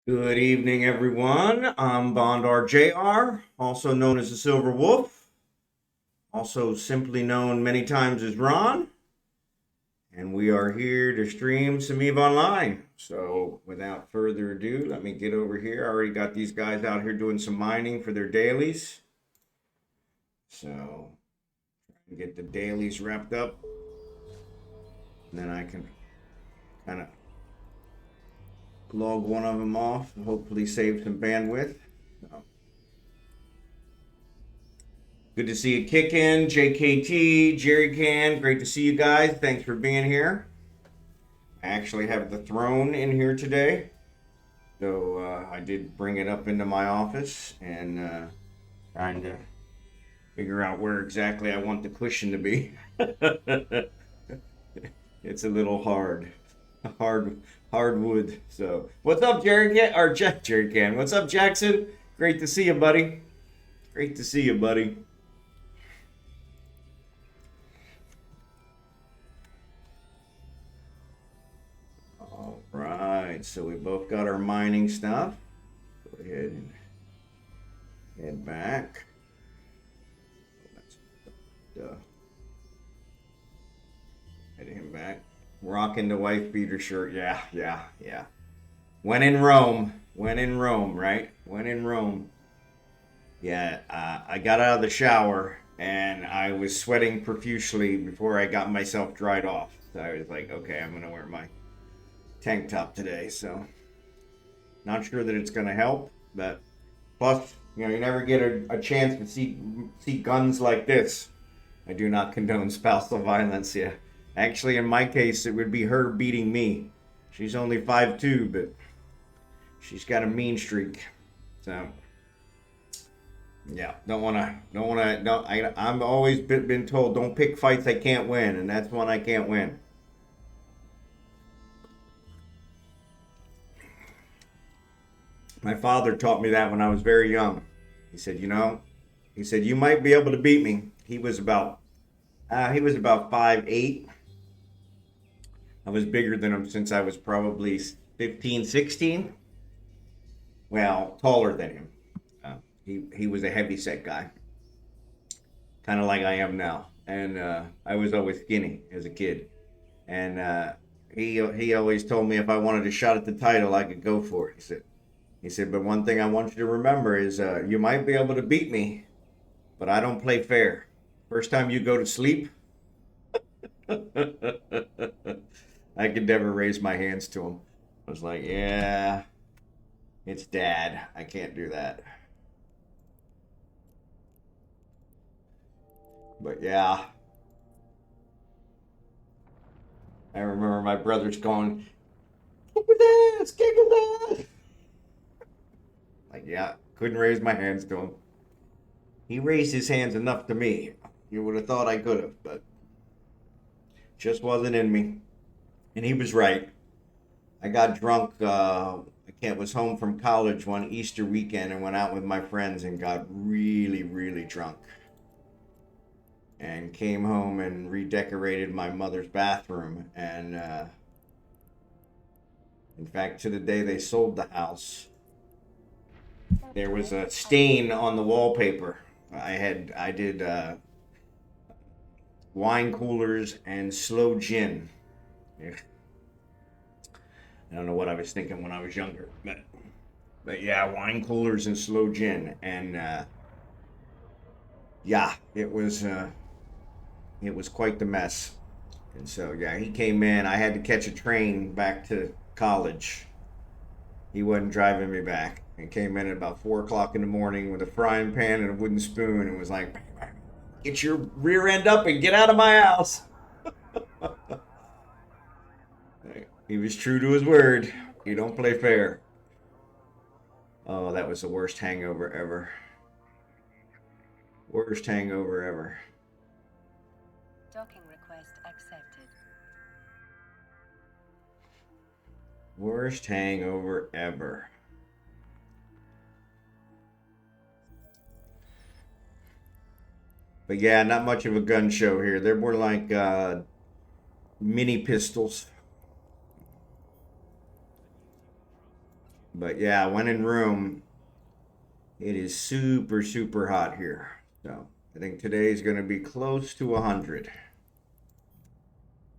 Good evening, everyone. I'm Bondar JR, also known as the Silver Wolf, also simply known many times as Ron, and we are here to stream some eveonline. So, without further ado, let me get over here. I already got these guys out here doing some mining for their dailies. So, get the dailies wrapped up, and then I can kind of log one of them off and hopefully save some bandwidth. So, good to see you kicking, JKT, Jerry Can. Great to see you guys. Thanks for being here. I actually have the throne in here today. So I did bring it up into my office and trying to figure out where exactly I want the cushion to be. It's a little hard wood. So what's up, Jerry Can? Or Jerry Can. What's up, Jackson? Great to see you, buddy. Great to see you, buddy. All right, so we both got our mining stuff. Go ahead and head back. Head him back. Rocking the wife beater shirt. Yeah. When in Rome, right? When in Rome. Yeah, I got out of the shower and I was sweating profusely before I got myself dried off. So I was like, okay, I'm gonna wear my tank top today. So not sure that it's gonna help, but plus, you never get a chance to see guns like this. I do not condone spousal violence. Yeah, actually, in my case, it would be her beating me. She's only 5'2", but she's got a mean streak. So yeah, I'm always been told don't pick fights I can't win, and that's one I can't win. My father taught me that when I was very young. He said, you might be able to beat me. He was about 5'8". I was bigger than him since I was probably 15, 16. Well, taller than him. He was a heavy set guy, kind of like I am now. And I was always skinny as a kid. And he always told me if I wanted a shot at the title, I could go for it. He said, but one thing I want you to remember is you might be able to beat me, but I don't play fair. First time you go to sleep, I could never raise my hands to him. I was like, yeah, it's dad. I can't do that. But yeah, I remember my brothers going, kick his ass, kick his ass. Like, yeah, couldn't raise my hands to him. He raised his hands enough to me. You would have thought I could have, but just wasn't in me. And he was right. I got drunk. I was home from college one Easter weekend and went out with my friends and got really, really drunk. And came home and redecorated my mother's bathroom. And in fact, to the day they sold the house, there was a stain on the wallpaper. I did wine coolers and slow gin. Yeah. I don't know what I was thinking when I was younger, but yeah, wine coolers and slow gin, and yeah, it was quite the mess. And so yeah, he came in. I had to catch a train back to college. He wasn't driving me back, and came in at about 4 o'clock in the morning with a frying pan and a wooden spoon, and was like, "Get your rear end up and get out of my house." He was true to his word. You don't play fair. Oh, that was the worst hangover ever. Worst hangover ever. Docking request accepted. Worst hangover ever. But yeah, not much of a gun show here. They're more like mini pistols. But yeah, when in room, it is super, super hot here. So I think today is going to be close to 100.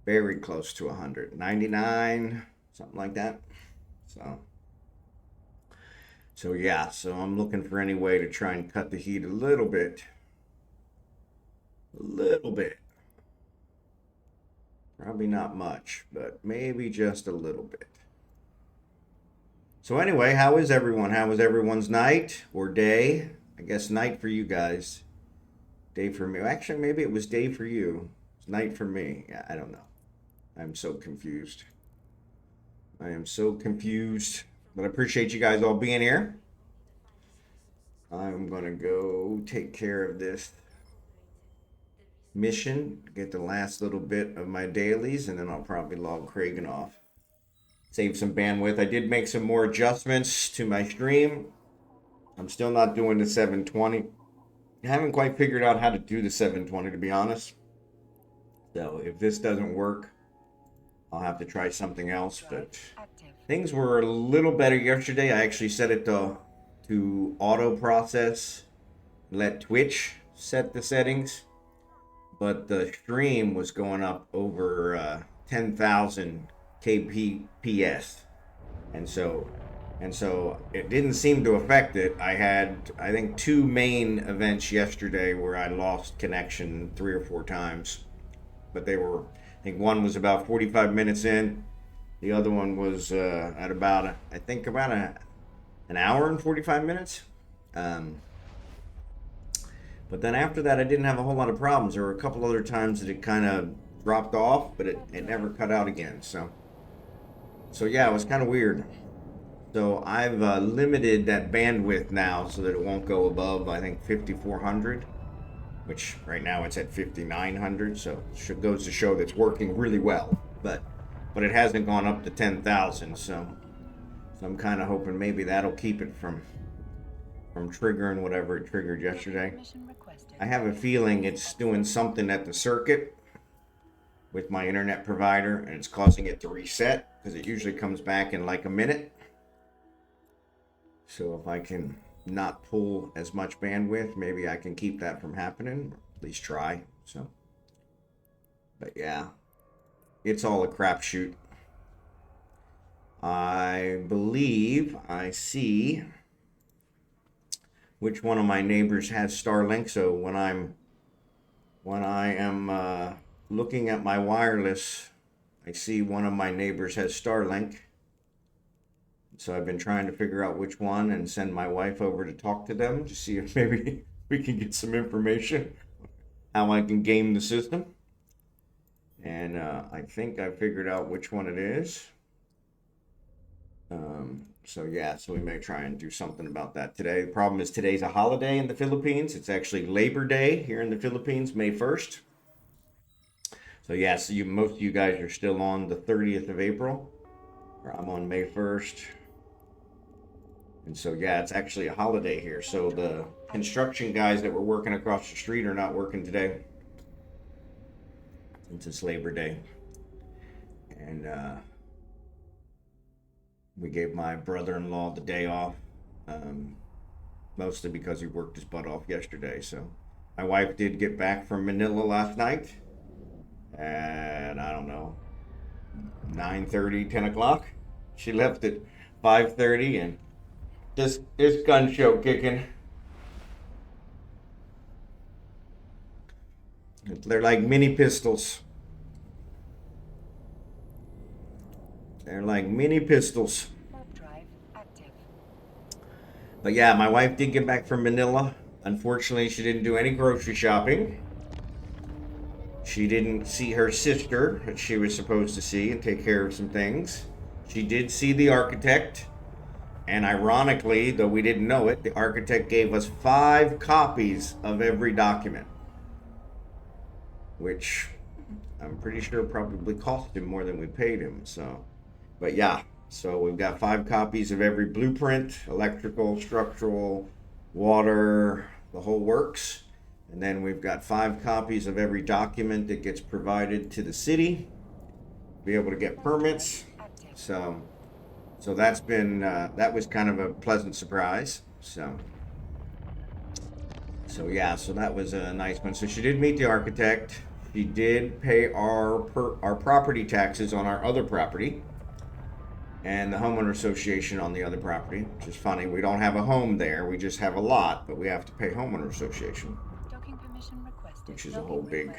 Very close to 100. 99, something like that. So yeah, so I'm looking for any way to try and cut the heat a little bit. A little bit. Probably not much, but maybe just a little bit. So anyway, how is everyone? How was everyone's night or day? I guess night for you guys. Day for me. Actually, maybe it was day for you. It's night for me. Yeah, I don't know. I'm so confused. I am so confused. But I appreciate you guys all being here. I'm going to go take care of this mission, get the last little bit of my dailies, and then I'll probably log Kragan off. Save some bandwidth. I did make some more adjustments to my stream. I'm still not doing the 720. I haven't quite figured out how to do the 720, to be honest. So if this doesn't work, I'll have to try something else. But things were a little better yesterday. I actually set it to auto process, let Twitch set the settings. But the stream was going up over 10,000 kbps, and so it didn't seem to affect it. I had, I think, 2 main events yesterday where I lost connection 3 or 4 times, but they were, I think one was about 45 minutes in, the other one was at about an hour and 45 minutes. But then after that, I didn't have a whole lot of problems. There were a couple other times that it kind of dropped off, but it never cut out again. So yeah, it was kind of weird. So I've limited that bandwidth now so that it won't go above, I think, 5,400, which right now it's at 5,900. So it goes to show that's working really well. But it hasn't gone up to 10,000. So I'm kind of hoping maybe that'll keep it from triggering whatever it triggered yesterday. I have a feeling it's doing something at the circuit with my internet provider, and it's causing it to reset, because it usually comes back in like a minute. So if I can not pull as much bandwidth, maybe I can keep that from happening, or at least try. So, but yeah, it's all a crapshoot. I believe I see which one of my neighbors has Starlink. So when I am looking at my wireless, I see one of my neighbors has Starlink. So I've been trying to figure out which one and send my wife over to talk to them to see if maybe we can get some information how I can game the system. And I think I figured out which one it is. So yeah, so we may try and do something about that today. The problem is today's a holiday in the Philippines. It's actually Labor Day here in the Philippines, May 1st. So yeah, so most of you guys are still on the 30th of April. I'm on May 1st. And so yeah, it's actually a holiday here. So the construction guys that were working across the street are not working today, since it's Labor Day. And we gave my brother-in-law the day off, mostly because he worked his butt off yesterday. So my wife did get back from Manila last night at, I don't know, 9:30, 10 o'clock. She left at 5:30, and this gun show kicking. They're like mini pistols. They're like mini pistols. But yeah, my wife did get back from Manila. Unfortunately, she didn't do any grocery shopping. She didn't see her sister that she was supposed to see and take care of some things. She did see the architect. And ironically, though we didn't know it, the architect gave us 5 copies of every document, which I'm pretty sure probably cost him more than we paid him. So, but yeah, so we've got 5 copies of every blueprint, electrical, structural, water, the whole works. And then we've got 5 copies of every document that gets provided to the city, be able to get permits. So So that's been, that was kind of a pleasant surprise. So yeah, so that was a nice one. So she did meet the architect. She did pay our property taxes on our other property and the homeowner association on the other property, which is funny. We don't have a home there. We just have a lot, but we have to pay homeowner association, Docking permission requested. which is a Docking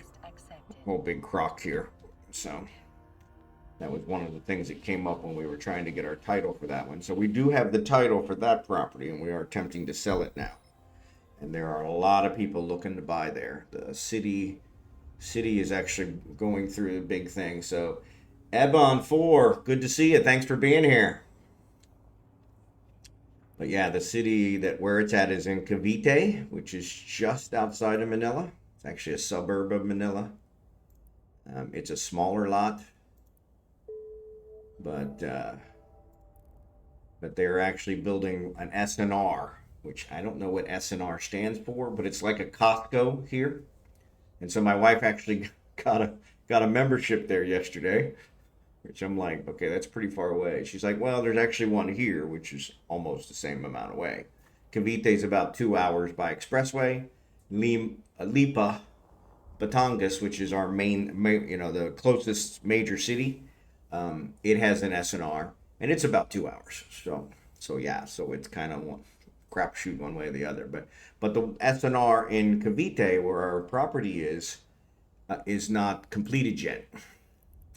whole big crock here. So that was one of the things that came up when we were trying to get our title for that one. So we do have the title for that property, and we are attempting to sell it now. And there are a lot of people looking to buy there. The city is actually going through a big thing. So Ebon4, good to see you. Thanks for being here. But yeah, the city where it's at is in Cavite, which is just outside of Manila. It's actually a suburb of Manila. It's a smaller lot, but they're actually building an SNR, which I don't know what SNR stands for, but it's like a Costco here. And so my wife actually got a membership there yesterday, which I'm like, okay, that's pretty far away. She's like, well, there's actually one here, which is almost the same amount away. Cavite is about 2 hours by expressway. Lipa, Batangas, which is our main, the closest major city, it has an SNR, and it's about 2 hours. So yeah, so it's kind of one crapshoot one way or the other. But the SNR in Cavite, where our property is not completed yet.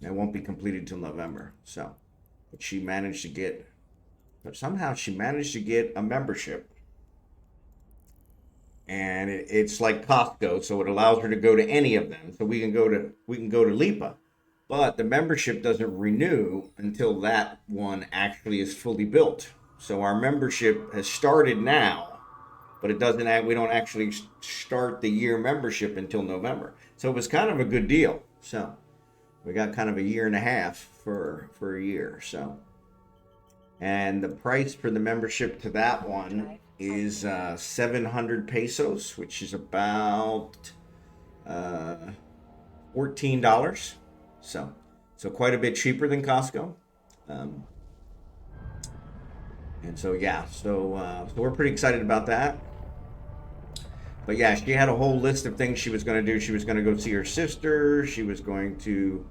It won't be completed till November. So, but somehow she managed to get a membership. And it's like Costco, so it allows her to go to any of them. So we can go to Lipa, but the membership doesn't renew until that one actually is fully built. So our membership has started now, but we don't actually start the year membership until November. So it was kind of a good deal. So we got kind of a year and a half for a year. So, and the price for the membership to that one is 700 pesos, which is about $14. So quite a bit cheaper than Costco. And so yeah, so we're pretty excited about that. But yeah, she had a whole list of things she was going to do. She was going to go see her sister. She was going to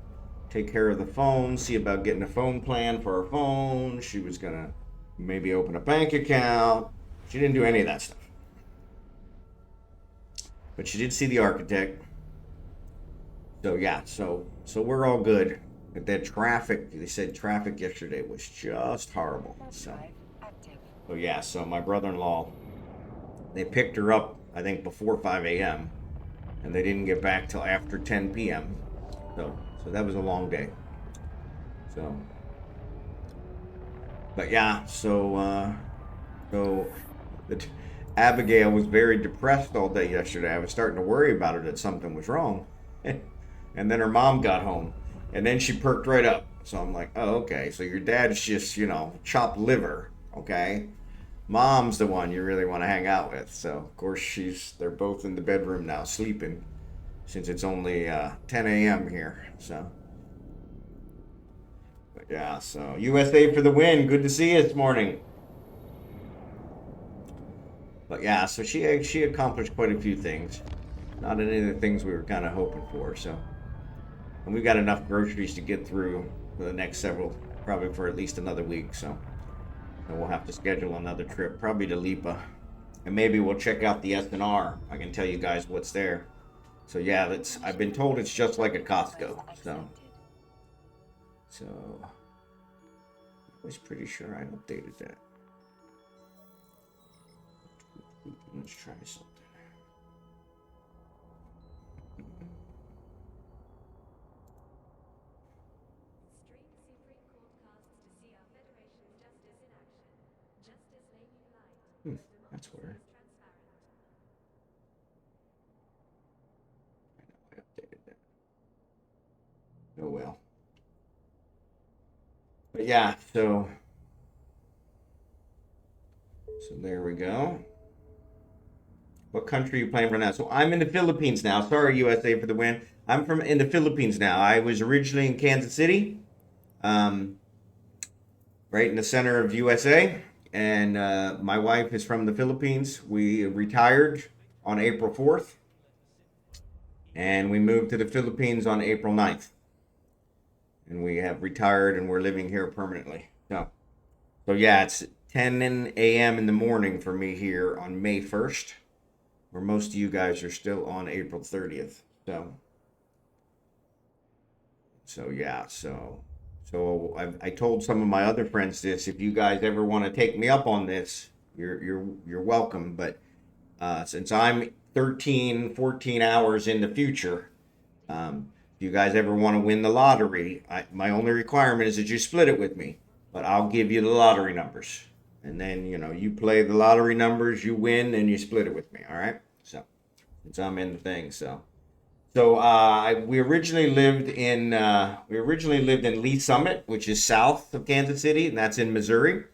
take care of the phone, see about getting a phone plan for her phone. She was going to maybe open a bank account. She didn't do any of that stuff. But she did see the architect. So yeah, so we're all good. But that traffic, they said traffic yesterday was just horrible. So yeah, so my brother-in-law, they picked her up, I think, before 5 a.m. and they didn't get back till after 10 p.m. So that was a long day. So, but yeah, Abigail was very depressed all day yesterday. I was starting to worry about her that something was wrong. And then her mom got home, and then she perked right up. So I'm like, oh, okay. So your dad's just, chopped liver, okay? Mom's the one you really want to hang out with. So, of course, they're both in the bedroom now sleeping, since it's only 10 a.m. here. So, but yeah, so USA for the win. Good to see you this morning. But yeah, so she accomplished quite a few things. Not any of the things we were kind of hoping for. So, and we've got enough groceries to get through for the next several, probably for at least another week. So we'll have to schedule another trip, probably to Lipa. And maybe we'll check out the SNR. I can tell you guys what's there. So yeah, I've been told it's just like a Costco. So I was pretty sure I updated that. Let's try something. That's weird. I know I updated that. Oh well. But yeah, so there we go. What country are you playing for now? So I'm in the Philippines now. Sorry, USA for the win. I'm in the Philippines now. I was originally in Kansas City. right in the center of USA. And my wife is from the Philippines. We retired on April 4th, and we moved to the Philippines on April 9th. And we have retired and we're living here permanently. So yeah, it's 10 a.m. in the morning for me here on May 1st, where most of you guys are still on April 30th. So yeah, so I told some of my other friends this. If you guys ever want to take me up on this, you're welcome. But since I'm 13, 14 hours in the future, if you guys ever want to win the lottery, my only requirement is that you split it with me. But I'll give you the lottery numbers, and then you play the lottery numbers, you win, and you split it with me. All right. So since I'm in the thing, we originally lived in Lee Summit, which is south of Kansas City, and that's in Missouri.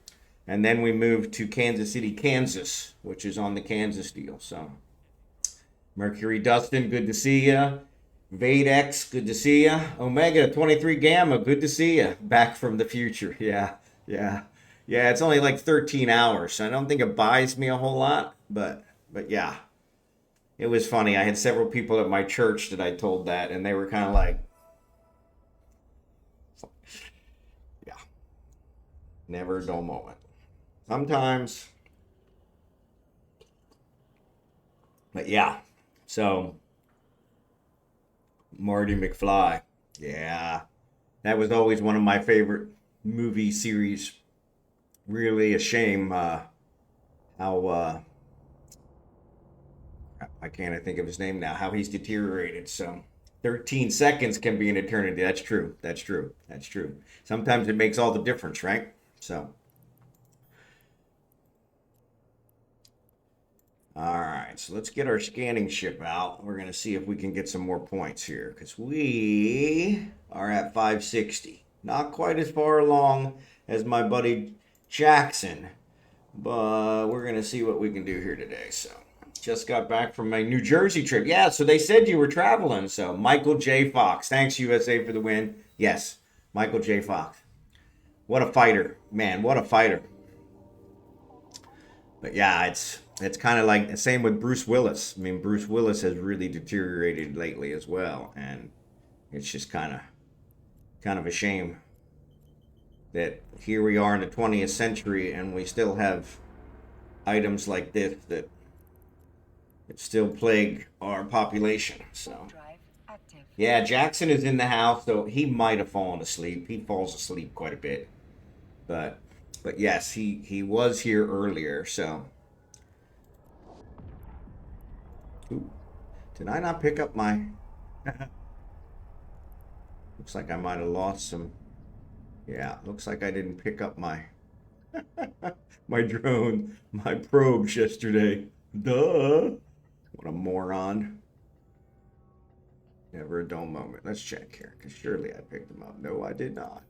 And then we moved to Kansas City, Kansas, which is on the Kansas deal. So, mercurydustin, good to see ya. vaidexx, good to see ya. Omega 23 Gamma, good to see ya. Back from the future, yeah. It's only like 13 hours, so I don't think it buys me a whole lot, but yeah. It was funny. I had several people at my church that I told that, and they were kind of like, yeah, never a dull moment. Sometimes, but yeah. So, Marty McFly, yeah, that was always one of my favorite movie series. Really a shame how I can't think of his name now, how he's deteriorated. So 13 seconds can be an eternity. That's true. Sometimes it makes all the difference, right? So, all right, so let's get our scanning ship out. We're going to see if we can get some more points here, because we are at 560. Not quite as far along as my buddy Jackson, but we're going to see what we can do here today. So, just got back from my New Jersey trip. Yeah, so they said you were traveling. So, Michael J. Fox. Thanks, USA, for the win. Yes, Michael J. Fox. What a fighter. Man, what a fighter. But yeah, it's kind of like the same with Bruce Willis. I mean, Bruce Willis has really deteriorated lately as well. And it's just kind of a shame that here we are in the 20th century and we still have items like this that still plague our population. So, yeah, Jackson is in the house, so he might have fallen asleep. He falls asleep quite a bit, but yes, he was here earlier. So, ooh, did I not pick up my? Looks like I might have lost some. Yeah, looks like I didn't pick up my my drone, my probes yesterday. Duh. What a moron. Never a dull moment. Let's check here, because surely I picked them up. No, I did not.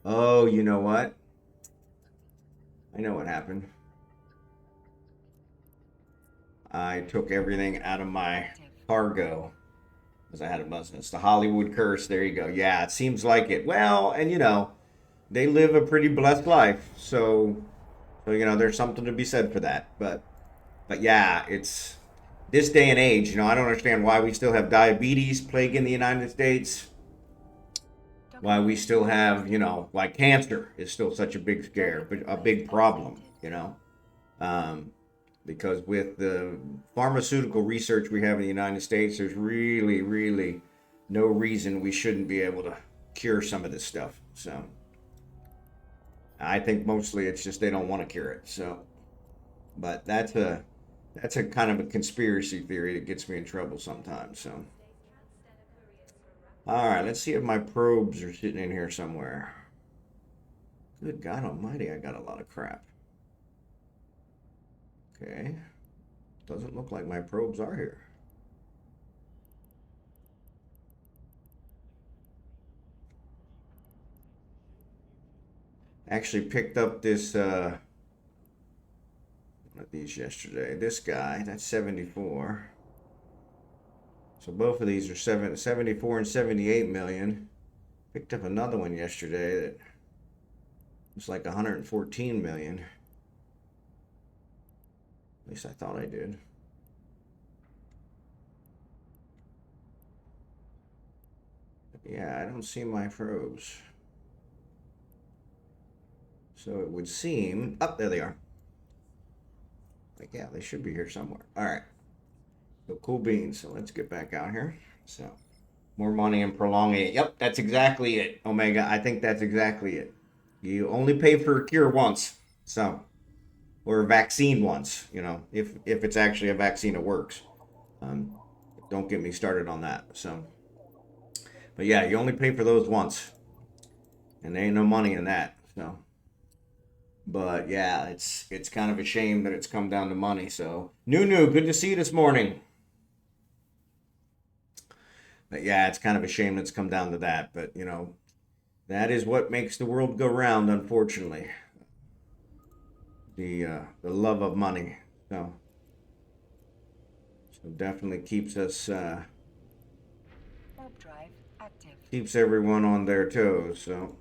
Oh, you know what? I know what happened. I took everything out of my cargo, because I had a business. It's the Hollywood curse. There you go. Yeah, it seems like it. Well, and they live a pretty blessed life. So there's something to be said for that. But yeah, it's this day and age, I don't understand why we still have diabetes plaguing the United States. Why we still have, why cancer is still such a big scare, but a big problem, because with the pharmaceutical research we have in the United States, there's really, really no reason we shouldn't be able to cure some of this stuff. So I think mostly it's just they don't want to cure it. So, but that's a kind of a conspiracy theory that gets me in trouble sometimes. So, all right, let's see if my probes are sitting in here somewhere. Good God Almighty, I got a lot of crap. Okay, doesn't look like my probes are here. Actually picked up this one of these yesterday. This guy, that's 74. So both of these are 74 and 78 million. Picked up another one yesterday that It's like 114 million. At least I thought I did. Yeah, I don't see my probes. So it would seem... Oh, there they are. Like, yeah, they should be here somewhere. All right. So cool beans. So let's get back out here. So more money and prolonging it. Yep, that's exactly it, Omega. I think that's exactly it. You only pay for a cure once. So, or a vaccine once, you know, if it's actually a vaccine that works. Don't get me started on that. So, but yeah, you only pay for those once. And there ain't no money in that. So, but yeah, it's kind of a shame that it's come down to money. So, Nunu, good to see you this morning. But yeah, it's kind of a shame that it's come down to that. But you know, that is what makes the world go round, unfortunately. The love of money. So definitely keeps us Warp drive active. keeps everyone on their toes. So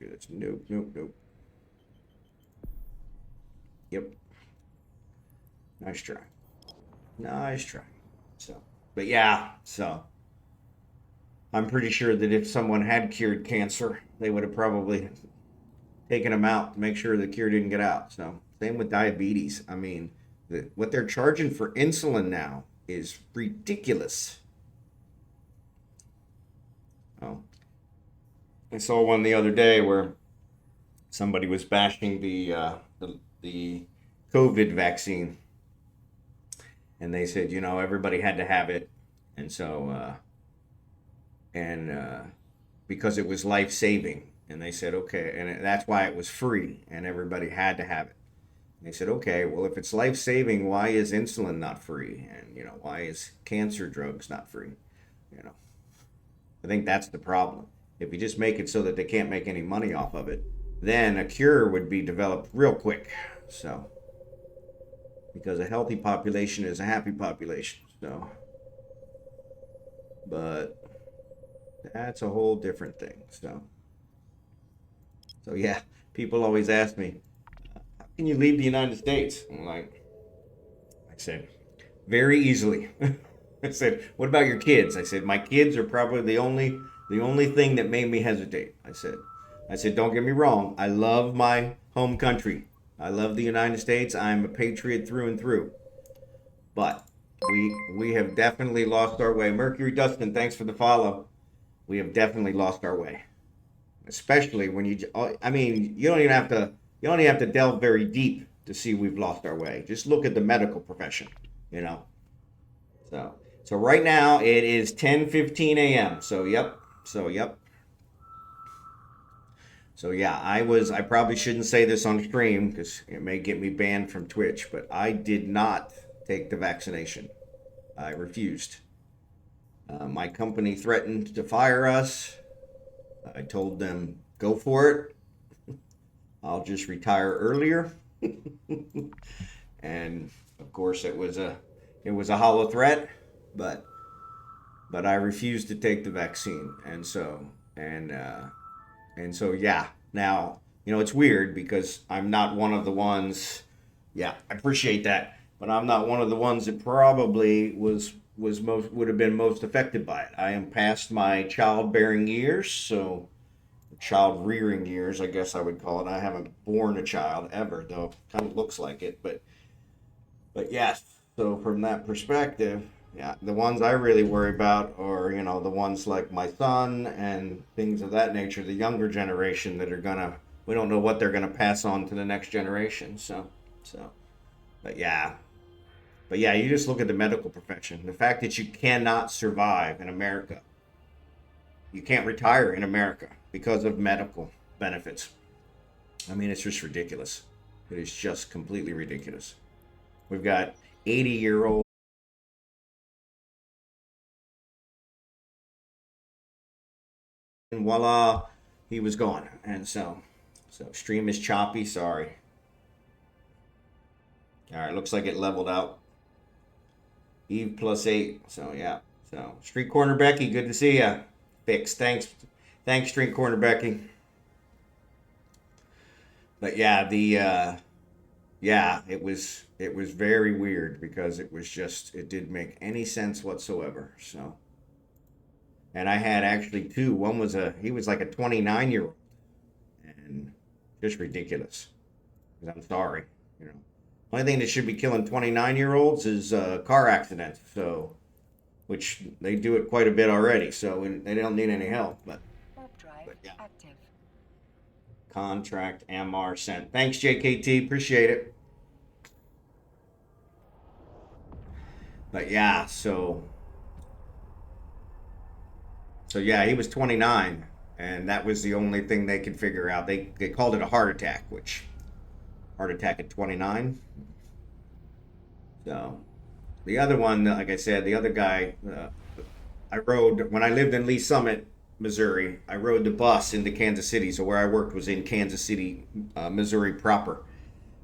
it's nope, nope, nope. Yep. Nice try. Nice try. So, but yeah, so I'm pretty sure that if someone had cured cancer, they would have probably taken them out to make sure the cure didn't get out. So same with diabetes. I mean, what they're charging for insulin now is ridiculous. Oh, I saw one the other day where somebody was bashing the COVID vaccine, and they said, you know, everybody had to have it, and so because it was life saving, and they said okay, and that's why it was free, and everybody had to have it. And they said, okay, well, if it's life saving, why is insulin not free, and you know, why is cancer drugs not free? You know, I think that's the problem. If you just make it so that they can't make any money off of it, then a cure would be developed real quick. So, because a healthy population is a happy population. So, but that's a whole different thing. So yeah, people always ask me, how can you leave the United States? I'm like, I said, very easily. I said, what about your kids? I said, my kids are probably the only thing that made me hesitate. I said, don't get me wrong. I love my home country. I love the United States. I'm a patriot through and through. But we have definitely lost our way. mercurydustin, thanks for the follow. We have definitely lost our way. Especially when I mean, you don't even have to delve very deep to see we've lost our way. Just look at the medical profession, you know. So right now it is 10:15 a.m. So yep. So yeah, I probably shouldn't say this on stream because it may get me banned from Twitch, but I did not take the vaccination. I refused. My company threatened to fire us. I told them, go for it. I'll just retire earlier. And of course it was a hollow threat, but I refused to take the vaccine. And so yeah. Now, you know, it's weird because I'm not one of the ones. Yeah, I appreciate that, but I'm not one of the ones that probably would have been most affected by it. I am past my childbearing years, so child rearing years, I guess I would call it. I haven't born a child ever, though. Kind of looks like it, but yes. So from that perspective, yeah, the ones I really worry about are, you know, the ones like my son and things of that nature, the younger generation that are we don't know what they're gonna pass on to the next generation. So, but yeah, you just look at the medical profession. The fact that you cannot survive in America, you can't retire in America because of medical benefits. I mean, it's just ridiculous. It is just completely ridiculous. We've got 80-year-old. And voila, he was gone. And so stream is choppy. Sorry. All right, looks like it leveled out. Eve +8. So yeah. So StreetCornerBecky, good to see ya. Fixed. Thanks, StreetCornerBecky. but yeah, it was very weird because it didn't make any sense whatsoever. So, and I had actually two. One was he was like a 29-year-old, and just ridiculous. 'Cause I'm sorry, you know. Only thing that should be killing 29-year-olds is car accidents. So, which they do it quite a bit already. So they don't need any help. Warp drive But yeah, active. contract MR sent. Thanks, JKT. Appreciate it. But yeah, so yeah, he was 29, and that was the only thing they could figure out. They called it a heart attack, which heart attack at 29. So the other one, like I said, the other guy, I rode when I lived in Lee Summit, Missouri. I rode the bus into Kansas City. So where I worked was in Kansas City, Missouri proper,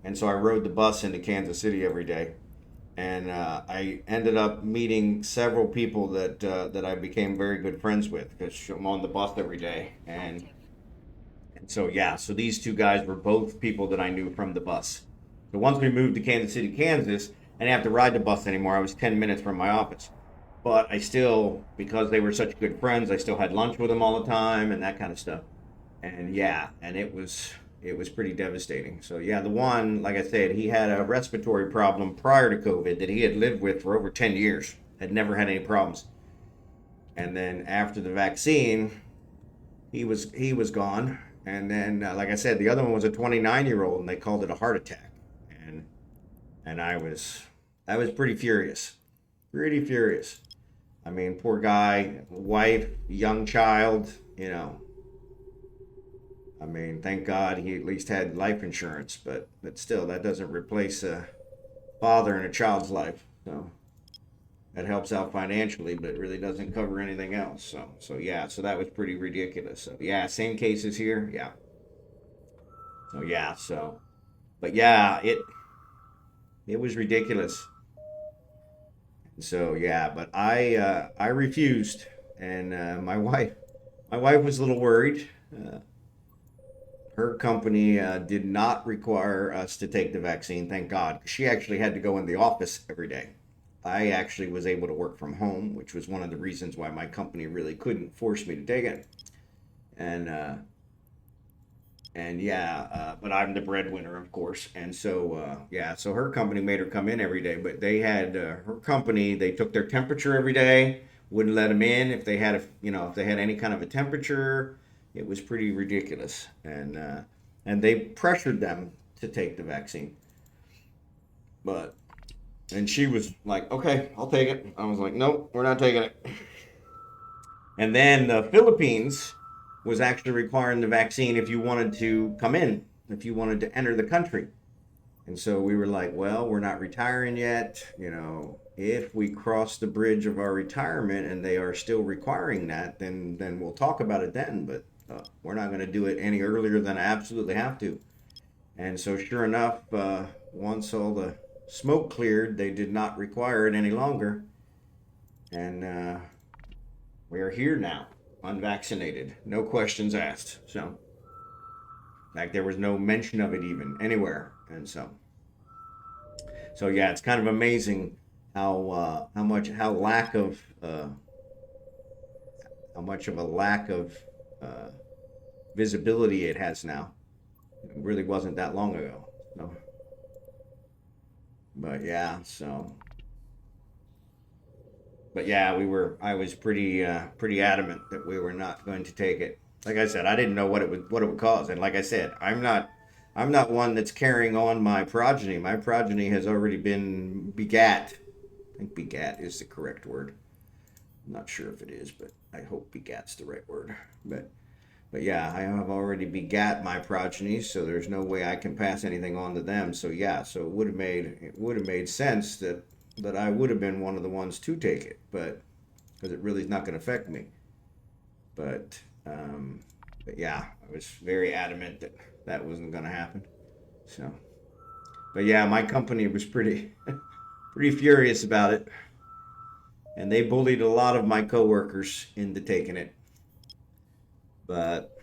and so I rode the bus into Kansas City every day. And I ended up meeting several people that I became very good friends with because I'm on the bus every day. And so yeah, so these two guys were both people that I knew from the bus. So once we moved to Kansas City, Kansas, I didn't have to ride the bus anymore. I was 10 minutes from my office. But I still, because they were such good friends, I still had lunch with them all the time and that kind of stuff. And yeah, and it was pretty devastating. So yeah, the one, like I said, he had a respiratory problem prior to COVID that he had lived with for over 10 years, had never had any problems. And then after the vaccine, he was gone. And then, like I said, the other one was a 29-year-old, and they called it a heart attack. And I was pretty furious, pretty furious. I mean, poor guy, wife, young child, you know. I mean, thank God he at least had life insurance, but still, that doesn't replace a father in a child's life. So that helps out financially, but it really doesn't cover anything else. So yeah, so that was pretty ridiculous. So yeah, same cases here. Yeah. So yeah, but yeah, it was ridiculous. So yeah, but I refused, and my wife was a little worried. Her company did not require us to take the vaccine, thank God. She actually had to go in the office every day. I actually was able to work from home, which was one of the reasons why my company really couldn't force me to take it. And yeah, but I'm the breadwinner, of course. And so yeah, so her company made her come in every day. But they had her company. They took their temperature every day. Wouldn't let them in if they had if they had any kind of a temperature. It was pretty ridiculous, and they pressured them to take the vaccine. But and she was like, "Okay, I'll take it." I was like, "Nope, we're not taking it." And then the Philippines was actually requiring the vaccine if you wanted to come in, if you wanted to enter the country. And so we were like, well, we're not retiring yet. If we cross the bridge of our retirement and they are still requiring that, then we'll talk about it then. But we're not going to do it any earlier than I absolutely have to. And so sure enough, once all the smoke cleared, they did not require it any longer. And we're here now, unvaccinated, no questions asked. So, like, there was no mention of it even anywhere, and so yeah, it's kind of amazing how much of a lack of uh, visibility it has now. It really wasn't that long ago. So, but yeah, but yeah, I was pretty adamant that we were not going to take it. Like I said, I didn't know what it would cause, and like I said, I'm not one that's carrying on my progeny. My progeny has already been begat. I think begat is the correct word. I'm not sure if it is, but I hope begat's the right word. But yeah, I have already begat my progeny, so there's no way I can pass anything on to them. So yeah, so it would have made sense that I would have been one of the ones to take it, but because it really is not going to affect me. But but yeah, I was very adamant that that wasn't going to happen. So, but yeah, my company was pretty pretty furious about it, and they bullied a lot of my coworkers into taking it. But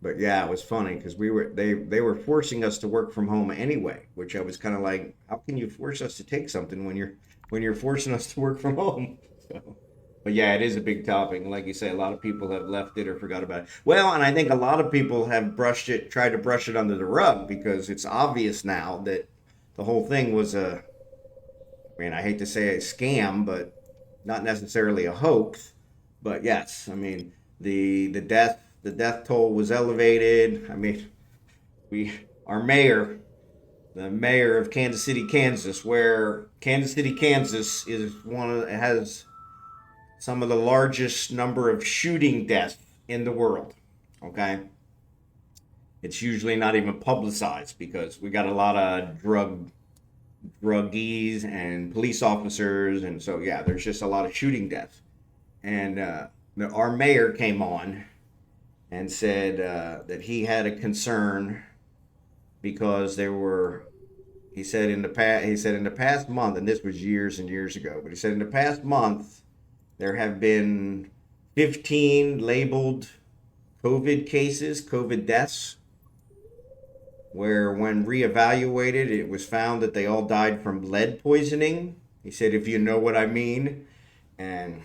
But yeah, it was funny because they were forcing us to work from home anyway, which I was kind of like, how can you force us to take something when you're forcing us to work from home? So, but yeah, it is a big topic. And like you say, a lot of people have left it or forgot about it. Well, and I think a lot of people have tried to brush it under the rug because it's obvious now that the whole thing was I mean, I hate to say a scam, but not necessarily a hoax. But yes, I mean, the death toll was elevated. I mean, we our mayor, the mayor of Kansas City, Kansas, where Kansas City, Kansas is has some of the largest number of shooting deaths in the world. Okay, it's usually not even publicized because we got a lot of druggies and police officers, and so yeah, there's just a lot of shooting deaths. And our mayor came on and said that he had a concern because there were. He said in the past month, and this was years and years ago, but he said in the past month there have been 15 labeled COVID cases, COVID deaths, where when reevaluated, it was found that they all died from lead poisoning. He said, if you know what I mean. And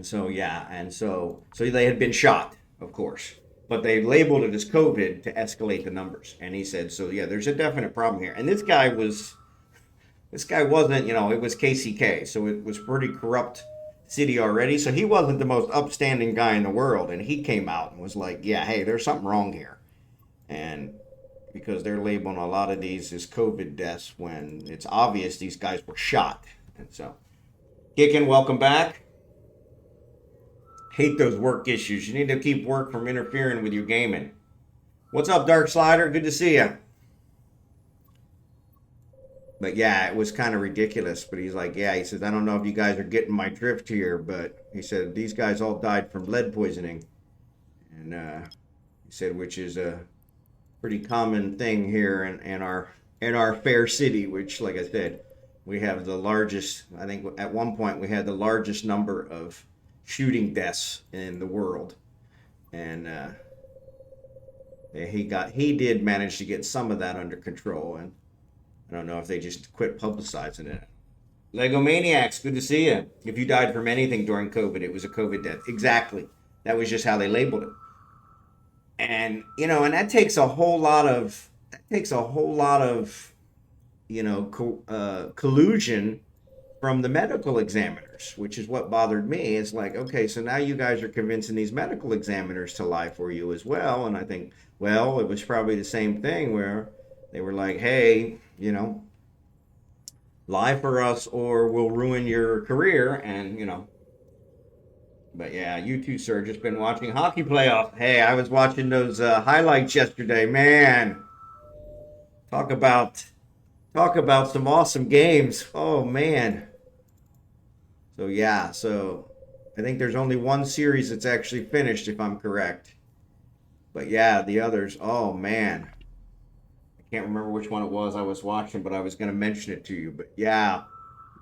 so yeah, so they had been shot, of course, but they labeled it as COVID to escalate the numbers. And he said, so yeah, there's a definite problem here. And this guy wasn't, it was KCK, so it was pretty corrupt city already. So he wasn't the most upstanding guy in the world, and he came out and was like, yeah, hey, there's something wrong here. And because they're labeling a lot of these as COVID deaths when it's obvious these guys were shot. And so, Kickin, welcome back. Hate those work issues. You need to keep work from interfering with your gaming. What's up, Dark Slider? Good to see you. But yeah, it was kind of ridiculous. But he's like, yeah, he says, I don't know if you guys are getting my drift here, but he said these guys all died from lead poisoning. And he said, which is a pretty common thing here in our fair city, which, like I said, we have the largest. I think at one point we had the largest number of shooting deaths in the world, and he did manage to get some of that under control, and I don't know if they just quit publicizing it. Legomaniax, good to see you. If you died from anything during COVID, it was a COVID death. Exactly. That was just how they labeled it. And and that takes a whole lot of collusion from the medical examiners, which is what bothered me. It's like, okay, so now you guys are convincing these medical examiners to lie for you as well. And I think, well, it was probably the same thing where they were like, hey, lie for us or we'll ruin your career. And but yeah, you too, sir, just been watching hockey playoffs. Hey, I was watching those highlights yesterday. Man, talk about some awesome games. Oh man. So yeah, so I think there's only one series that's actually finished, if I'm correct. But yeah, the others, oh man. I can't remember which one it was I was watching, but I was going to mention it to you. But yeah,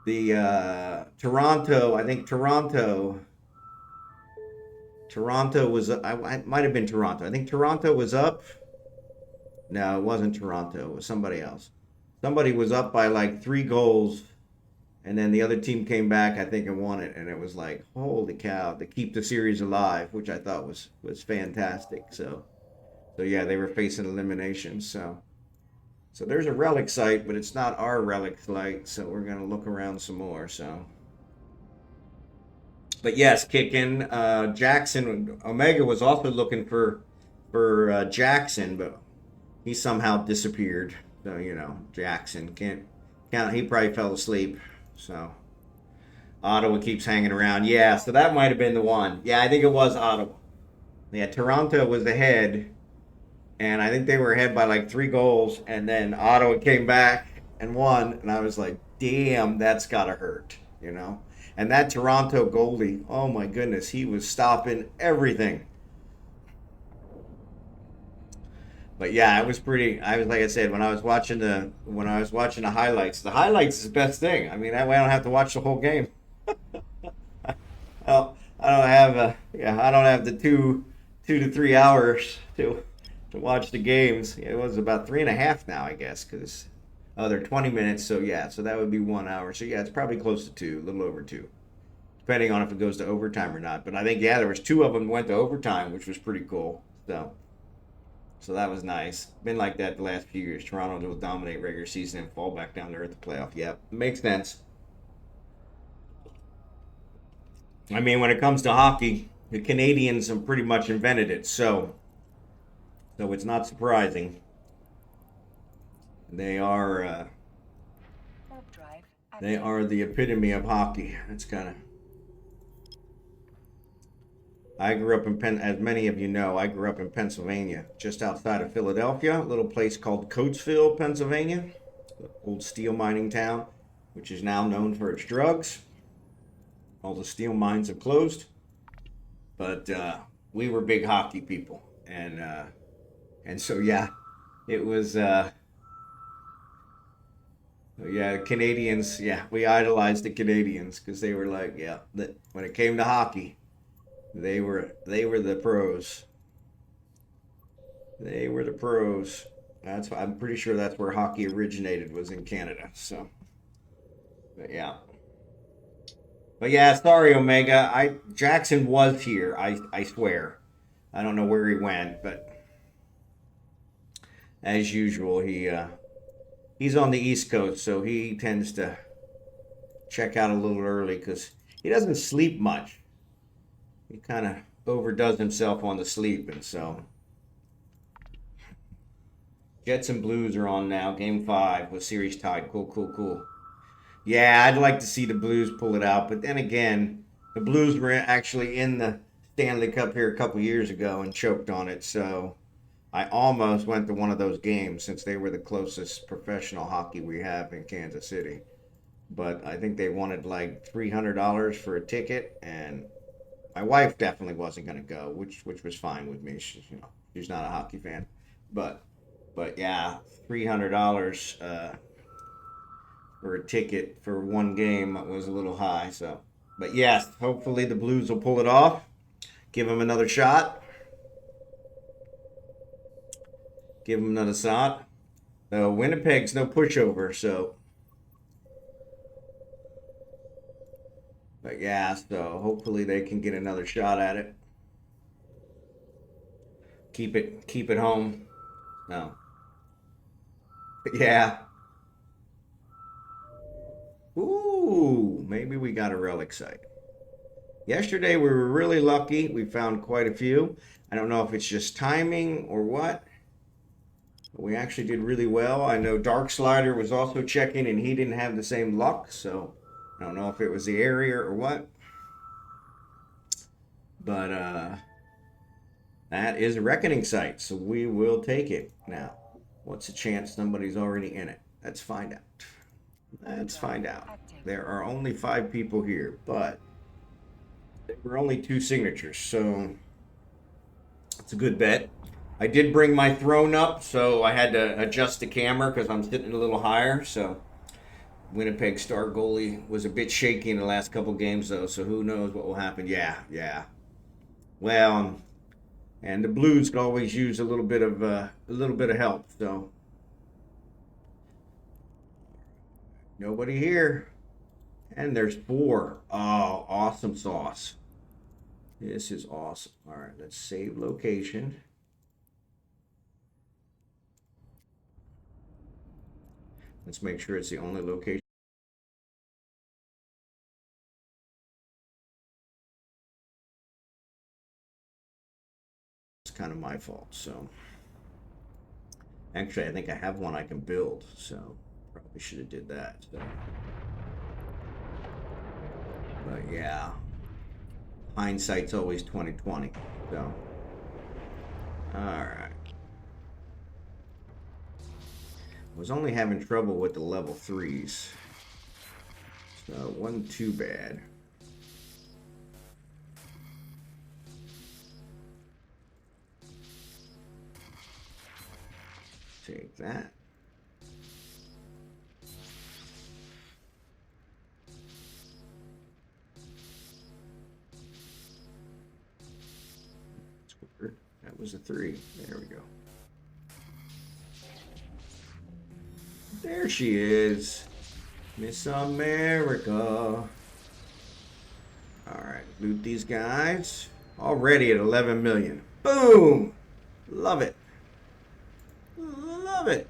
the Toronto, I think Toronto was, I might have been Toronto. I think Toronto was up. No, it wasn't Toronto. It was somebody else. Somebody was up by like 3 goals, and then the other team came back, I think, and won it. And it was like, holy cow, to keep the series alive, which I thought was fantastic. So yeah, they were facing elimination. So there's a relic site, but it's not our relic site. So we're gonna look around some more. So. But yes, kicking Jackson. Omega was also looking for Jackson, but he somehow disappeared. So Jackson can't count. He probably fell asleep. So Ottawa keeps hanging around. Yeah, so that might have been the one. Yeah, I think it was Ottawa. Yeah, Toronto was ahead, and I think they were ahead by like 3 goals, and then Ottawa came back and won, and I was like, damn, that's gotta hurt. And that Toronto goalie, oh my goodness, he was stopping everything. But yeah, it was pretty. I was, like I said, when I was watching the highlights. The highlights is the best thing. I mean, that way I don't have to watch the whole game. I don't have the 2 to 3 hours to watch the games. It was about 3.5 now, I guess, because they're 20 minutes. So yeah, so that would be 1 hour. So yeah, it's probably close to 2, a little over 2, depending on if it goes to overtime or not. But I think yeah, there was 2 of them went to overtime, which was pretty cool. So that was nice. Been like that the last few years. Toronto will dominate regular season and fall back down there at the playoff. Yep, makes sense. I mean, when it comes to hockey, the Canadians have pretty much invented it. So it's not surprising. They are Warp drive they active. are the epitome of hockey. It's kind of. I grew up in as many of you know, I grew up in Pennsylvania, just outside of Philadelphia, a little place called Coatesville, Pennsylvania, old steel mining town, which is now known for its drugs. All the steel mines have closed, but we were big hockey people, and so yeah, it was yeah, Canadians. Yeah, we idolized the Canadians because they were like, yeah, when it came to hockey, they were the pros. They were the pros. I'm pretty sure that's where hockey originated, was in Canada. So, but yeah. But yeah, sorry, Omega. Jackson was here. I swear. I don't know where he went, but as usual, he's on the East Coast, so he tends to check out a little early because he doesn't sleep much. He kind of overdoes himself on the sleep, and so Jets and Blues are on now. Game 5 with series tied. Cool, cool, cool. Yeah, I'd like to see the Blues pull it out, but then again, the Blues were actually in the Stanley Cup here a couple years ago and choked on it. So I almost went to one of those games since they were the closest professional hockey we have in Kansas City. But I think they wanted like $300 for a ticket, and my wife definitely wasn't going to go, which was fine with me. She's not a hockey fan, but yeah, $300 for a ticket for one game was a little high. So, but yes, hopefully the Blues will pull it off. Give them another shot. Give them another shot. Winnipeg's no pushover, so. But yeah, so hopefully they can get another shot at it. Keep it home. No. But yeah. Ooh, maybe we got a relic site. Yesterday we were really lucky. We found quite a few. I don't know if it's just timing or what. But we actually did really well. I know Dark Slider was also checking and he didn't have the same luck, so I don't know if it was the area or what. But that is a reckoning site, so we will take it. Now, what's the chance somebody's already in it? Let's find out. Let's find out. There are only 5 people here, but there were only 2 signatures, so it's a good bet. I did bring my throne up, so I had to adjust the camera because I'm sitting a little higher. So Winnipeg star goalie was a bit shaky in the last couple games, though. So who knows what will happen? Yeah. Well, and the Blues could always use a little bit of help. So nobody here, and there's 4. Oh, awesome sauce. This is awesome. All right, let's save location. Let's make sure it's the only location. It's kind of my fault. So actually, I think I have one I can build. So probably should have did that. So. But yeah, hindsight's always 20/20. So all right. Was only having trouble with the level 3s. So wasn't too bad. Take that. That's weird. 3. There we go. There she is. Miss America. Alright, loot these guys. Already at 11 million. Boom! Love it. Love it.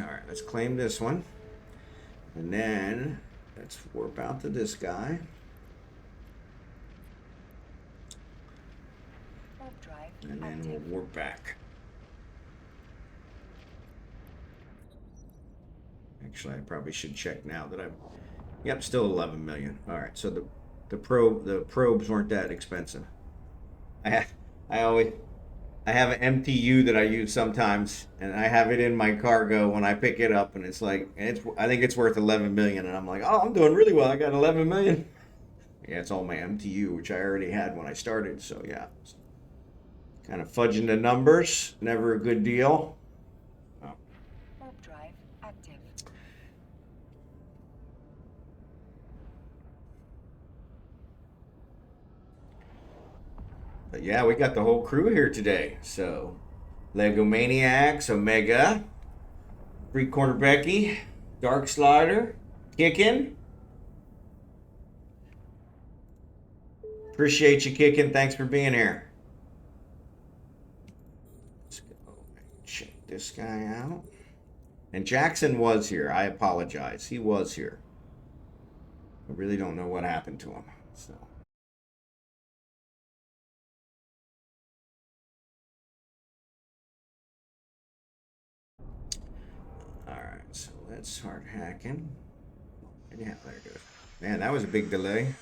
Alright, let's claim this one. And then let's warp out to this guy. And then we'll warp back. Actually, I probably should check now that I'm... Yep, still 11 million. All right, so the probes weren't that expensive. I have an MTU that I use sometimes, and I have it in my cargo when I pick it up, and it's like I think it's worth 11 million, and I'm like, oh, I'm doing really well. I got 11 million. Yeah, it's all my MTU, which I already had when I started. So yeah, kind of fudging the numbers, never a good deal. Oh. Warp drive active. But yeah, we got the whole crew here today. So, Legomaniax, Omega, StreetCornerBecky, Dark Slider, Kickin. Appreciate you, Kickin. Thanks for being here. Let's go check this guy out. And Jackson was here. I apologize. He was here. I really don't know what happened to him. So. Alright, so let's start hacking. Yeah, there it goes. Man, that was a big delay.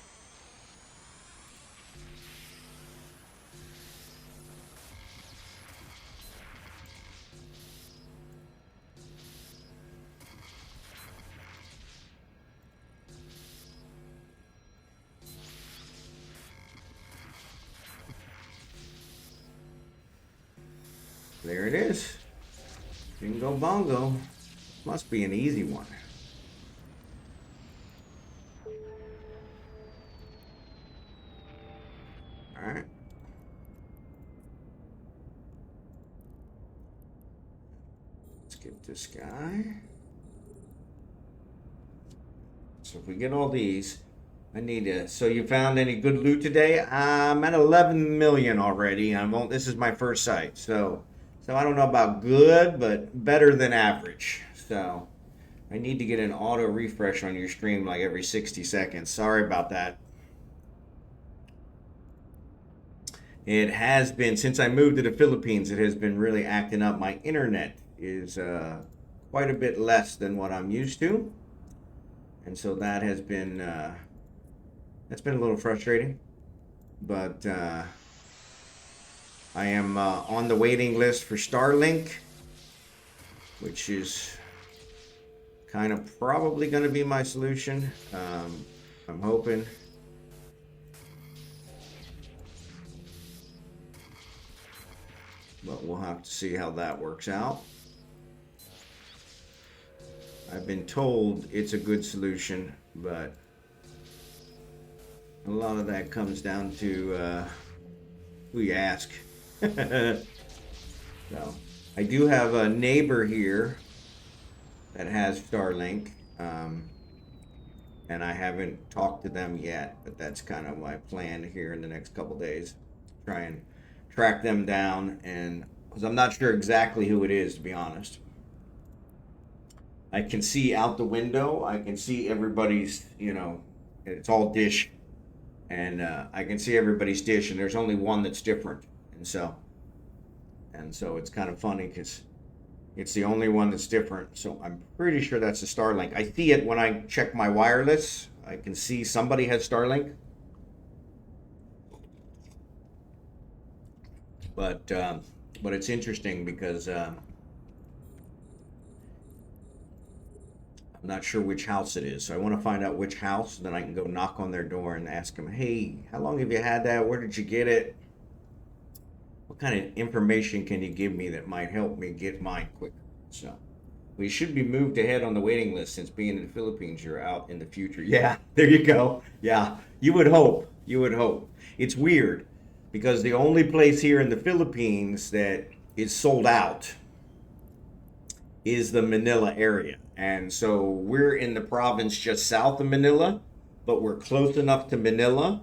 There it is. Bingo bongo. Must be an easy one. All right. Let's get this guy. So if we get all these, I need to. So you found any good loot today? I'm at 11 million already. This is my first site, so I don't know about good, but better than average. So I need to get an auto refresh on your stream like every 60 seconds. Sorry about that. It has been, since I moved to the Philippines, it has been really acting up. My internet is quite a bit less than what I'm used to. And so that has been, that's been a little frustrating. But I am on the waiting list for Starlink, which is kind of probably going to be my solution. I'm hoping. But we'll have to see how that works out. I've been told it's a good solution, but a lot of that comes down to who you ask. So, I do have a neighbor here that has Starlink, and I haven't talked to them yet, but that's kind of my plan here in the next couple days. Try and track them down, and because I'm not sure exactly who it is, to be honest. I can see out the window, I can see everybody's, it's all dish, and I can see everybody's dish, and there's only one that's different. And so it's kind of funny because it's the only one that's different. So I'm pretty sure that's a Starlink. I see it when I check my wireless. I can see somebody has Starlink. But it's interesting because I'm not sure which house it is. So I want to find out which house, then I can go knock on their door and ask them, hey, how long have you had that? Where did you get it? What kind of information can you give me that might help me get mine quicker? So we should be moved ahead on the waiting list since being in the Philippines, you're out in the future. Yeah, there you go. Yeah, you would hope. You would hope. It's weird. because the only place here in the Philippines that is sold out is the Manila area. And so we're in the province just south of Manila, but we're close enough to Manila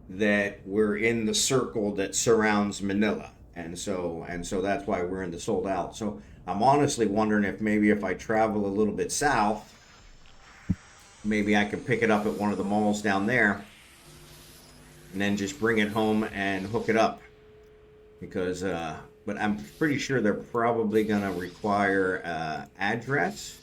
that we're in the circle that surrounds Manila. And so that's why we're in the sold out. So I'm honestly wondering if maybe if I travel a little bit south, maybe I could pick it up at one of the malls down there and then just bring it home and hook it up. Because but I'm pretty sure they're probably gonna require address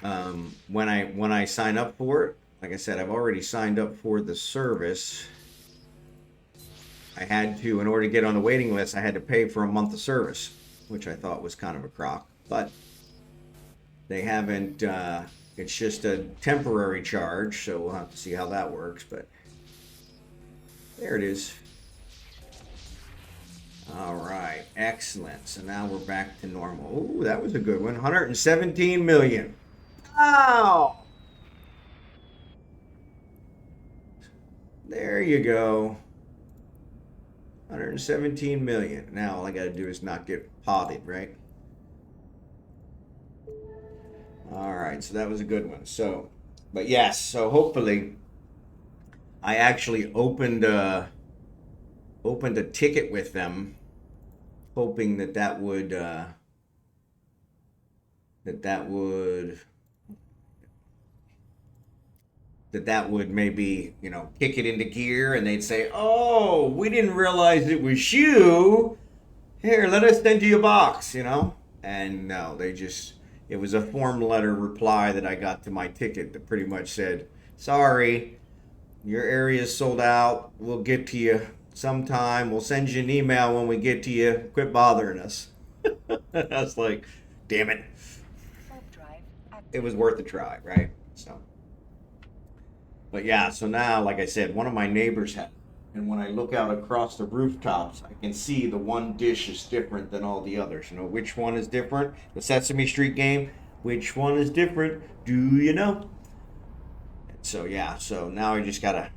when I sign up for it. Like I said, I've already signed up for the service. I had to, in order to get on the waiting list, I had to pay for a month of service, which I thought was kind of a crock. But they haven't, it's just a temporary charge, so we'll have to see how that works. But there it is. All right, excellent. So now we're back to normal. Ooh, that was a good one. 117 million. Wow. There you go. 117 million. Now all I got to do is not get potted, right? All right, so that was a good one. So, but yes, so hopefully I actually opened a ticket with them, hoping that would maybe, kick it into gear, and they'd say, "Oh, we didn't realize it was you. Here, let us send you a box," And no, it was a form letter reply that I got to my ticket that pretty much said, "Sorry, your area is sold out. We'll get to you sometime. We'll send you an email when we get to you. Quit bothering us." I was like, damn it. It was worth a try, right? So, but yeah, so now, like I said, one of my neighbors had, and when I look out across the rooftops, I can see the one dish is different than all the others. Which one is different? The Sesame Street game. Which one is different? Do you know? So yeah, so now I just gotta.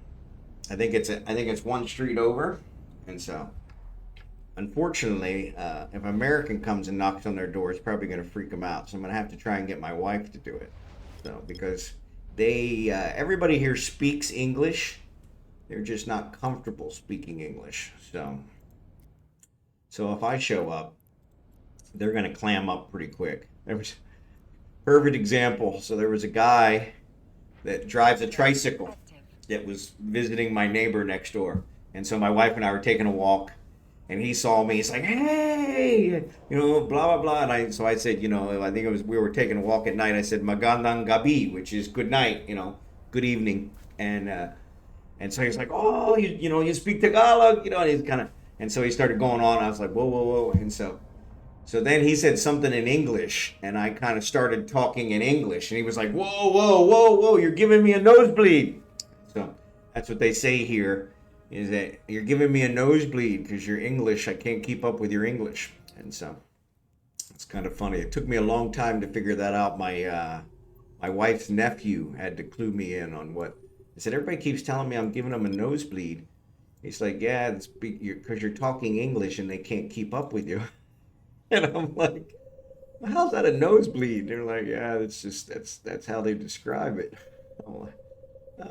I think it's one street over, and so unfortunately, if an American comes and knocks on their door, it's probably gonna freak them out. So I'm gonna have to try and get my wife to do it. So because everybody here speaks English, they're just not comfortable speaking English. So if I show up, they're gonna clam up pretty quick. There was perfect example. So there was a guy that drives a tricycle that was visiting my neighbor next door. And so my wife and I were taking a walk, and he saw me. He's like, "Hey, blah, blah, blah." And I said, I think we were taking a walk at night. I said, "Magandang gabi," which is good night, good evening. And so he's like, "Oh, you speak Tagalog," and he's and so he started going on. I was like, "Whoa, whoa, whoa." And so then he said something in English, and I kind of started talking in English, and he was like, "Whoa, whoa, whoa, whoa, you're giving me a nosebleed." So that's what they say here, is that you're giving me a nosebleed because your English, I can't keep up with your English. And so it's kind of funny. It took me a long time to figure that out. My wife's nephew had to clue me in on what. I said, "Everybody keeps telling me I'm giving them a nosebleed." He's like, "Yeah, it's because you're talking English and they can't keep up with you." And I'm like, "How's that a nosebleed?" They're like, "Yeah, that's how they describe it." I'm like,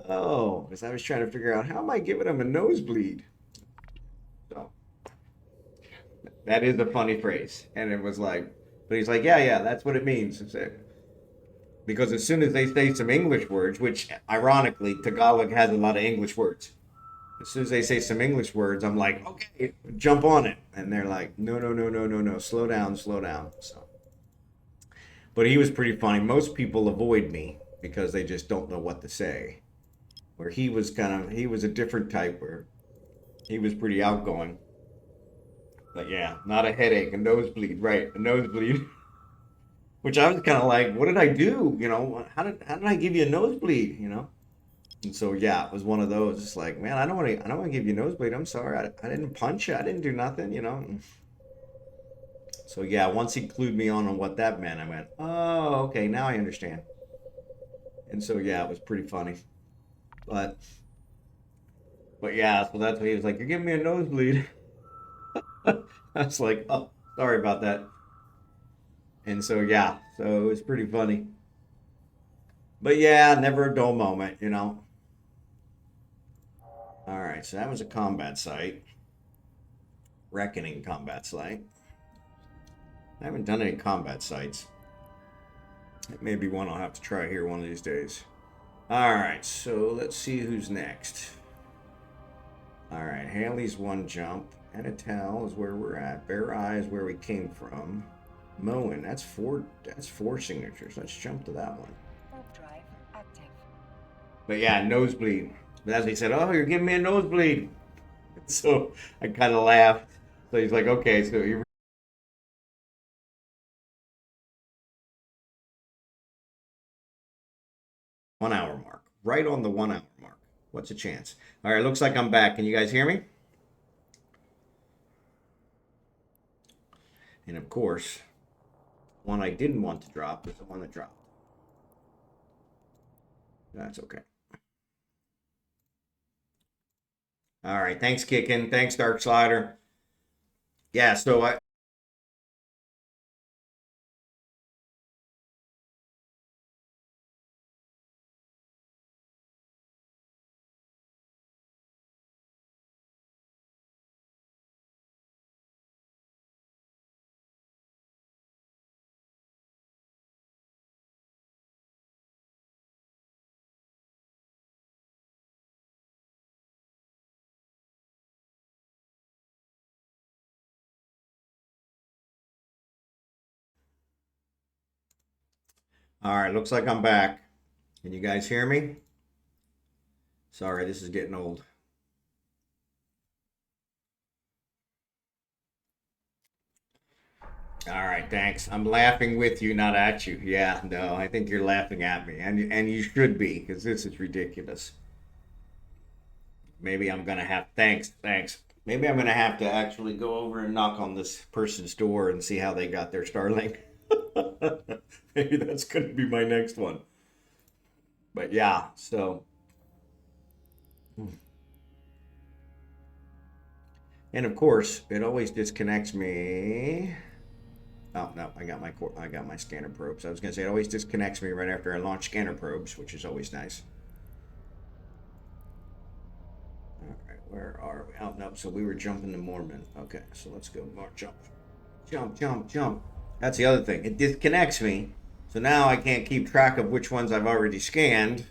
oh, because I was trying to figure out how am I giving him a nosebleed. So that is a funny phrase, and it was like, but he's like, yeah, that's what it means. Because as soon as they say some English words, which ironically Tagalog has a lot of English words. As soon as they say some English words, I'm like, okay, jump on it. And they're like, no, slow down. So, but he was pretty funny. Most people avoid me because they just don't know what to say. Where he was a different type where he was pretty outgoing. But yeah, not a headache, a nosebleed, right? A nosebleed. Which I was kind of like, what did I do? How did I give you a nosebleed? And so yeah, it was one of those. It's like, man, I don't want to give you a nosebleed. I'm sorry, I didn't punch you. I didn't do nothing. So yeah, once he clued me on what that meant, I went, oh, okay, now I understand. And so yeah, it was pretty funny. But But yeah, so that's what he was like, you're giving me a nosebleed. I was like, oh, sorry about that. And so, yeah, so it was pretty funny. But yeah, never a dull moment, you know. All right, so that was a combat site. Reckoning combat site. I haven't done any combat sites. It may be one I'll have to try here one of these days. All right, so let's see who's next. All right, Haley's one jump. Anatel is where we're at. Bear Eye is where we came from. Moen, that's four signatures. Let's jump to that one. Warp drive active. But yeah, nosebleed. But as he said, oh, you're giving me a nosebleed. So I kind of laughed. So he's like, okay, so you 1 hour mark. Right on the 1 hour mark. What's a chance? All right, looks like I'm back. Can you guys hear me? And of course, one I didn't want to drop is the one that dropped. That's okay. All right, thanks, Kickin. Thanks, Dark Slider. Yeah, so I. All right, looks like I'm back. Can you guys hear me? Sorry, this is getting old. All right, thanks. I'm laughing with you, not at you. Yeah, no, I think you're laughing at me, and you should be, because this is ridiculous. Maybe I'm gonna have thanks. Maybe I'm gonna have to actually go over and knock on this person's door and see how they got their Starlink. Maybe that's gonna be my next one. But yeah, so and of course it always disconnects me. Oh no, I got my scanner probes. I was gonna say it always disconnects me right after I launch scanner probes, which is always nice. All right, where are we? Oh no, so we were jumping to Mormon. Okay, so let's go more jump. That's the other thing. It disconnects me, so now I can't keep track of which ones I've already scanned.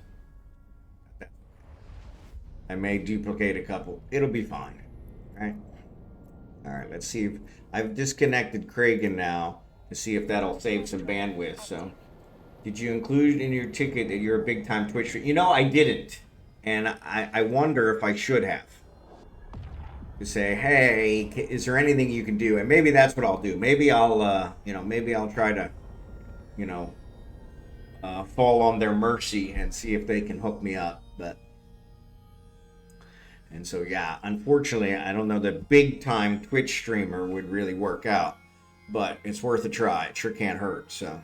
I may duplicate a couple. It'll be fine, right? All right, let's see if I've disconnected Kragan now to see if that'll save some bandwidth. So, did you include in your ticket that you're a big time Twitch? You know, I didn't, and I wonder if I should have. To say, hey, is there anything you can do? And maybe that's what I'll do. Maybe I'll, maybe I'll try to, you know, fall on their mercy and see if they can hook me up. But and so, yeah, unfortunately, I don't know that big time Twitch streamer would really work out, but it's worth a try. It sure can't hurt. So,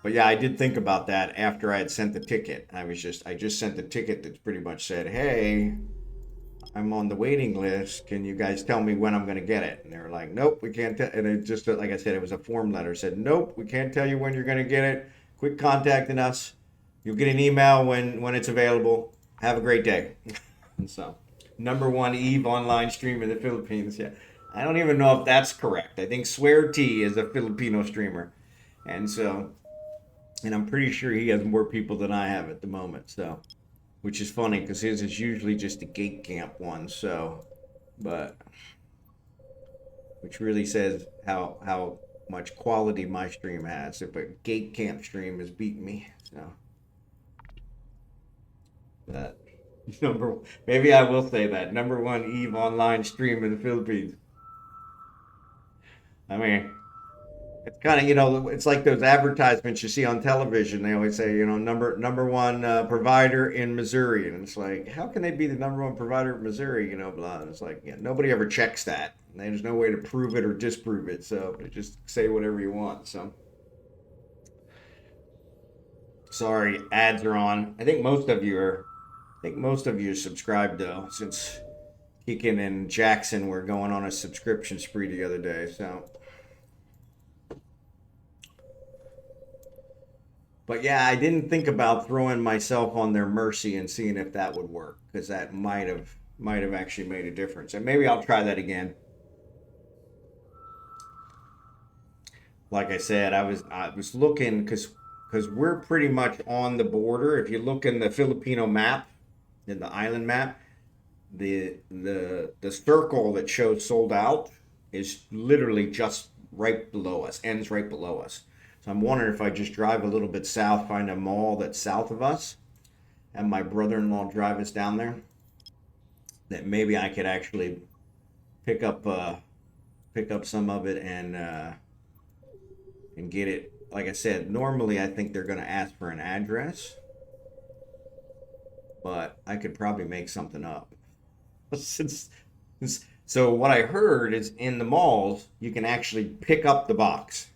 but yeah, I did think about that after I had sent the ticket. I just sent the ticket that pretty much said, hey, I'm on the waiting list. Can you guys tell me when I'm going to get it? And they were like, nope, we can't tell. And it just, like I said, it was a form letter. It said, nope, we can't tell you when you're going to get it. Quit contacting us. You'll get an email when it's available. Have a great day. And so, #1 Eve online stream in the Philippines. Yeah, I don't even know if that's correct. I think Swear T is a Filipino streamer, and so, and I'm pretty sure he has more people than I have at the moment. So, which is funny because his is usually just a gate camp one. So, but which really says how much quality my stream has. If a gate camp stream has beaten me, so that. Maybe I will say that #1 Eve online stream in the Philippines. I mean, it's kind of it's like those advertisements you see on television. They always say number one provider in Missouri, and it's like how can they be the #1 provider of Missouri? Blah. And it's like nobody ever checks that. And there's no way to prove it or disprove it. So they just say whatever you want. So sorry, ads are on. I think most of you are. think most of you subscribed though, since Keegan and Jackson were going on a subscription spree the other day, so. But yeah, I didn't think about throwing myself on their mercy and seeing if that would work, because that might have actually made a difference. And maybe I'll try that again. Like I said, I was looking because we're pretty much on the border. If you look in the Filipino map, in the island map, the circle that shows sold out is literally just right below us, ends right below us. So I'm wondering if I just drive a little bit south, find a mall that's south of us, and my brother-in-law drive us down there, that maybe I could actually pick up some of it and get it. Like I said, normally I think they're going to ask for an address, but I could probably make something up. So what I heard is in the malls you can actually pick up the box.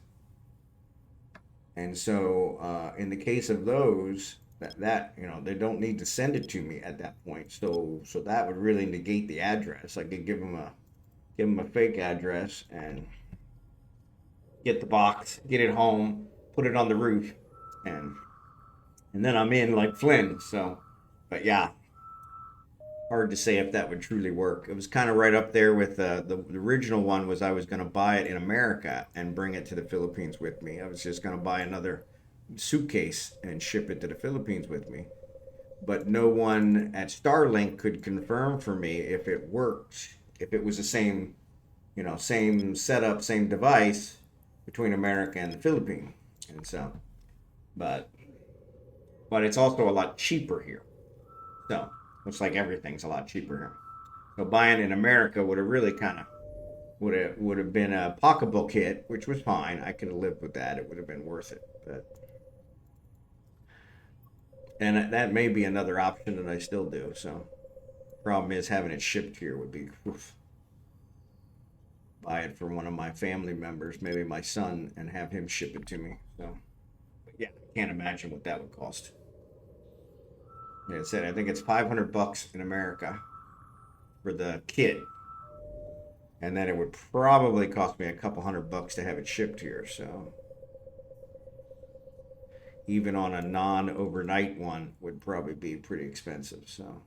And so, in the case of those, that they don't need to send it to me at that point. So that would really negate the address. I could give them a fake address and get the box, get it home, put it on the roof, and then I'm in like Flynn. So, but yeah, hard to say if that would truly work. It was kind of right up there with the original one was I was going to buy it in America and bring it to the Philippines with me. I was just going to buy another suitcase and ship it to the Philippines with me. But no one at Starlink could confirm for me if it worked, if it was the same, same setup, same device between America and the Philippines. And so, but it's also a lot cheaper here. So, looks like everything's a lot cheaper here. So buying in America would have really kind of would have been a pocketbook hit, which was fine. I could have lived with that. It would have been worth it. And that may be another option that I still do. So problem is having it shipped here would be oof. Buy it for one of my family members, maybe my son, and have him ship it to me. So yeah, can't imagine what that would cost. Like I said, I think it's $500 in America for the kit, and then it would probably cost me a couple $100 to have it shipped here. So even on a non-overnight one would probably be pretty expensive. So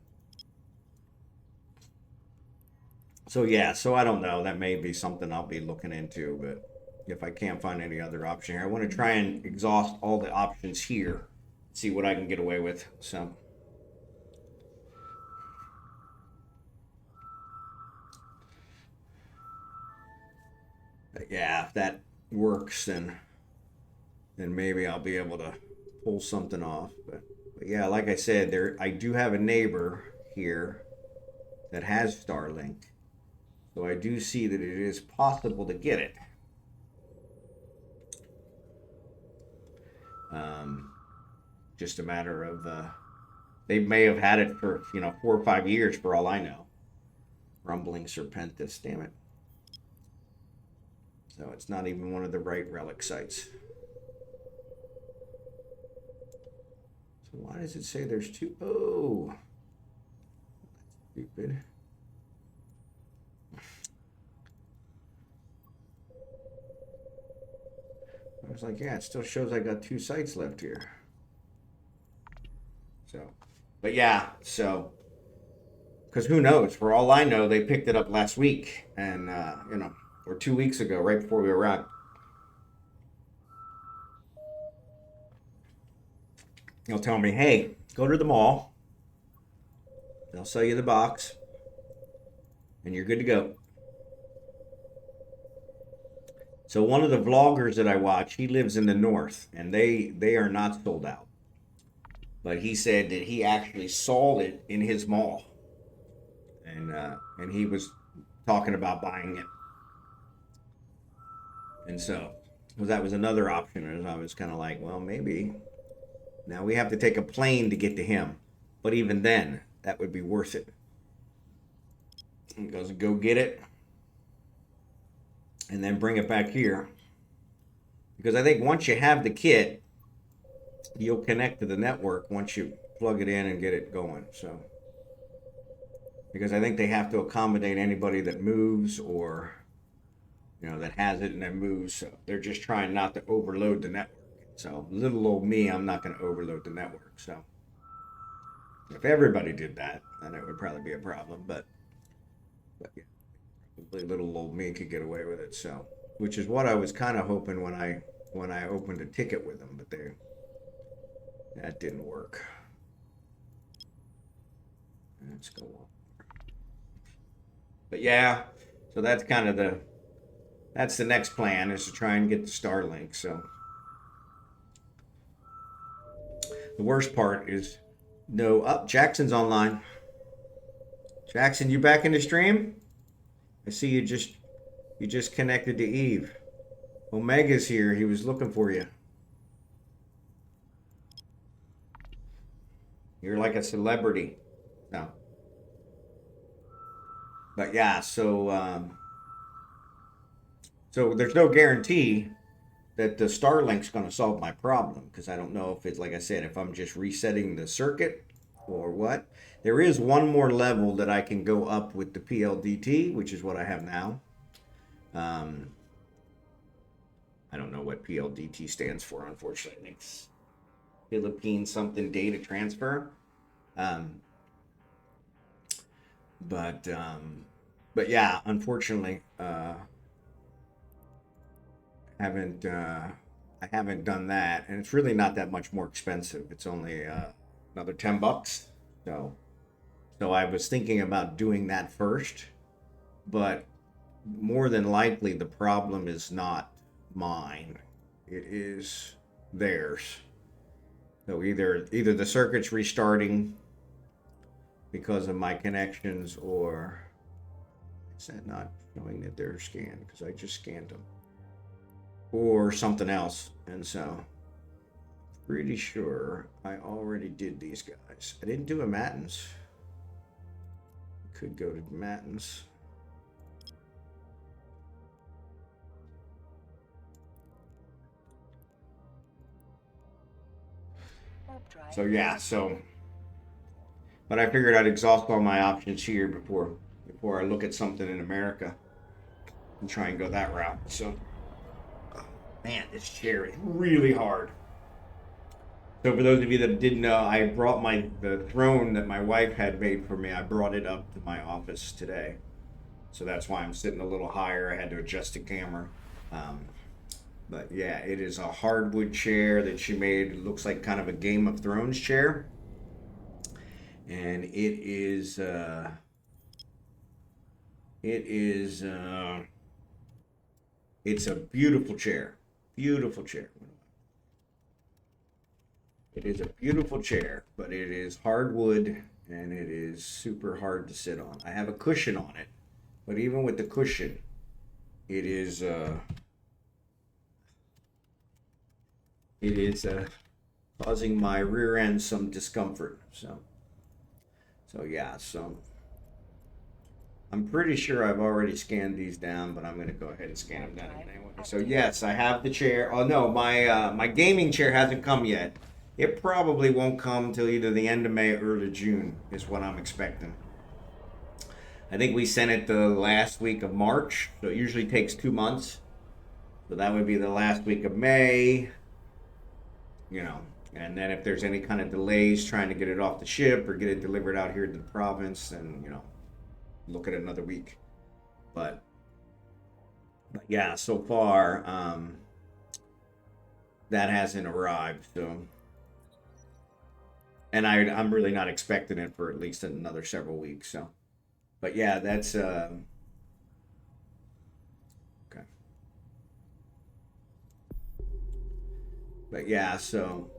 yeah, so I don't know. That may be something I'll be looking into, but if I can't find any other option here, I want to try and exhaust all the options here, see what I can get away with. So. But yeah, if that works, then maybe I'll be able to pull something off. But yeah, like I said, I do have a neighbor here that has Starlink, so I do see that it is possible to get it. Just a matter of they may have had it for 4 or 5 years for all I know. Rumbling Serpentis, damn it. So it's not even one of the right relic sites. So why does it say there's two? Oh, that's stupid. I was like, yeah, it still shows I got 2 sites left here. So, but yeah, so, because who knows? For all I know, they picked it up last week, and or 2 weeks ago, right before we arrived. They'll tell me, hey, go to the mall. They'll sell you the box, and you're good to go. So one of the vloggers that I watch, he lives in the north, and they are not sold out. But he said that he actually saw it in his mall, and he was talking about buying it. And so, because that was another option, and I was kind of like, well, maybe. Now we have to take a plane to get to him, but even then, that would be worth it. He goes, go get it, and then bring it back here. Because I think once you have the kit, you'll connect to the network once you plug it in and get it going. So because I think they have to accommodate anybody that moves or, you know, that has it and then moves. So they're just trying not to overload the network. So little old me, I'm not going to overload the network. So if everybody did that, then it would probably be a problem. But yeah, probably little old me could get away with it. So, which is what I was kind of hoping when I opened a ticket with them, but that didn't work. Let's go on. But yeah, so that's kind of that's the next plan, is to try and get the Starlink. So the worst part is Jackson's online. Jackson, you back in the stream? I see you just connected to Eve. Omega's here. He was looking for you. You're like a celebrity. No. But yeah, so there's no guarantee that the Starlink's going to solve my problem, because I don't know if it's, like I said, if I'm just resetting the circuit or what. There is one more level that I can go up with the PLDT, which is what I have now. I don't know what PLDT stands for, unfortunately. I think it's Philippine something data transfer. But yeah, unfortunately, I haven't done that, and it's really not that much more expensive. It's only another $10. So I was thinking about doing that first, but more than likely the problem is not mine. It is theirs. So either the circuit's restarting because of my connections, or is that not showing that they're scanned because I just scanned them, or something else. And so pretty sure I already did these guys. I didn't do a Matins. Could go to Matins. So yeah, but I figured I'd exhaust all my options here before I look at something in America and try and go that route. So, oh, man, this chair is really hard. So for those of you that didn't know, I brought the throne that my wife had made for me. I brought it up to my office today, so that's why I'm sitting a little higher. I had to adjust the camera. But yeah, it is a hardwood chair that she made. It looks like kind of a Game of Thrones chair. And it's a beautiful chair. Beautiful chair. It is a beautiful chair, but it is hardwood and it is super hard to sit on. I have a cushion on it, but even with the cushion, it is causing my rear end some discomfort. So yeah, so I'm pretty sure I've already scanned these down, but I'm going to go ahead and scan them down anyway. So yes, I have the chair. Oh no, my gaming chair hasn't come yet. It probably won't come till either the end of May or early June is what I'm expecting. I think we sent it the last week of March, so it usually takes 2 months. So that would be the last week of May, you know. And then if there's any kind of delays trying to get it off the ship or get it delivered out here to the province, then, you know, look at another week. But yeah, so far that hasn't arrived. So, and I'm really not expecting it for at least another several weeks. So, but yeah, that's okay. But yeah, so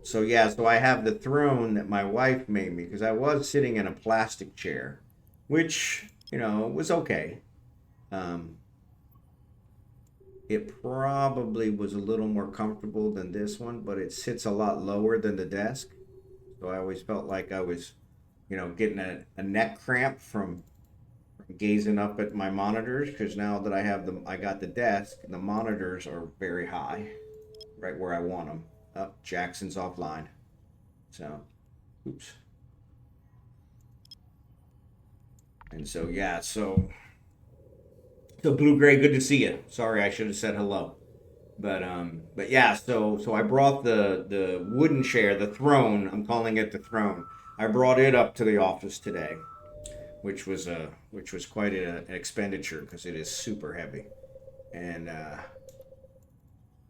I have the throne that my wife made me, because I was sitting in a plastic chair, which, you know, was okay. It probably was a little more comfortable than this one, but it sits a lot lower than the desk. So I always felt like I was, you know, getting a neck cramp from gazing up at my monitors, because now that I got the desk, the monitors are very high, right where I want them. Oh, Jackson's offline. So, oops. And so yeah, so Blue Gray, good to see you. Sorry, I should have said hello. But yeah, so I brought the wooden chair, the throne. I'm calling it the throne. I brought it up to the office today, which was quite an expenditure because it is super heavy, and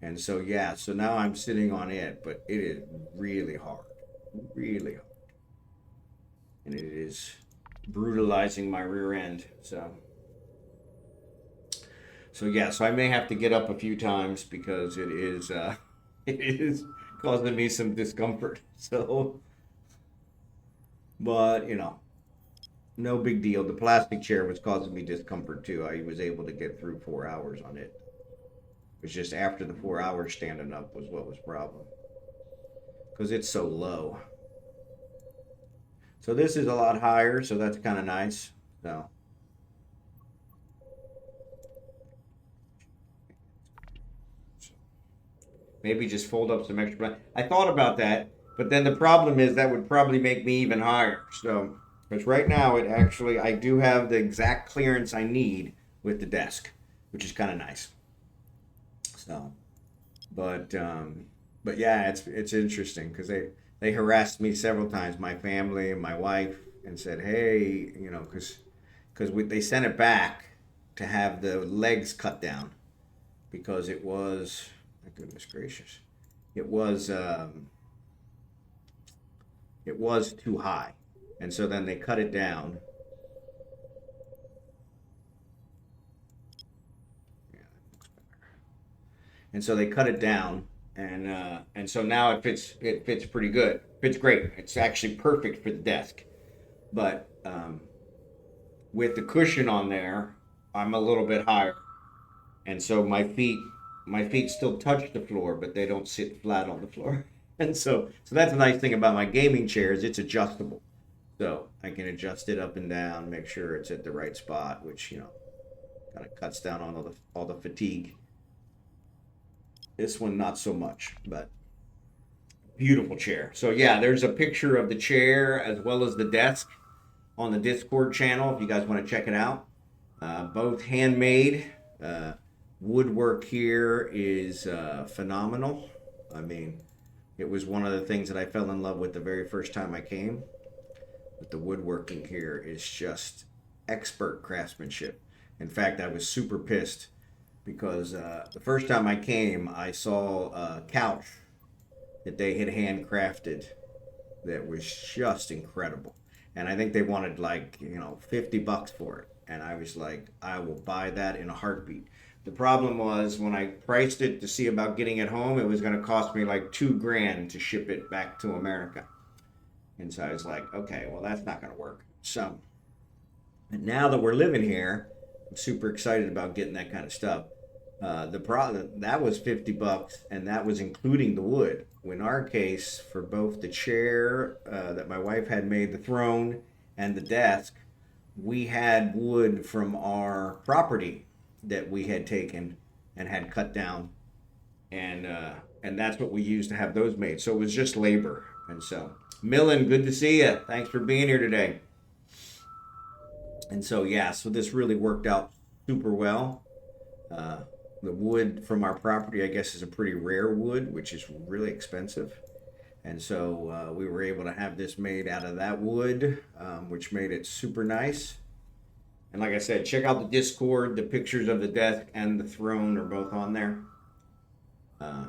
and so yeah, so now I'm sitting on it, but it is really hard, and it is brutalizing my rear end. So yeah, so I may have to get up a few times because it is it is causing me some discomfort. So, but you know, no big deal. The plastic chair was causing me discomfort too. I was able to get through 4 hours on it. It was just after the 4 hours standing up was what was problem because it's so low. So this is a lot higher, so that's kind of nice. So maybe just fold up some extra. I thought about that, but then the problem is that would probably make me even higher. So, because right now it actually, I do have the exact clearance I need with the desk, which is kind of nice. So, but but yeah, it's interesting because they harassed me several times, my family and my wife, and said, hey, you know, because they sent it back to have the legs cut down because it was, my goodness gracious, it was um, it was too high, and so then they cut it down. Yeah, and so they cut it down, and so now it fits pretty good. Fits great. It's actually perfect for the desk, but with the cushion on there, I'm a little bit higher, and so my feet still touch the floor, but they don't sit flat on the floor. And so that's the nice thing about my gaming chair is it's adjustable. So I can adjust it up and down, make sure it's at the right spot, which you know kind of cuts down on all the fatigue. This one not so much, but beautiful chair. So yeah, there's a picture of the chair as well as the desk on the Discord channel if you guys want to check it out. Both handmade. Uh, Woodwork here is phenomenal. I mean, it was one of the things that I fell in love with the very first time I came. But the woodworking here is just expert craftsmanship. In fact, I was super pissed because the first time I came, I saw a couch that they had handcrafted that was just incredible. And I think they wanted like, you know, $50 for it. And I was like, I will buy that in a heartbeat. The problem was when I priced it to see about getting it home, it was going to cost me like 2 grand to ship it back to America. And so I was like, okay, well, that's not going to work. So, and now that we're living here, I'm super excited about getting that kind of stuff. The problem that was $50, and that was including the wood. In our case, for both the chair that my wife had made, the throne, and the desk, we had wood from our property that we had taken and had cut down, and that's what we used to have those made. So it was just labor. And so, Millen, good to see you. Thanks for being here today. And so yeah, so this really worked out super well. Uh, the wood from our property, I guess, is a pretty rare wood, which is really expensive. And so we were able to have this made out of that wood, which made it super nice. And like I said, check out the Discord. The pictures of the desk and the throne are both on there. I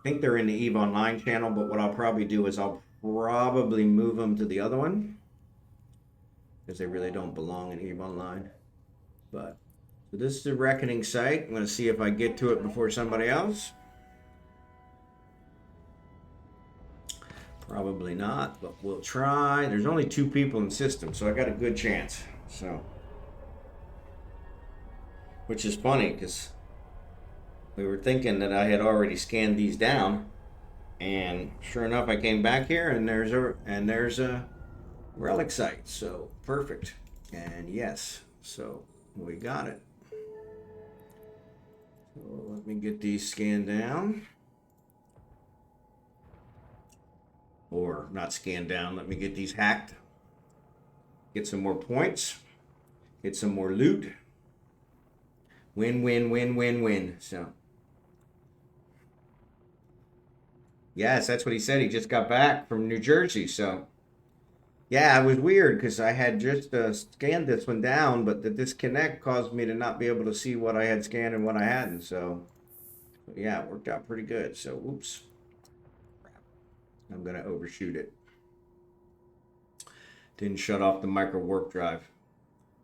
think they're in the eveonline channel, but what I'll probably do is I'll probably move them to the other one because they really don't belong in eveonline. But so this is the reckoning site. I'm going to see if I get to it before somebody else. Probably not, but we'll try. There's only 2 people in the system, so I got a good chance. So, which is funny because we were thinking that I had already scanned these down, and sure enough, I came back here and there's a relic site. So perfect, and yes, so we got it. So let me get these scanned down. Or not scanned down. Let me get these hacked. Get some more points. Get some more loot. Win, win, win, win, win. So, yes, that's what he said. He just got back from New Jersey. So, yeah, it was weird because I had just scanned this one down, but the disconnect caused me to not be able to see what I had scanned and what I hadn't. So, yeah, it worked out pretty good. So, oops. I'm going to overshoot it. Didn't shut off the micro warp drive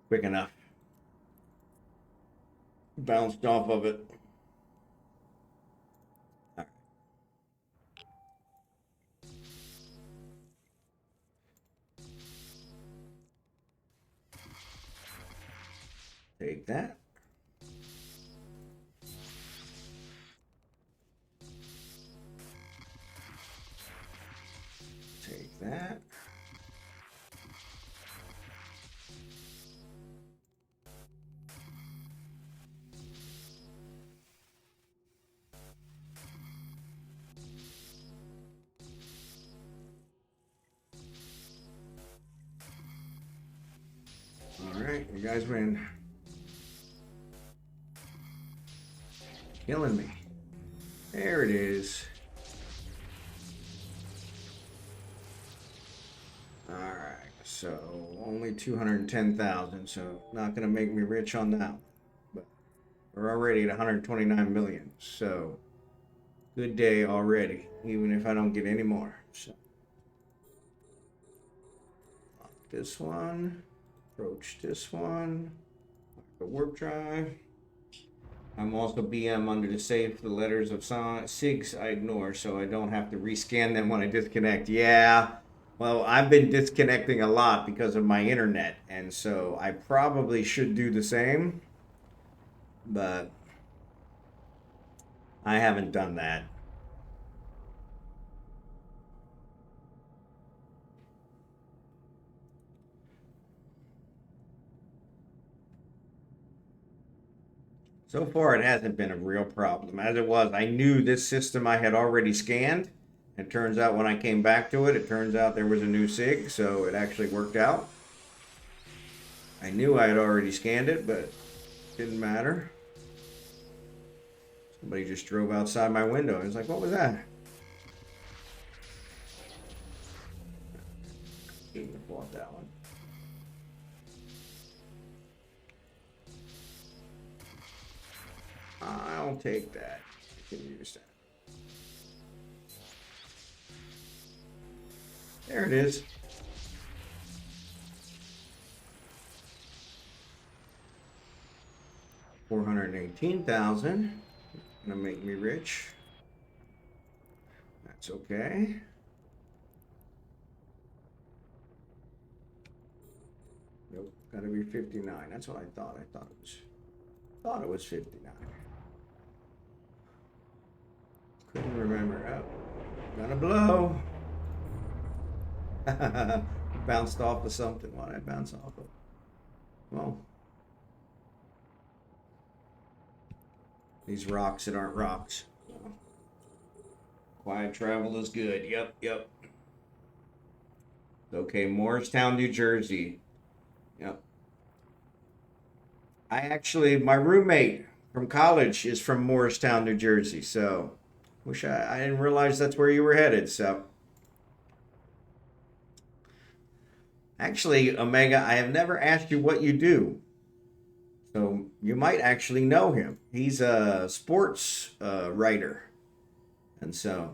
quick enough. Bounced off of it. All right. Take that. Take that. All right, you guys win. Killing me. There it is. All right, so only 210,000, so not gonna make me rich on that one. But we're already at 129 million, so good day already, even if I don't get any more. So this one, approach this one, the warp drive. I'm also BM under the safe. The letters of SIGs I ignore, so I don't have to rescan them when I disconnect. Yeah, well, I've been disconnecting a lot because of my internet, and so I probably should do the same, but I haven't done that. So far, it hasn't been a real problem. As it was, I knew this system I had already scanned. It turns out when I came back to it, it turns out there was a new SIG, so it actually worked out. I knew I had already scanned it, but it didn't matter. Somebody just drove outside my window. I was like, what was that? Shouldn't have bought that one. I'll take that. I can use that. There it is. $418,000. Gonna make me rich. That's okay. Nope, gotta be 59. That's what I thought. I thought it was 59. Couldn't remember. Oh, gonna blow. Bounced off of something. What did I bounce off of? Well, these rocks that aren't rocks. Quiet travel is good. Yep. Okay, Morristown, New Jersey. Yep. My roommate from college is from Morristown, New Jersey. So, I didn't realize that's where you were headed. So, actually, Omega, I have never asked you what you do. So you might actually know him. He's a sports writer. And so,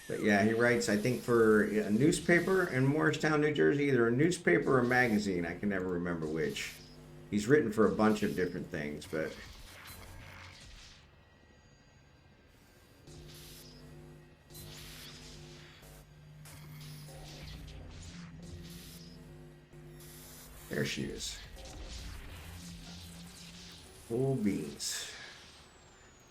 but yeah, he writes, I think, for a newspaper in Morristown, New Jersey, either a newspaper or a magazine. I can never remember which. He's written for a bunch of different things, but there she is. Full beans.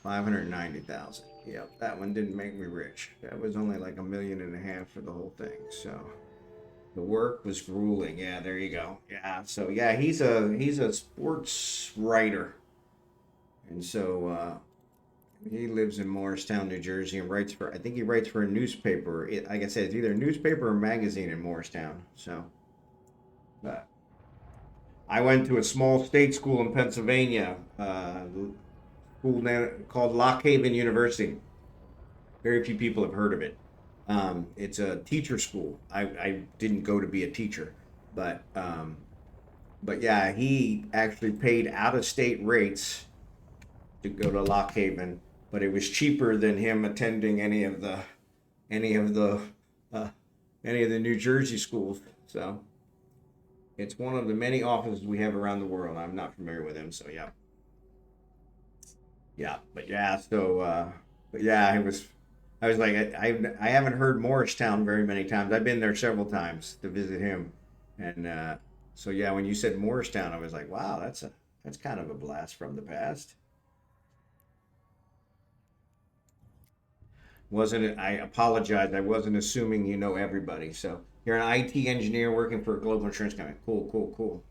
590,000. Yep, that one didn't make me rich. That was only like $1.5 million for the whole thing. So the work was grueling. Yeah, there you go. Yeah, so yeah, he's a sports writer, and so He lives in Morristown, New Jersey, and writes for, I think he writes for a newspaper. Like I said, it's either a newspaper or magazine in Morristown. So, but I went to a small state school in Pennsylvania, school called Lock Haven University. Very few people have heard of it. It's a teacher school. I didn't go to be a teacher, but yeah, he actually paid out of state rates to go to Lock Haven, but it was cheaper than him attending any of the uh, any of the New Jersey schools. So it's one of the many offices we have around the world. I'm not familiar with him, so yeah, yeah, but yeah, but yeah, I was like, I haven't heard Morristown very many times. I've been there several times to visit him, and so yeah, when you said Morristown, I was like, wow, that's kind of a blast from the past. Wasn't it? I apologize. I wasn't assuming you know everybody. So you're an IT engineer working for a global insurance company. Cool, cool, cool.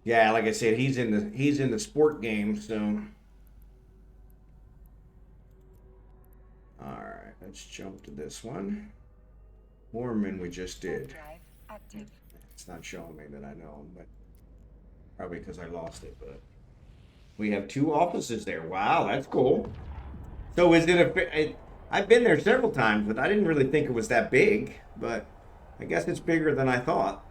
Yeah, like I said, he's in the sport game. So all right, let's jump to this one. Mormon we just Warp did. drive active. It's not showing me that I know him, but probably because I lost it. But we have two offices there. Wow, that's cool. So is it I've been there several times, but I didn't really think it was that big. But I guess it's bigger than I thought.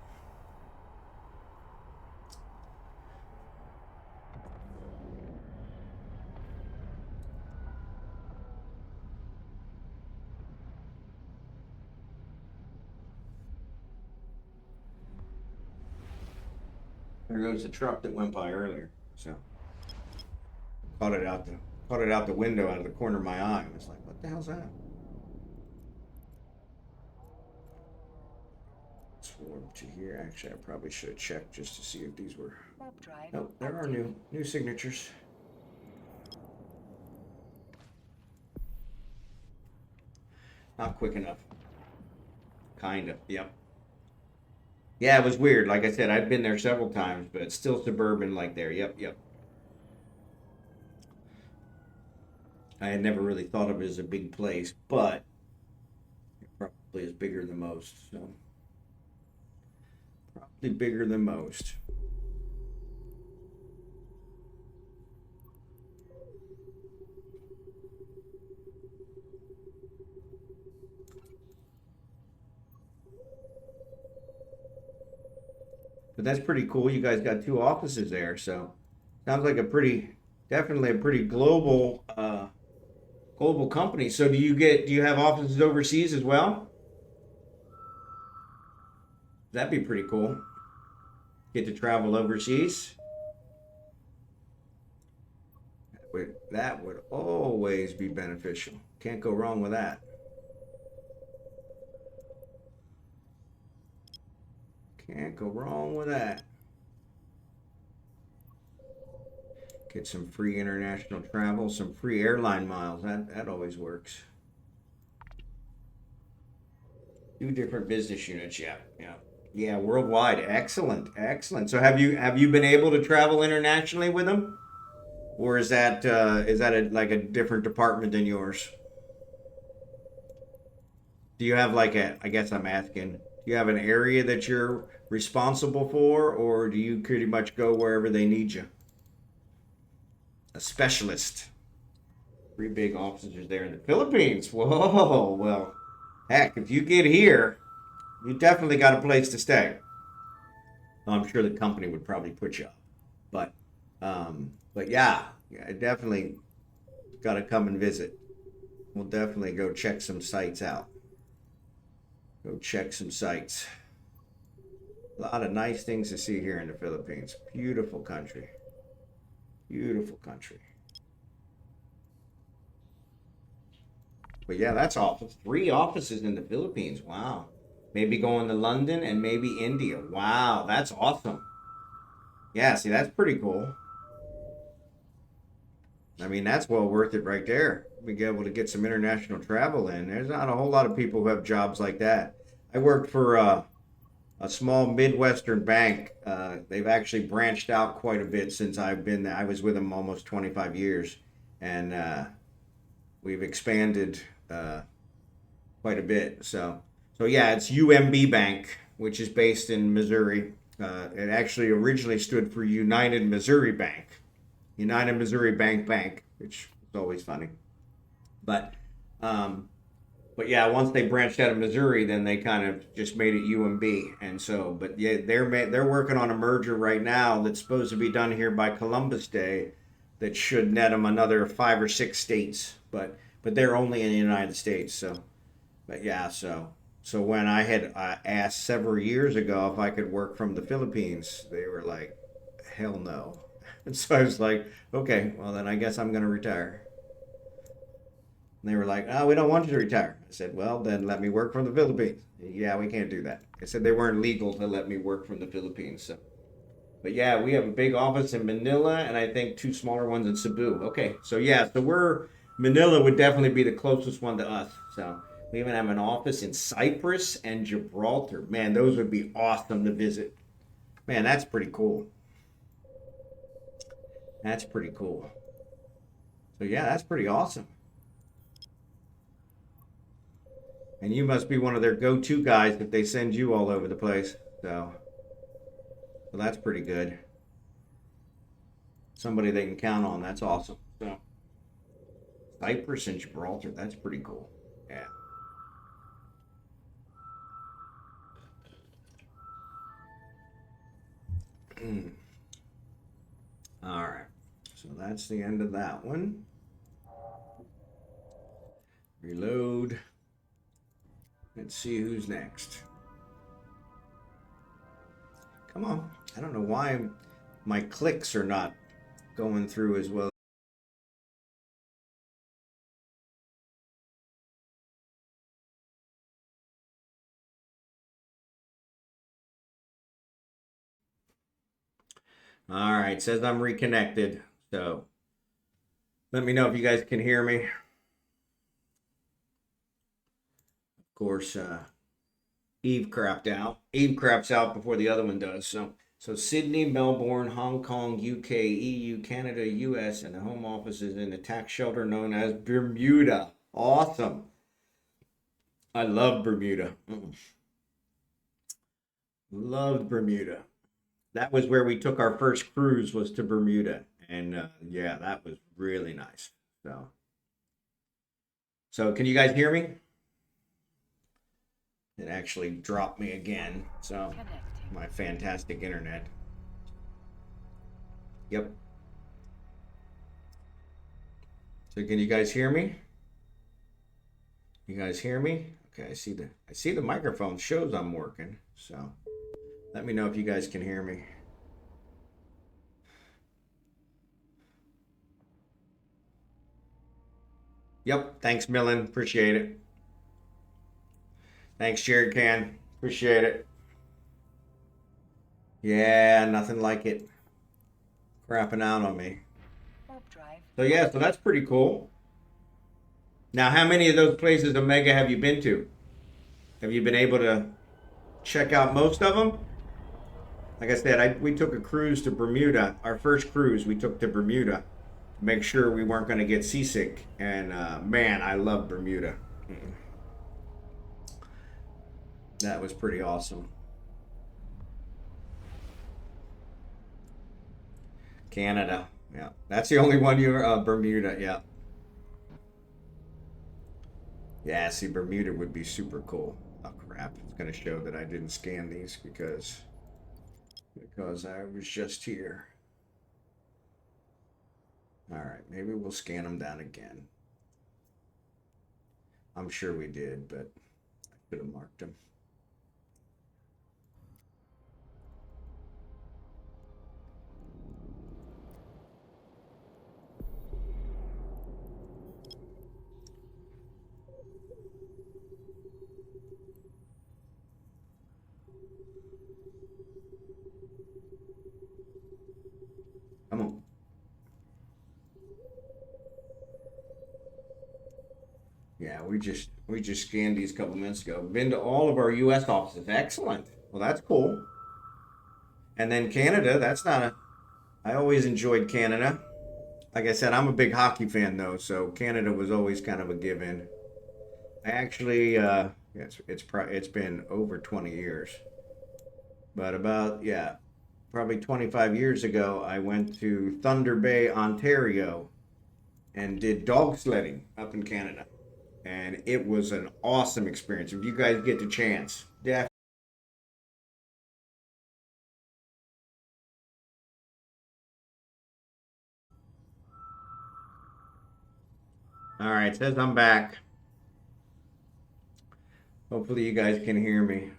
There goes the truck that went by earlier. So caught it out the caught it out the window out of the corner of my eye. I was like, what the hell's that? Let's warp to here. Actually, I probably should have checked just to see if these were. Warp drive Nope, there are active. new signatures. Not quick enough. Kinda. Yep. Yeah, it was weird. Like I said, I've been there several times, but it's still suburban like there. Yep, yep. I had never really thought of it as a big place, but it probably is bigger than most. So probably bigger than most. But that's pretty cool. You guys got two offices there, so sounds like a definitely a pretty global company. So do you have offices overseas as well? That'd be pretty cool. Get to travel overseas. That would always be beneficial. Can't go wrong with that. Can't go wrong with that. Get some free international travel, some free airline miles. That always works. Two different business units. Yeah, yeah, yeah. Worldwide. Excellent, excellent. So have you been able to travel internationally with them, or is that like a different department than yours? Do you have like a? I guess I'm asking. Do you have an area that you're responsible for, or do you pretty much go wherever they need you? A specialist. Three big offices there in the Philippines. Whoa, well, heck, if you get here, you definitely got a place to stay. I'm sure the company would probably put you up, but yeah, yeah, definitely got to come and visit. We'll definitely go check some sites out. Go check some sites. A lot of nice things to see here in the Philippines. Beautiful country. Beautiful country. But yeah, that's awesome. Three offices in the Philippines. Wow. Maybe going to London and maybe India. Wow, that's awesome. Yeah, see, that's pretty cool. I mean, that's well worth it right there. Be able to get some international travel in. There's not a whole lot of people who have jobs like that. I worked for a small Midwestern bank. They've actually branched out quite a bit since I've been there. I was with them almost 25 years. and we've expanded quite a bit. So yeah, it's UMB Bank, which is based in Missouri. It actually originally stood for United Missouri Bank, United Missouri Bank, which is always funny. But yeah, once they branched out of Missouri, then they kind of just made it UMB. And so, but yeah, they're working on a merger right now that's supposed to be done here by Columbus Day, that should net them another 5 or 6 states. But they're only in the United States. So, but yeah, so when I had asked several years ago if I could work from the Philippines, they were like, hell no. And so I was like, okay, well then I guess I'm gonna retire. And they were like, oh, we don't want you to retire. I said, well, then let me work from the Philippines. Yeah, we can't do that. I said they weren't legal to let me work from the Philippines. So, but yeah, we have a big office in Manila, and I think 2 smaller ones in Cebu. Okay, so yeah, so Manila would definitely be the closest one to us. So we even have an office in Cyprus and Gibraltar. Man, those would be awesome to visit. Man, that's pretty cool. That's pretty cool. So yeah, that's pretty awesome. And you must be one of their go-to guys if they send you all over the place. So that's pretty good. Somebody they can count on. That's awesome. So Cyprus and Gibraltar, that's pretty cool. Yeah. All right. So that's the end of that one. Reload. Let's see who's next. Come on. I don't know why my clicks are not going through as well. All right, says I'm reconnected. So let me know if you guys can hear me. Of course, Eve crapped out. Eve craps out before the other one does. So Sydney, Melbourne, Hong Kong, UK, EU, Canada, US, and the home office is in the tax shelter known as Bermuda. Awesome. I love Bermuda. Loved Bermuda. That was where we took our first cruise, was to Bermuda. And yeah, that was really nice. So can you guys hear me? It actually dropped me again. So my fantastic internet. Yep. So can you guys hear me? You guys hear me? Okay, I see the microphone shows I'm working. So let me know if you guys can hear me. Yep, thanks Millen, appreciate it. Thanks Jared Can, appreciate it. Yeah, nothing like it crapping out on me. So yeah, so that's pretty cool. Now, how many of those places, Omega, have you been to? Have you been able to check out most of them? Like I said, we took a cruise to Bermuda. Our first cruise we took to Bermuda to make sure we weren't going to get seasick. And man, I love Bermuda. That was pretty awesome. Canada, yeah. That's the only one Bermuda, yeah. Yeah, see, Bermuda would be super cool. Oh crap, it's gonna show that I didn't scan these because I was just here. All right, maybe we'll scan them down again. I'm sure we did, but I could have marked them. Come on. Yeah, we just scanned these a couple minutes ago. Been to all of our U.S. offices. Excellent. Well, that's cool. And then Canada. That's not a. I always enjoyed Canada. like I said, I'm a big hockey fan though, so Canada was always kind of a given. I actually, it's been over 20 years, but about, yeah, probably 25 years ago, I went to Thunder Bay, Ontario, and did dog sledding up in Canada, and it was an awesome experience. If you guys get the chance, yeah. All right, says I'm back. Hopefully you guys can hear me.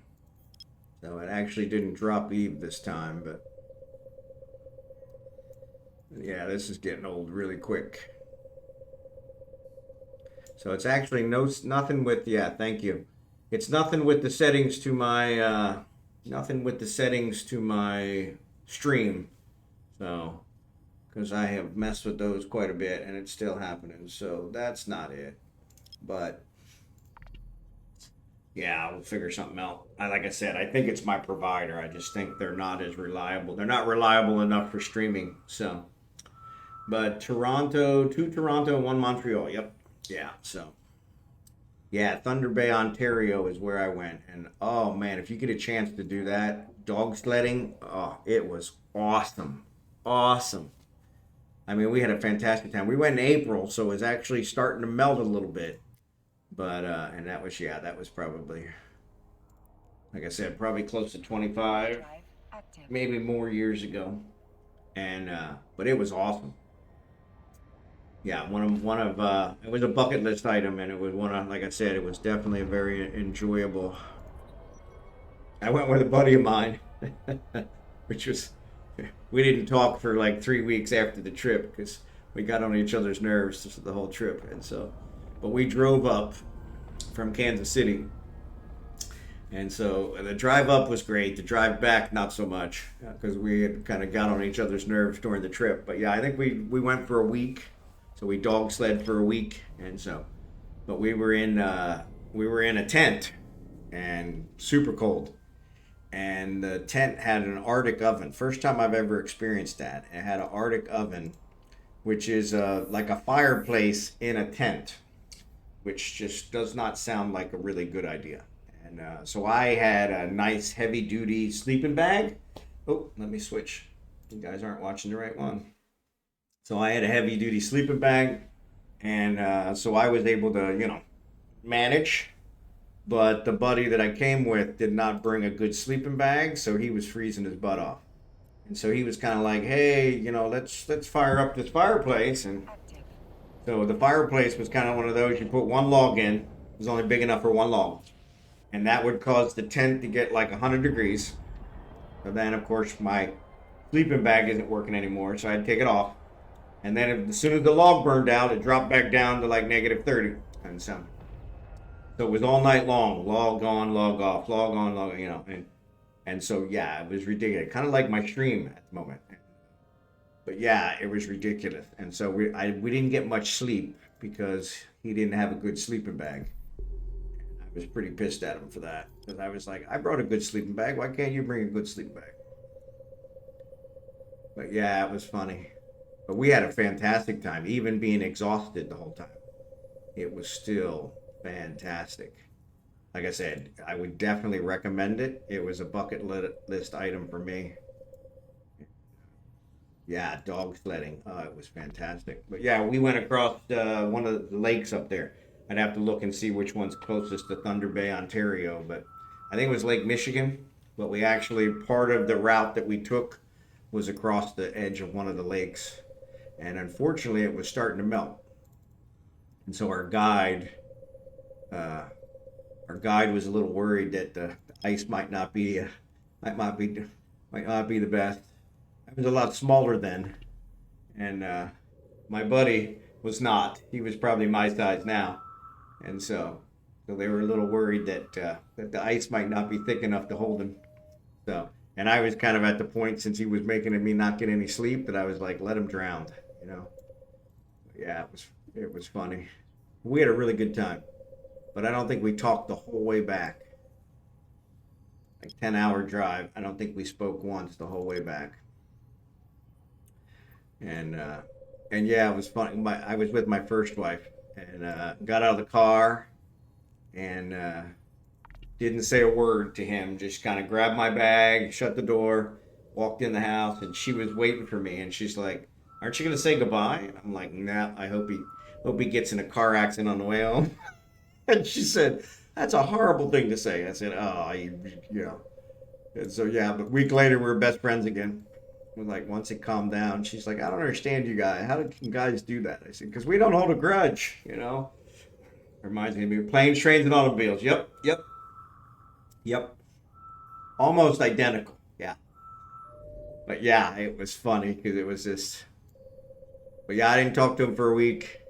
So it actually didn't drop Eve this time, but yeah, this is getting old really quick. So it's actually nothing with, yeah, thank you. It's nothing with the settings to my nothing with the settings to my stream. So because I have messed with those quite a bit and it's still happening. So that's not it. But yeah, we'll figure something out. Like I said, I think it's my provider. I just think they're not as reliable. They're not reliable enough for streaming. So, but Toronto, two Toronto, one Montreal. Yep. Yeah. So, yeah, Thunder Bay, Ontario is where I went. And oh man, if you get a chance to do that, dog sledding, oh, it was awesome. Awesome. I mean, we had a fantastic time. We went in April, so it was actually starting to melt a little bit. But and that was, yeah, that was probably, like I said, probably close to 25, maybe more years ago. And but it was awesome. Yeah, it was a bucket list item, and it was one of, like I said, it was definitely a very enjoyable. I went with a buddy of mine, which was, we didn't talk for like 3 weeks after the trip because we got on each other's nerves the whole trip, and so, but we drove up from Kansas City. And so the drive up was great. The drive back, not so much, because we had kind of got on each other's nerves during the trip. But yeah, I think we went for a week, so we dog sled for a week, and so, but we were in a tent, and super cold, and the tent had an Arctic oven. First time I've ever experienced that. It had an Arctic oven, which is like a fireplace in a tent, which just does not sound like a really good idea. And so I had a nice heavy duty sleeping bag. Oh, let me switch. You guys aren't watching the right one. So I had a heavy duty sleeping bag. And so I was able to, manage. But the buddy that I came with did not bring a good sleeping bag. So he was freezing his butt off. And so he was kind of like, hey, let's fire up this fireplace. And so the fireplace was kind of one of those you put one log in. It was only big enough for one log, and that would cause the tent to get like 100 degrees. So then, of course, my sleeping bag isn't working anymore, so I'd take it off. And then, as soon as the log burned out, it dropped back down to like negative 30. And so it was all night long, log on, log off, log on, log, and so yeah, it was ridiculous. Kind of like my stream at the moment. But yeah, it was ridiculous. And so we didn't get much sleep because he didn't have a good sleeping bag. I was pretty pissed at him for that because I was like, I brought a good sleeping bag. Why can't you bring a good sleeping bag? But yeah, it was funny. But we had a fantastic time, even being exhausted the whole time. It was still fantastic. Like I said, I would definitely recommend it. It was a bucket list item for me. Yeah, dog sledding. It was fantastic. But yeah, we went across one of the lakes up there. I'd have to look and see which one's closest to Thunder Bay, Ontario. But I think it was Lake Michigan. But we actually, part of the route that we took was across the edge of one of the lakes. And unfortunately, it was starting to melt. And so uh, our guide was a little worried that the ice might not be, might not be the best. I was a lot smaller then, and my buddy was not. He was probably my size now, and so they were a little worried that the ice might not be thick enough to hold him. So, and I was kind of at the point since he was making me not get any sleep that I was like, let him drown, you know. Yeah, it was funny. We had a really good time, but I don't think we talked the whole way back. Like 10-hour drive. I don't think we spoke once the whole way back. And And yeah, it was fun. I was with my first wife and got out of the car and didn't say a word to him. Just kind of grabbed my bag, shut the door, walked in the house, and she was waiting for me. And she's like, "Aren't you gonna say goodbye?" And I'm like, "Nah. I hope he gets in a car accident on the way home." And she said, "That's a horrible thing to say." I said, "Oh, you know." And so yeah, but a week later we were best friends again. Like once it calmed down, she's like, "I don't understand you guys. How do guys do that?" I said, "Because we don't hold a grudge, you know." Reminds me of me planes, trains, and automobiles. Yep, yep, yep. Almost identical. Yeah. But yeah, it was funny because it was just. But yeah, I didn't talk to him for a week,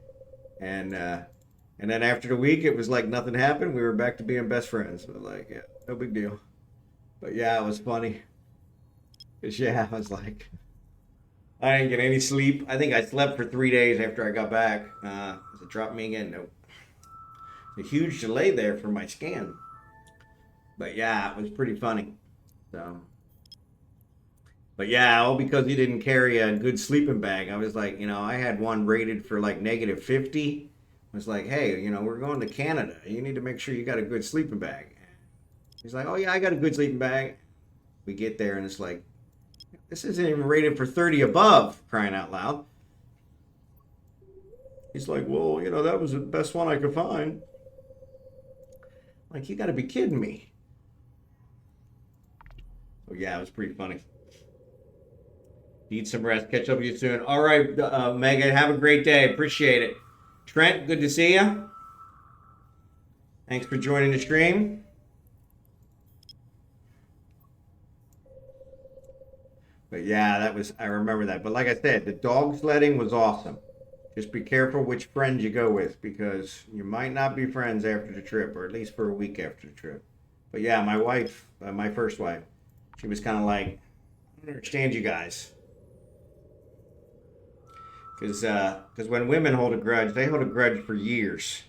and then after the week, it was like nothing happened. We were back to being best friends. So like, yeah, no big deal. But yeah, it was funny. 'Cause yeah, I was like, I didn't get any sleep. I think I slept for 3 days after I got back. Does it drop me again? Nope. A huge delay there for my scan. But yeah, it was pretty funny. So, but yeah, all because he didn't carry a good sleeping bag. I was like, I had one rated for like -50. I was like, hey, we're going to Canada. You need to make sure you got a good sleeping bag. He's like, oh yeah, I got a good sleeping bag. We get there and it's like, this isn't even rated for 30 above, crying out loud. He's like, well, that was the best one I could find. Like, you got to be kidding me. So yeah, it was pretty funny. Need some rest. Catch up with you soon. All right, Megan, have a great day. Appreciate it. Trent, good to see you. Thanks for joining the stream. But yeah, I remember that. But like I said, the dog sledding was awesome. Just be careful which friends you go with because you might not be friends after the trip, or at least for a week after the trip. But yeah, my wife, my first wife, she was kind of like, I don't understand you guys. Because when women hold a grudge, they hold a grudge for years.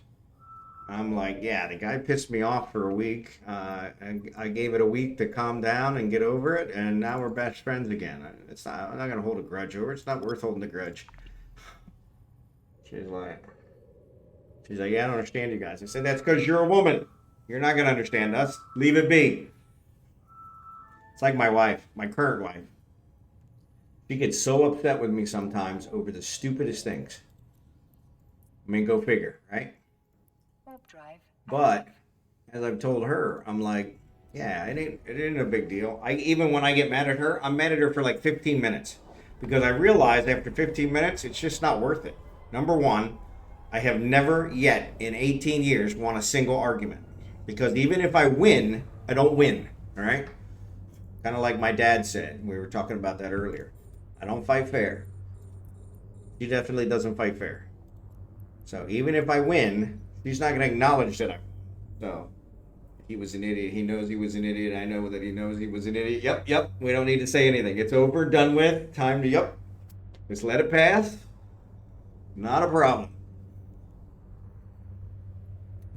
I'm like, yeah, the guy pissed me off for a week. I gave it a week to calm down and get over it, and now we're best friends again. I'm not gonna hold a grudge over it. It's not worth holding a grudge. She's like, yeah, I don't understand you guys. I said, that's because you're a woman. You're not gonna understand us. Leave it be. It's like my wife, my current wife. She gets so upset with me sometimes over the stupidest things. I mean, go figure, right? Drive. But as I've told her, I'm like, yeah, it ain't a big deal. Even when I get mad at her, I'm mad at her for like 15 minutes because I realize after 15 minutes, it's just not worth it. Number one, I have never yet in 18 years won a single argument because even if I win, I don't win. All right, kind of like my dad said. We were talking about that earlier. I don't fight fair. She definitely doesn't fight fair. So even if I win, she's not going to acknowledge that I won. So he was an idiot. He knows he was an idiot. I know that he knows he was an idiot. Yep. We don't need to say anything. It's over, done with. Time to, yep. Just let it pass. Not a problem.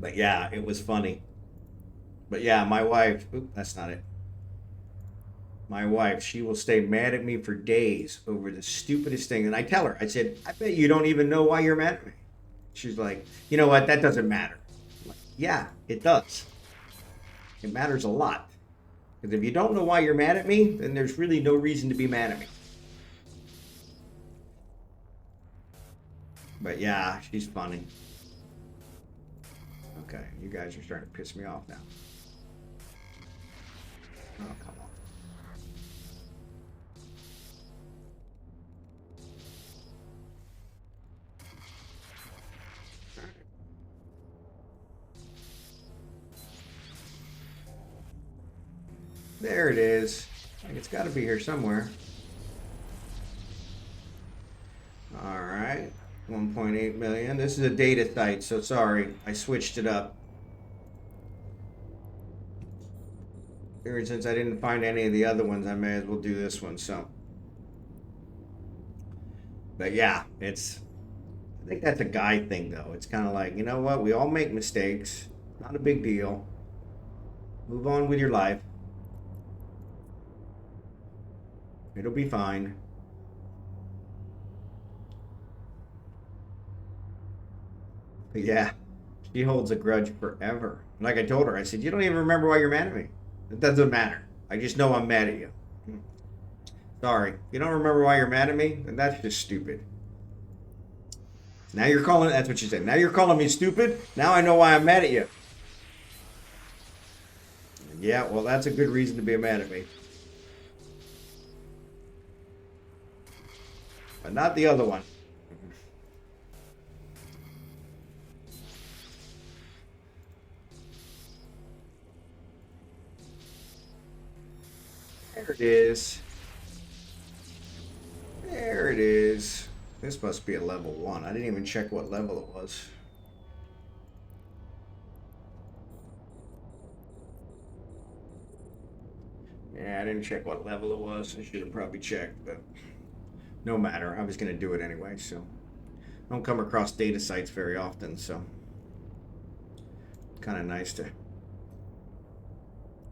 But yeah, it was funny. But yeah, my wife, that's not it. My wife, she will stay mad at me for days over the stupidest thing. And I tell her, I said, I bet you don't even know why you're mad at me. She's like, you know what? That doesn't matter. I'm like, yeah, it does. It matters a lot. Because if you don't know why you're mad at me, then there's really no reason to be mad at me. But yeah, she's funny. Okay, you guys are starting to piss me off now. Oh, come on. There it is. Like it's got to be here somewhere. All right. 1.8 million. This is a data site, so sorry. I switched it up. Since I didn't find any of the other ones, I may as well do this one, so. But yeah, I think that's a guy thing, though. It's kind of like, you know what? We all make mistakes. Not a big deal. Move on with your life. It'll be fine. Yeah. She holds a grudge forever. Like I told her, I said, you don't even remember why you're mad at me. It doesn't matter. I just know I'm mad at you. Sorry. You don't remember why you're mad at me? Then that's just stupid. Now you're calling, that's what she said. Now you're calling me stupid? Now I know why I'm mad at you. Yeah, well, that's a good reason to be mad at me. But not the other one. There it is. There it is. This must be a level 1. I didn't even check what level it was. Yeah, I didn't check what level it was. I should have probably checked, but no matter. I was going to do it anyway, so. I don't come across data sites very often, so. Kind of nice to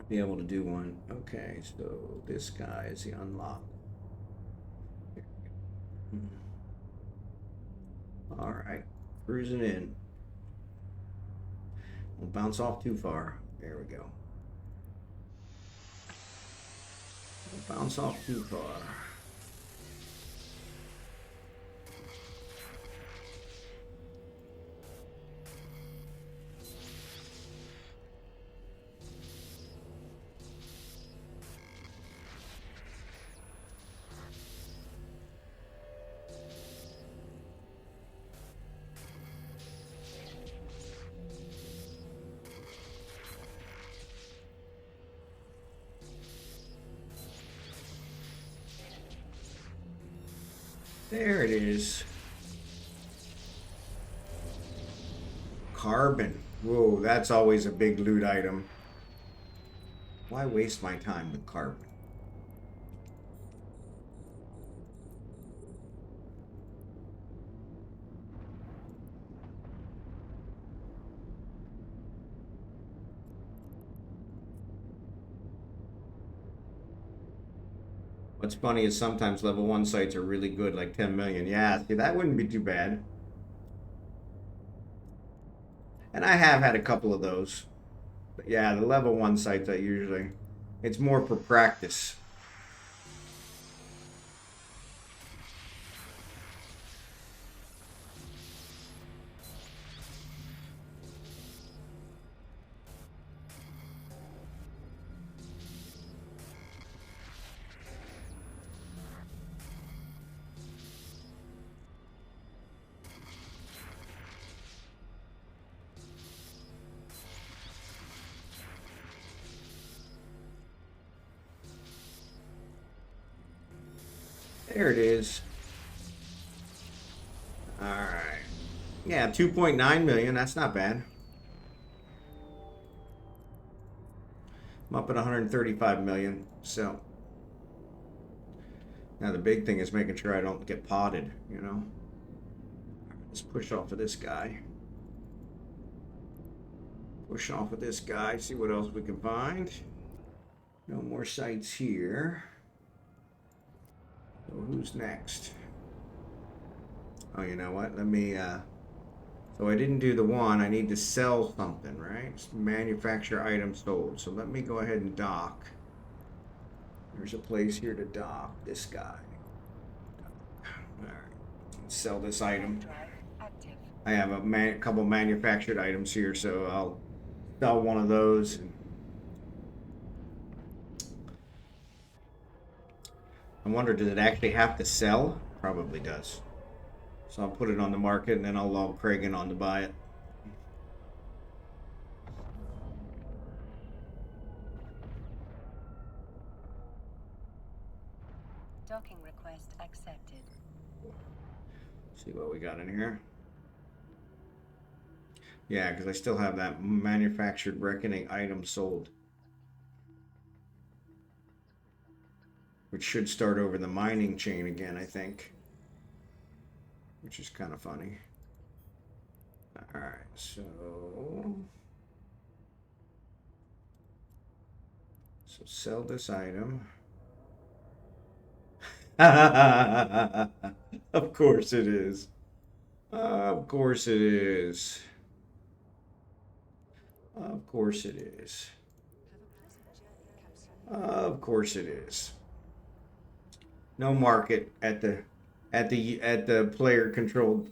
be able to do one. Okay, so this guy is the unlock. All right, cruising in. Won't bounce off too far. There we go. Won't bounce off too far. There it is. Carbon. Whoa, that's always a big loot item. Why waste my time with carbon? What's funny is sometimes level 1 sites are really good, like 10 million. Yeah, see, that wouldn't be too bad. And I have had a couple of those. But yeah, the level 1 sites I usually... It's more for practice. There it is. Alright. Yeah, 2.9 million. That's not bad. I'm up at 135 million. So. Now the big thing is making sure I don't get potted, you know. Let's push off of this guy. Push off of this guy. See what else we can find. No more sites here. So who's next? Oh, you know what? Let me, so I didn't do the one. I need to sell something, right? Manufacture items sold. So let me go ahead and dock. There's a place here to dock. This guy. All right. Let's sell this item. I have a couple manufactured items here, so I'll sell one of those. I wonder, does it actually have to sell? Probably does. So I'll put it on the market and then I'll log Craig in on to buy it. Docking request accepted. See what we got in here. Yeah, because I still have that manufactured reckoning item sold. Which should start over the mining chain again, I think. Which is kind of funny. Alright, so sell this item. Of course it is. Of course it is. Of course it is. Of course it is. No market at the player controlled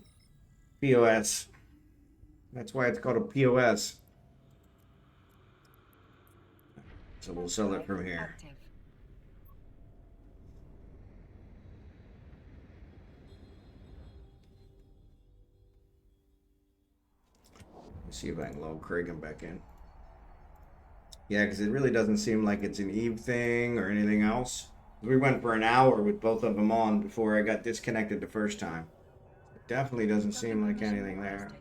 POS. That's why it's called a POS. So we'll sell it from here. Active. Let's see if I can load Kragan back in. Yeah, because it really doesn't seem like it's an Eve thing or anything else. We went for an hour with both of them on before I got disconnected the first time. It definitely doesn't seem like anything there.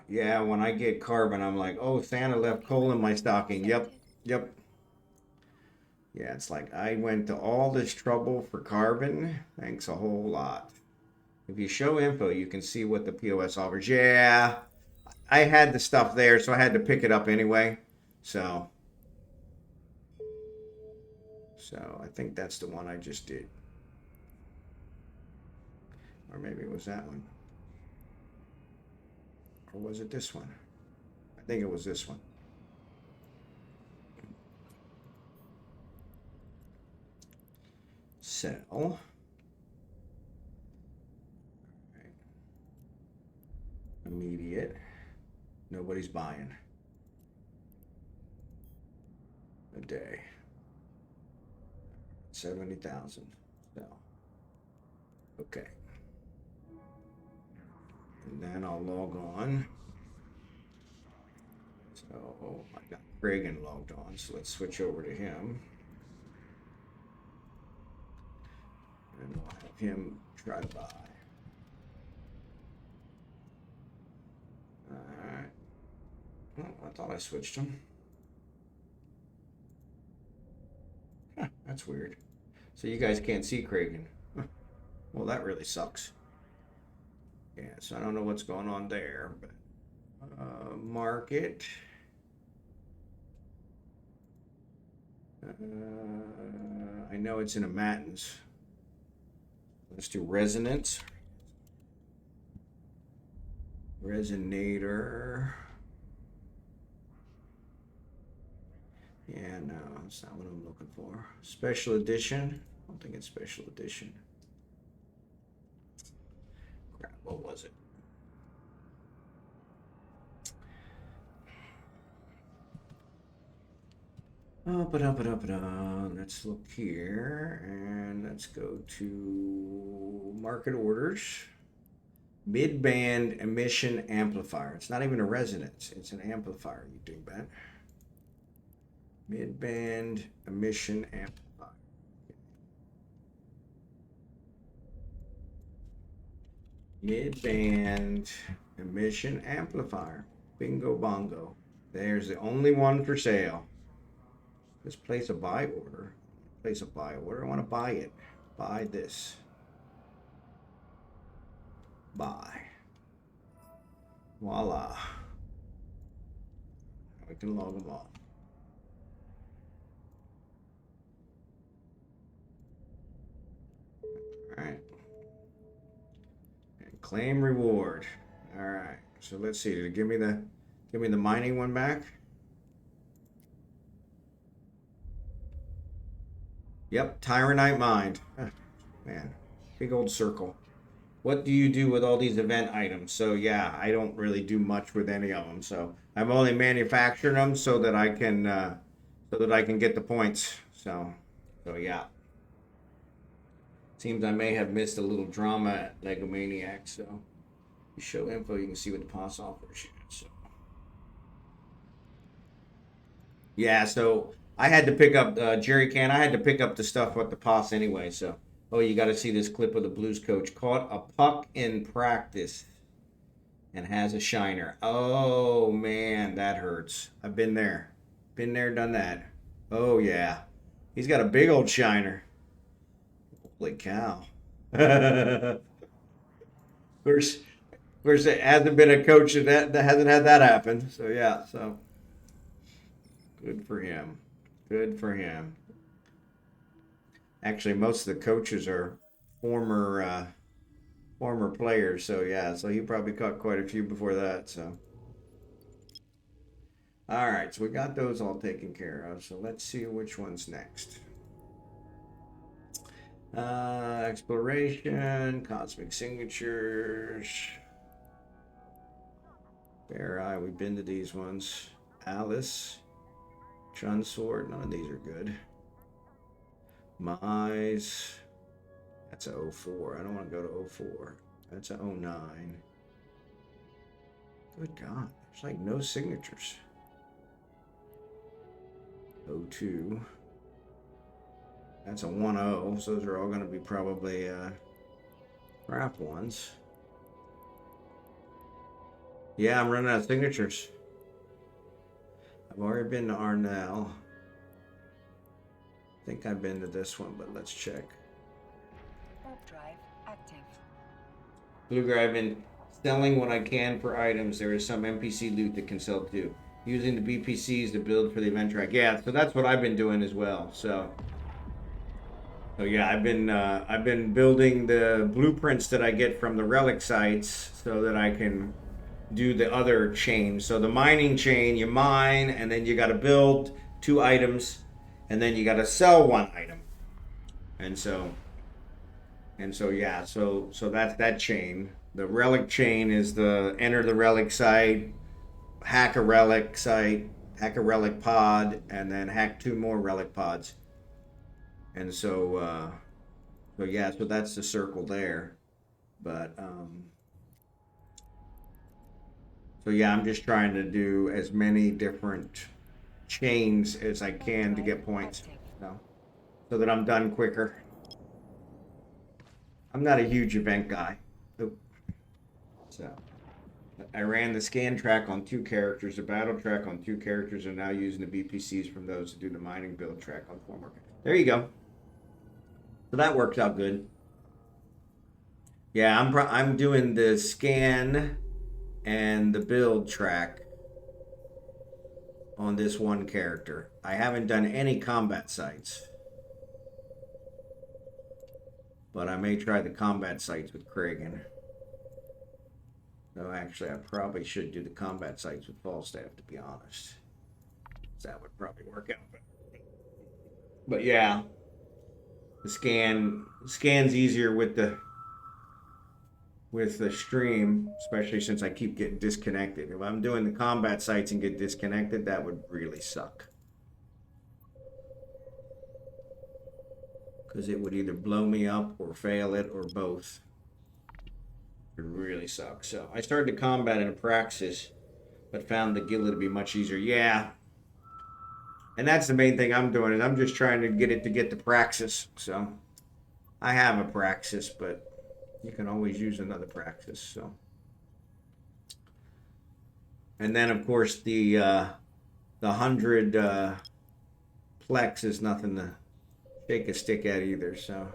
Yeah, when I get carbon, I'm like, oh, Santa left coal in my stocking. Yep. Yeah, it's like I went to all this trouble for carbon. Thanks a whole lot. If you show info, you can see what the POS offers. Yeah, I had the stuff there, so I had to pick it up anyway. So I think that's the one I just did. Or maybe it was that one. Or was it this one? I think it was this one. Sell. Right. Immediate. Nobody's buying. A day. 70,000. Sell. Okay. And then I'll log on. So I got Kragan logged on, so let's switch over to him. And we'll have him try to buy. Alright. Oh, I thought I switched him. Huh, that's weird. So you guys can't see Kragan. Huh. Well, that really sucks. Yeah, so I don't know what's going on there, but market. I know it's in a Mattins. Let's do resonance. Resonator. Yeah, no, that's not what I'm looking for. Special edition. I don't think it's special edition. Crap, what was it? Let's look here and let's go to market orders. Mid-band emission amplifier. It's not even a resonance, it's an amplifier, you dingbat. Mid-band emission amplifier. Mid-band emission amplifier. Bingo bongo. There's the only one for sale. Let's place a buy order. Place a buy order. I want to buy it. Buy this. Buy. Voila. We can log them all. All right. And claim reward. All right. So let's see. Did it give me the mining one back? Yep, Tyrannite Mind. Man, big old circle. What do you do with all these event items? So yeah, I don't really do much with any of them. So I'm only manufacturing them so that I can get the points. So yeah. Seems I may have missed a little drama at Legomaniax. So you show info, you can see what the POS offers. So yeah, so I had to pick up Jerry Can. I had to pick up the stuff with the POS anyway. So, oh, you got to see this clip of the Blues coach caught a puck in practice and has a shiner. Oh man, that hurts. I've been there, done that. Oh yeah, he's got a big old shiner. Holy cow! of course, it hasn't been a coach that hasn't had that happen. So yeah, so good for him. Good for him. Actually, most of the coaches are former former players. So yeah, so he probably caught quite a few before that. So all right, so we got those all taken care of. So let's see which one's next. Exploration, cosmic signatures. Bear Eye, we've been to these ones. Alice, Chun Sword, none of these are good. Mise, that's a 04. I don't want to go to 04. That's a 09. Good God, there's like no signatures. 02. That's a 10, so those are all going to be probably crap ones. Yeah, I'm running out of signatures. I've already been to Arnell. I think I've been to this one, but let's check. Warp drive active. Bluegray, I've been selling what I can for items. There is some NPC loot that can sell too. Using the BPCs to build for the event track. Yeah, so that's what I've been doing as well. So yeah, I've been building the blueprints that I get from the relic sites so that I can do the other chain. So the mining chain, you mine, and then you got to build 2 items, and then you got to sell 1 item. And so yeah, so that's that chain. The relic chain is the enter the relic site, hack a relic site, hack a relic pod, and then hack 2 more relic pods. And so yeah, so that's the circle there. But so yeah, I'm just trying to do as many different chains as I can to get points, so that I'm done quicker. I'm not a huge event guy. So I ran the scan track on 2 characters, the battle track on 2 characters, and now using the BPCs from those to do the mining build track on 4 more. There you go. So that works out good. Yeah, I'm doing the scan and the build track on this 1 character. I haven't done any combat sites, but I may try the combat sites with Kragan. No, actually, I probably should do the combat sites with Falstaff, to be honest. That would probably work out better. But yeah, the scan's easier with the stream, especially since I keep getting disconnected. If I'm doing the combat sites and get disconnected, that would really suck. Because it would either blow me up or fail it or both. It really sucks. So I started the combat in a praxis, but found the guild to be much easier. Yeah. And that's the main thing I'm doing, is I'm just trying to get the praxis. So I have a praxis, but you can always use another praxis. So, and then of course the 100 plex is nothing to shake a stick at either. So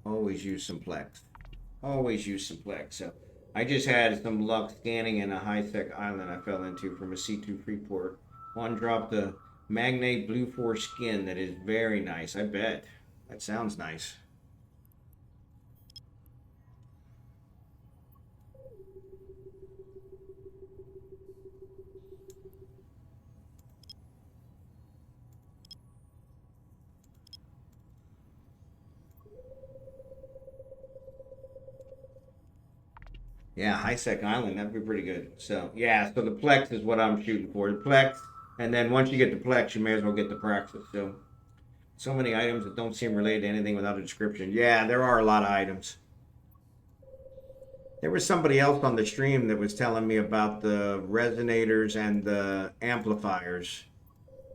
always use some plex. Always use some plex. So I just had some luck scanning in a high-tech island I fell into from a C2 Freeport. One dropped a magnate blue 4 skin that is very nice. I bet. That sounds nice. Yeah, high-sec island, that'd be pretty good. So, yeah, so the plex is what I'm shooting for. The plex, and then once you get the plex, you may as well get the praxis. So many items that don't seem related to anything without a description. Yeah, there are a lot of items. There was somebody else on the stream that was telling me about the resonators and the amplifiers,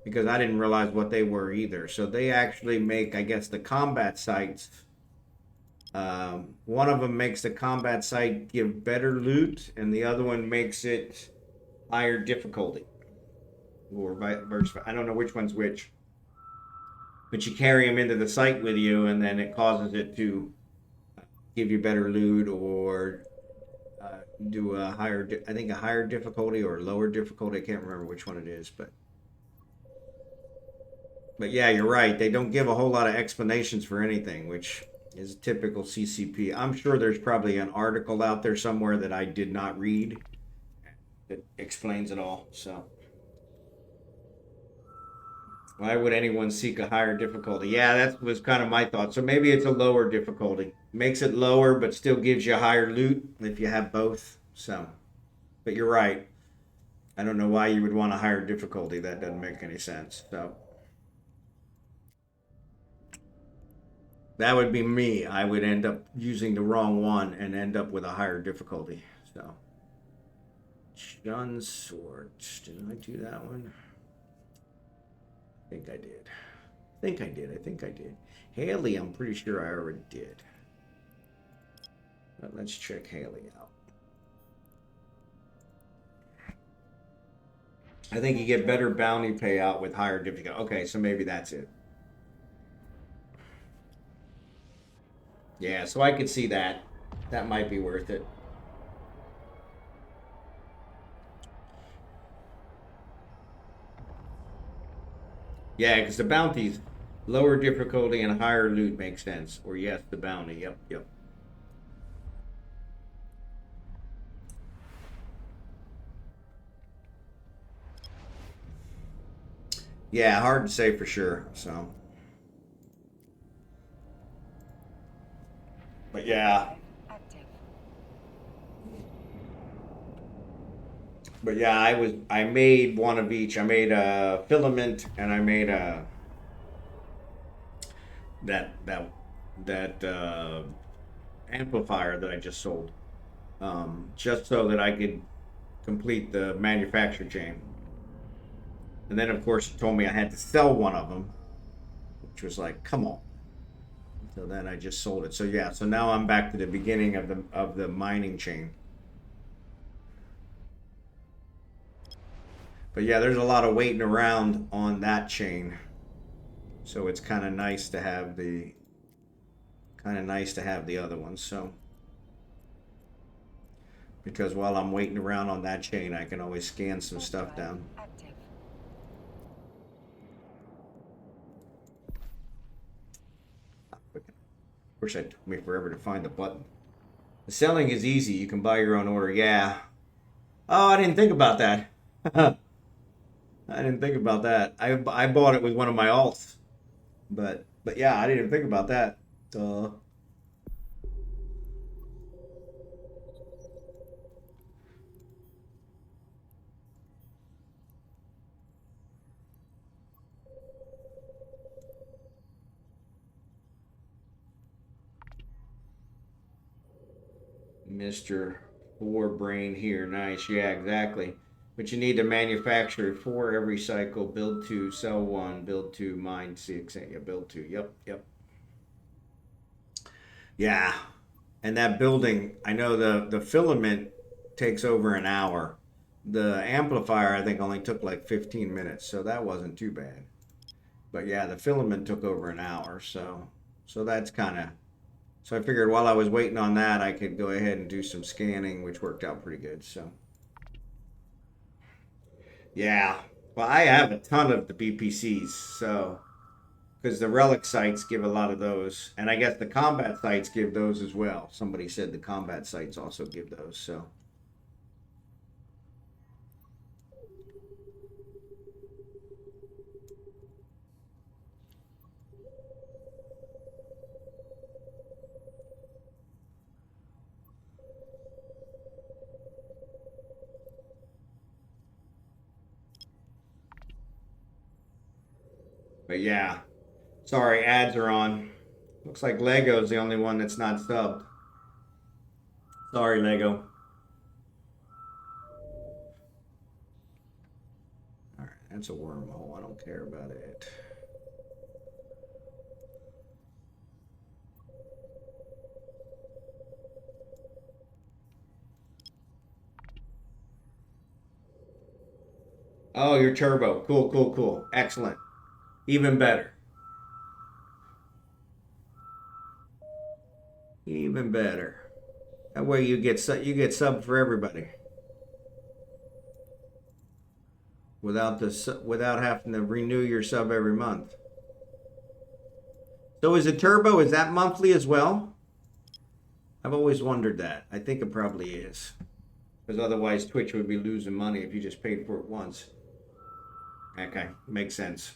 because I didn't realize what they were either. So they actually make, I guess, the combat sites. One of them makes the combat site give better loot, and the other one makes it higher difficulty, or vice versa. I don't know which one's which, but you carry them into the site with you, and then it causes it to give you better loot, or do a higher, I think a higher difficulty or lower difficulty. I can't remember which one it is, but yeah, you're right. They don't give a whole lot of explanations for anything, which is a typical CCP. I'm sure there's probably an article out there somewhere that I did not read that explains it all. So why would anyone seek a higher difficulty? Yeah, that was kind of my thought. So maybe it's a lower difficulty. Makes it lower, but still gives you higher loot if you have both. So, but you're right. I don't know why you would want a higher difficulty. That doesn't make any sense. So that would be me. I would end up using the wrong one and end up with a higher difficulty. So, Shun Swords. Did I do that one? I think I did. I think I did. Haley, I'm pretty sure I already did. But let's check Haley out. I think you get better bounty payout with higher difficulty. Okay, so maybe that's it. Yeah, so I could see that. That might be worth it. Yeah, because the bounties, lower difficulty and higher loot makes sense. Or yes, the bounty. Yep, yep. Yeah, hard to say for sure. So, but yeah. But yeah, I made one of each. I made a filament and I made a that amplifier that I just sold, just so that I could complete the manufacture chain. And then of course it told me I had to sell one of them, which was like, come on. So then I just sold it. So yeah, so now I'm back to the beginning of the mining chain. But yeah, there's a lot of waiting around on that chain. So it's kind of nice to have the other one. So because while I'm waiting around on that chain, I can always scan some stuff down. Of course, it took me forever to find the button. The selling is easy. You can buy your own order. Yeah. Oh, I didn't think about that. I didn't think about that. I bought it with one of my alts, but yeah, I didn't think about that. Mr. Four Brain here. Nice. Yeah, exactly. But you need to manufacture 4 every cycle. Build 2, sell 1, build 2, mine 6. Yeah, build 2. Yep, yep. Yeah. And that building, I know the filament takes over an hour. The amplifier, I think, only took like 15 minutes, so that wasn't too bad. But yeah, the filament took over an hour, so that's kind of. So I figured while I was waiting on that, I could go ahead and do some scanning, which worked out pretty good. So yeah, well, I have a ton of the BPCs, so because the relic sites give a lot of those, and I guess the combat sites give those as well. Somebody said the combat sites also give those, so. But yeah, sorry, ads are on. Looks like Lego's the only one that's not subbed. Sorry, Lego. All right, that's a wormhole. I don't care about it. Oh, you're turbo. Cool, cool, cool. Excellent. Even better. Even better. That way you get sub for everybody without having to renew your sub every month. So is a turbo, is that monthly as well? I've always wondered that. I think it probably is. Because otherwise Twitch would be losing money if you just paid for it once. Okay, makes sense.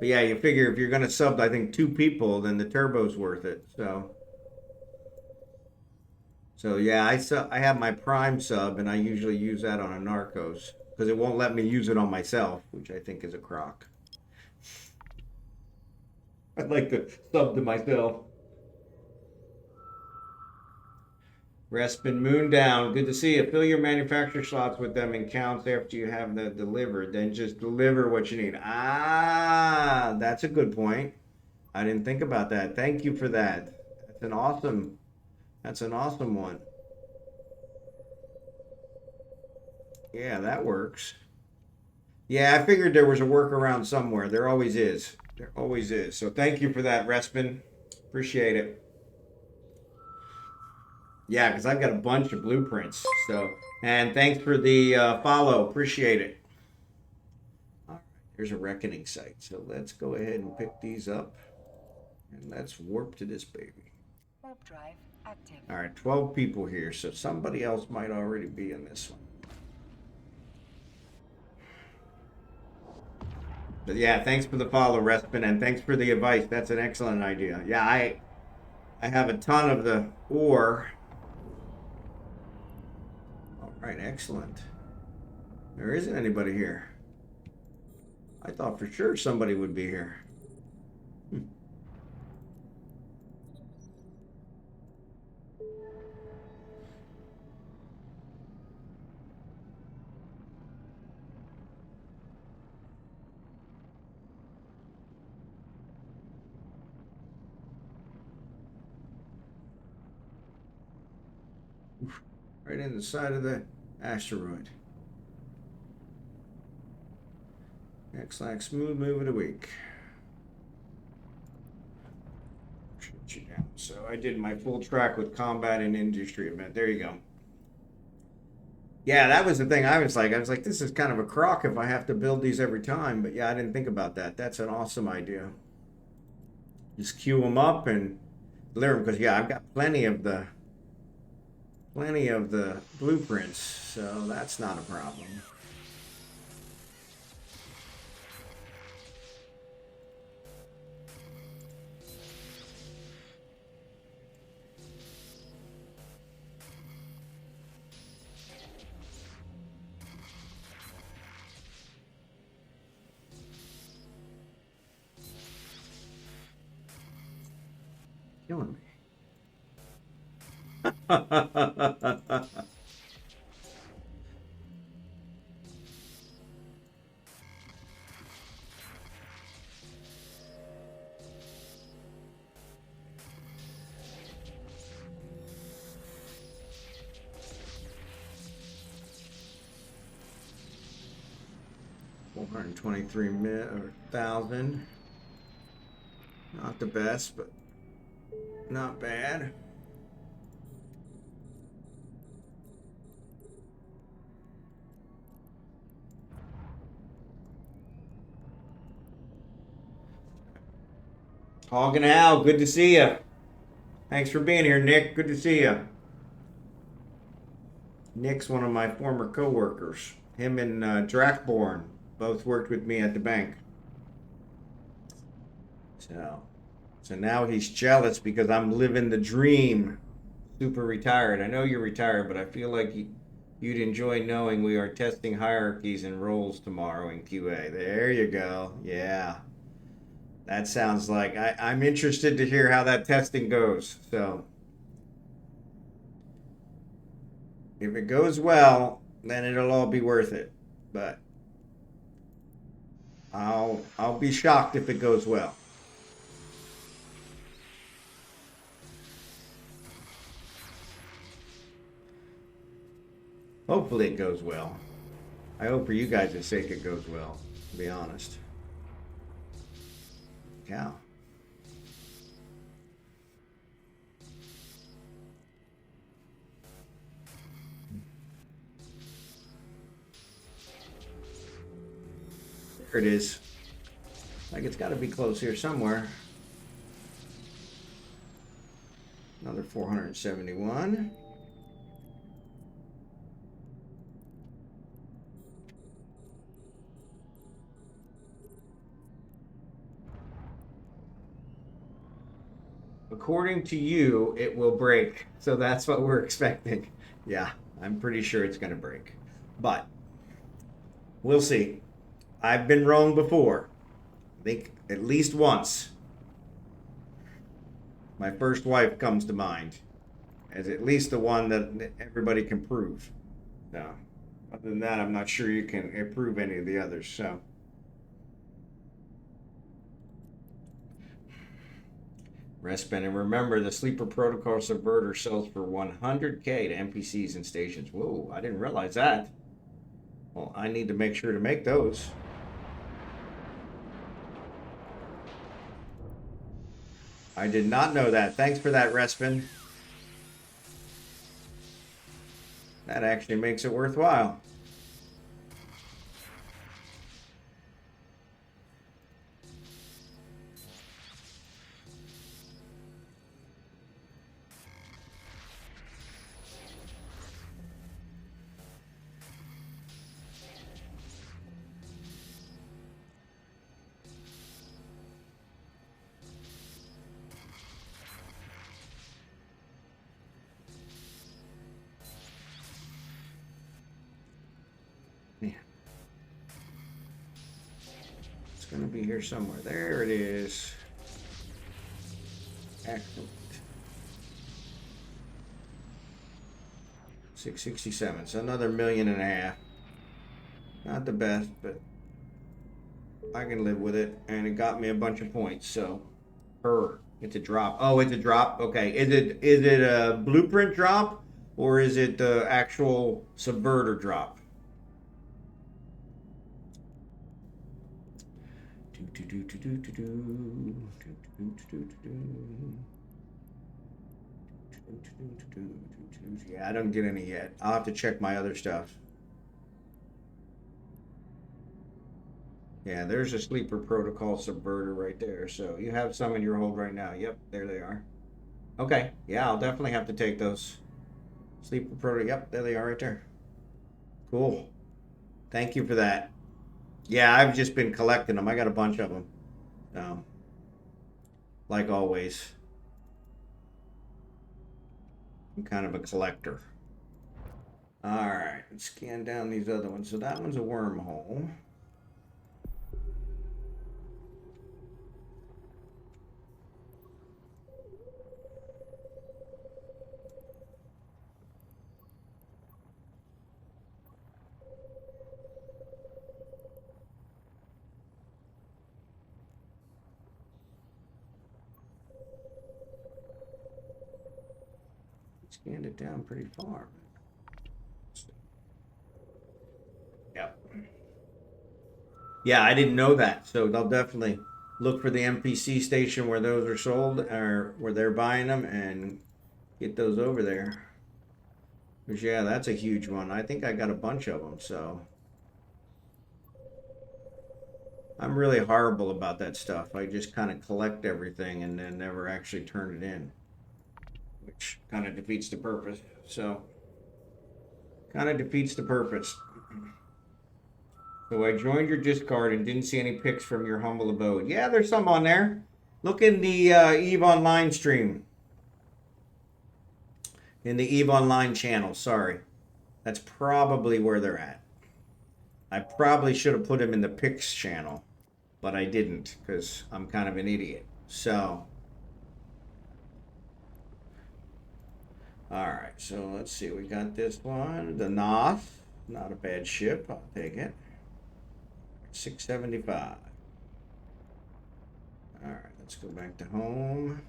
But yeah, you figure if you're going to sub, I think, 2 people, then the turbo's worth it. So yeah, I have my Prime sub, and I usually use that on a Narcos. Because it won't let me use it on myself, which I think is a crock. I'd like to sub to myself. Respin Moon down. Good to see you. Fill your manufacturer slots with them in counts after you have that delivered. Then just deliver what you need. Ah, that's a good point. I didn't think about that. Thank you for that. That's an awesome one. Yeah, that works. Yeah, I figured there was a workaround somewhere. There always is. There always is. So thank you for that, Respin. Appreciate it. Yeah, because I've got a bunch of blueprints. So, and thanks for the follow. Appreciate it. All right, there's a reckoning site. So let's go ahead and pick these up. And let's warp to this baby. Warp drive active. All right, 12 people here. So somebody else might already be in this one. But yeah, thanks for the follow, Respin, and thanks for the advice. That's an excellent idea. Yeah, I have a ton of the ore. All right, excellent. There isn't anybody here. I thought for sure somebody would be here. Right in the side of the asteroid. Next like smooth move of the week. Shoot you down. So I did my full track with combat and industry event. There you go. Yeah, that was the thing. I was like, this is kind of a crock if I have to build these every time. But yeah, I didn't think about that. That's an awesome idea. Just queue them up and deliver them. Because yeah, I've got plenty of the blueprints, so that's not a problem. Killing me. 423,000. Not the best, but not bad. HogginHowe, good to see you. Thanks for being here, Nick. Good to see you. Nick's one of my former co-workers. Him and Drakborn both worked with me at the bank. So now he's jealous because I'm living the dream. Super retired. I know you're retired, but I feel like you'd enjoy knowing we are testing hierarchies and roles tomorrow in QA. There you go. Yeah. That sounds like I'm interested to hear how that testing goes. So if it goes well, then it'll all be worth it. But I'll be shocked if it goes well. Hopefully it goes well. I hope for you guys' sake it goes well, to be honest. Cow. There it is. Like it's got to be close here somewhere. Another 471. According to you, it will break. So that's what we're expecting. Yeah, I'm pretty sure it's going to break. But we'll see. I've been wrong before. I think at least once. My first wife comes to mind as at least the one that everybody can prove. So, other than that, I'm not sure you can prove any of the others. So. Respin, and remember, the Sleeper Protocol Subverter sells for 100K to NPCs and stations. Whoa, I didn't realize that. Well, I need to make sure to make those. I did not know that. Thanks for that, Respin. That actually makes it worthwhile. Gonna be here somewhere. There it is. Excellent. 667. So another 1.5 million. Not the best, but I can live with it. And it got me a bunch of points. So, it's a drop. Oh, it's a drop. Okay. Is it a blueprint drop or is it the actual subverter drop? Yeah, I don't get any yet. I'll have to check my other stuff. Yeah, there's a Sleeper Protocol Subverter right there. So you have some in your hold right now. Yep, there they are. Okay, yeah, I'll definitely have to take those. Sleeper Protocol, yep, there they are right there. Cool. Thank you for that. Yeah, I've just been collecting them. I got a bunch of them. Like always. I'm kind of a collector. Alright, let's scan down these other ones. So that one's a wormhole. Scanned it down pretty far. Yep. Yeah, I didn't know that. So they'll definitely look for the NPC station where those are sold or where they're buying them and get those over there. Because, yeah, that's a huge one. I think I got a bunch of them, so. I'm really horrible about that stuff. I just kind of collect everything and then never actually turn it in. Which kind of defeats the purpose. So, kind of defeats the purpose. So I joined your Discord and didn't see any pics from your humble abode. Yeah, there's some on there. Look in the EveOnline stream. In the EveOnline channel, sorry. That's probably where they're at. I probably should have put them in the pics channel, but I didn't because I'm kind of an idiot. So, all right, so let's see. We got this one, the Noth. Not a bad ship. I'll take it. 675. All right, let's go back to home.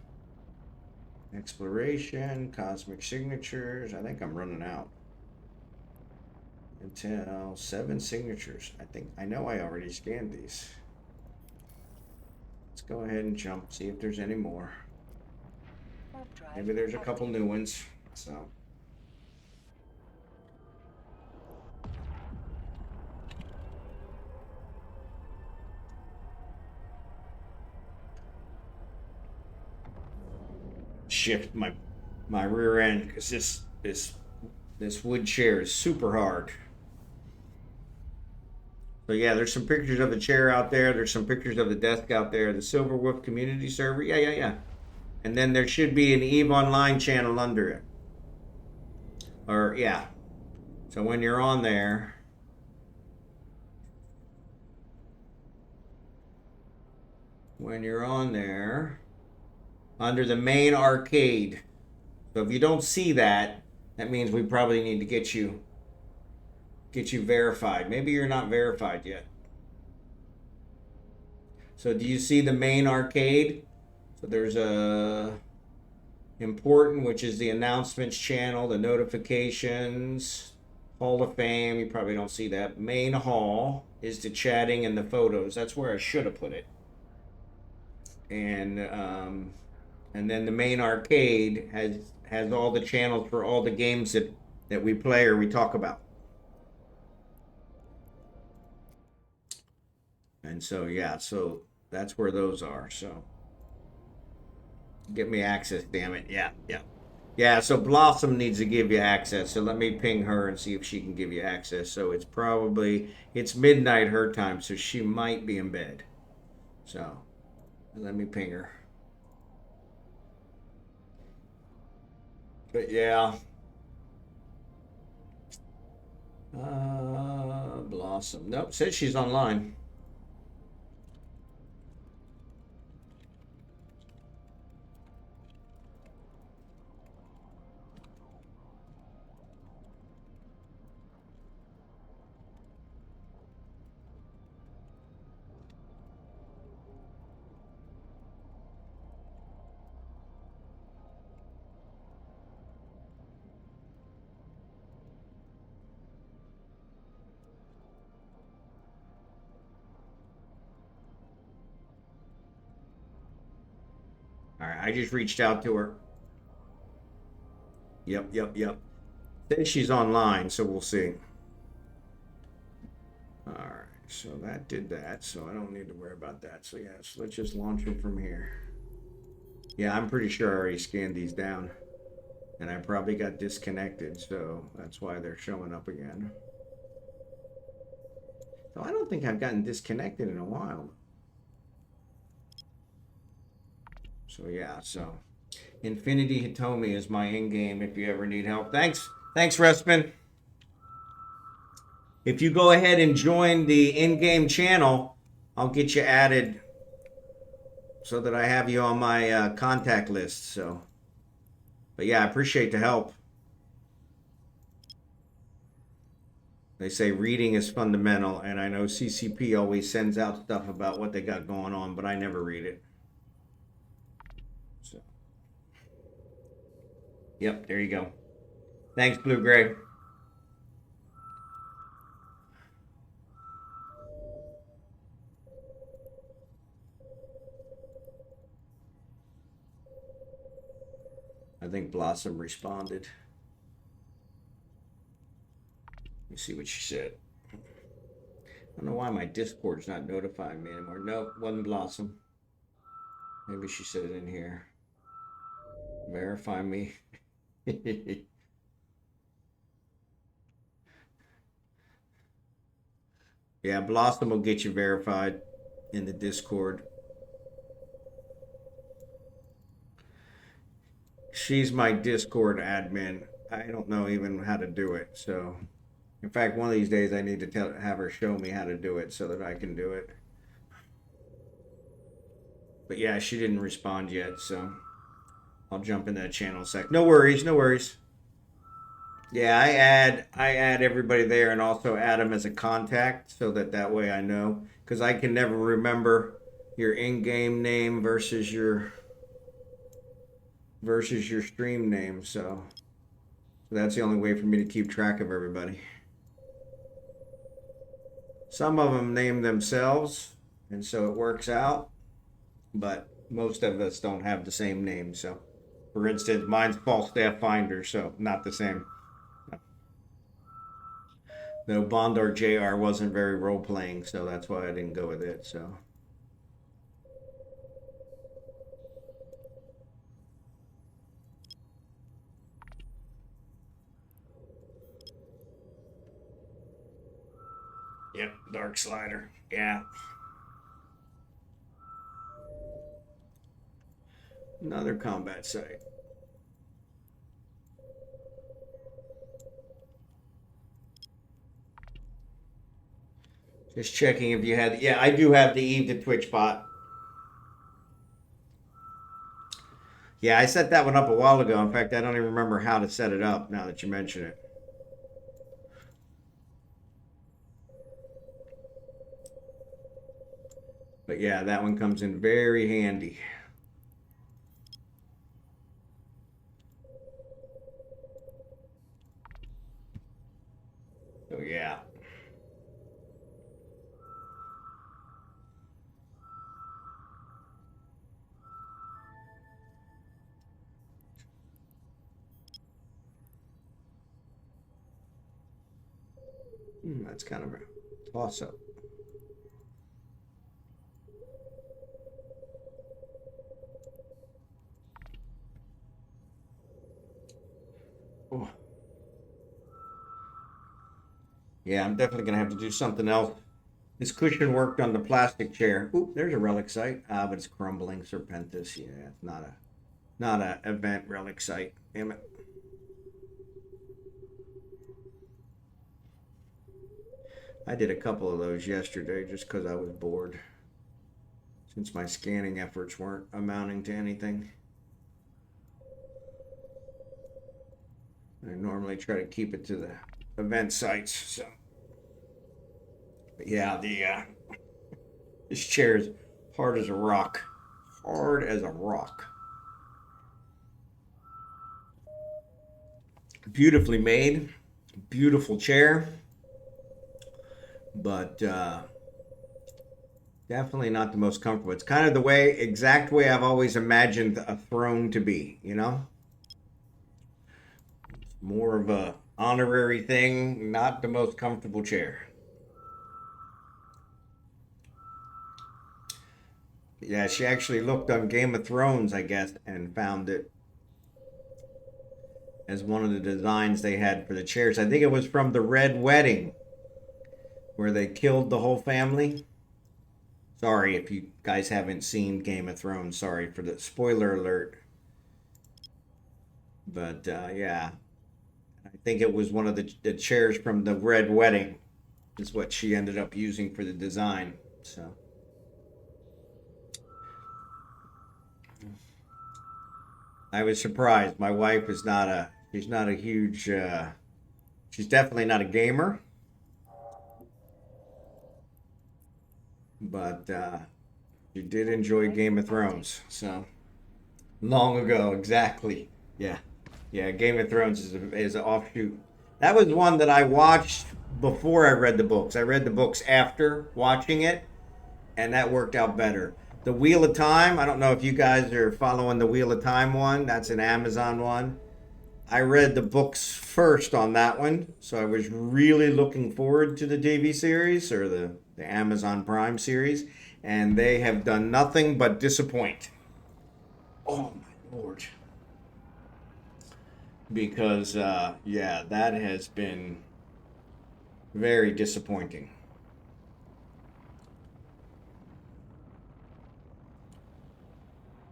Exploration, cosmic signatures. I think I'm running out. Until 7 signatures. I know I already scanned these. Let's go ahead and jump, see if there's any more. Maybe there's a couple new ones. So. shift my rear end because this wood chair is super hard. So yeah, there's some pictures of the chair out there. There's some pictures of the desk out there. The Silverwolf community server. Yeah. And then there should be an eveonline channel under it. Or yeah. So when you're on there, under the main arcade. So if you don't see that, that means we probably need to get you verified. Maybe you're not verified yet. So do you see the main arcade? So there's a important, which is the announcements channel, the notifications, Hall of Fame. You probably don't see that. Main hall is the chatting and the photos. That's where I should have put it. And then the main arcade has all the channels for all the games that we play or we talk about. And so yeah, so that's where those are. So get me access, damn it. Yeah, so Blossom needs to give you access. So let me ping her and see if she can give you access. So it's midnight her time, so she might be in bed. So let me ping her. But yeah. Blossom. Nope, says she's online. All right, I just reached out to her. Yep. Says she's online, so we'll see. All right, so that did that, so I don't need to worry about that. So yeah, so let's just launch them from here. Yeah, I'm pretty sure I already scanned these down. And I probably got disconnected, so that's why they're showing up again. So I don't think I've gotten disconnected in a while. So yeah, so Infinity Hitomi is my in-game if you ever need help. Thanks, Respin. If you go ahead and join the in-game channel, I'll get you added so that I have you on my contact list. So, but yeah, I appreciate the help. They say reading is fundamental, and I know CCP always sends out stuff about what they got going on, but I never read it. So, yep, there you go. Thanks, Blue Gray. I think Blossom responded. Let me see what she said. I don't know why my Discord's not notifying me anymore. Nope, wasn't Blossom. Maybe she said it in here. Verify me. Yeah, Blossom will get you verified in the Discord. She's my Discord admin. I don't know even how to do it. So, in fact, one of these days I need to have her show me how to do it so that I can do it. But yeah, she didn't respond yet, so I'll jump in that channel a sec. No worries, no worries. Yeah, I add everybody there and also add them as a contact so that way I know, because I can never remember your in-game name versus your stream name. So that's the only way for me to keep track of everybody. Some of them name themselves, and so it works out, but most of us don't have the same name. So, for instance, mine's Falstaff Finder, so not the same. No, Bondor JR wasn't very role-playing, so that's why I didn't go with it. So, Yep, Dark Slider. Yeah. Another combat site. Just checking if you had. Yeah, I do have the Eve to Twitch bot. Yeah, I set that one up a while ago. In fact, I don't even remember how to set it up now that you mention it. But yeah, that one comes in very handy. So yeah. That's kind of a toss-up. Oh. Yeah, I'm definitely gonna have to do something else. This cushion worked on the plastic chair. Oop, there's a relic site. But it's crumbling Serpentis. Yeah, it's not a event relic site. Damn it. I did a couple of those yesterday just because I was bored. Since my scanning efforts weren't amounting to anything. I normally try to keep it to the event sites, so. But yeah, this chair is hard as a rock. Hard as a rock. Beautifully made. Beautiful chair. But definitely not the most comfortable. It's kind of the exact way I've always imagined a throne to be, you know? More of a honorary thing, not the most comfortable chair. Yeah, she actually looked on Game of Thrones, I guess, and found it as one of the designs they had for the chairs. I think it was from the Red Wedding, where they killed the whole family. Sorry if you guys haven't seen Game of Thrones. Sorry for the spoiler alert. But yeah, I think it was one of the chairs from the Red Wedding, is what she ended up using for the design. So. I was surprised. My wife is not a. She's not a huge. She's definitely not a gamer. But she did enjoy Game of Thrones. So long ago, exactly. Yeah, yeah. Game of Thrones is an offshoot. That was one that I watched before I read the books. I read the books after watching it, and that worked out better. The Wheel of Time. I don't know if you guys are following the Wheel of Time one. That's an Amazon one. I read the books first on that one, so I was really looking forward to the TV series or the Amazon Prime series, and they have done nothing but disappoint. Oh my lord. Because, yeah, that has been very disappointing.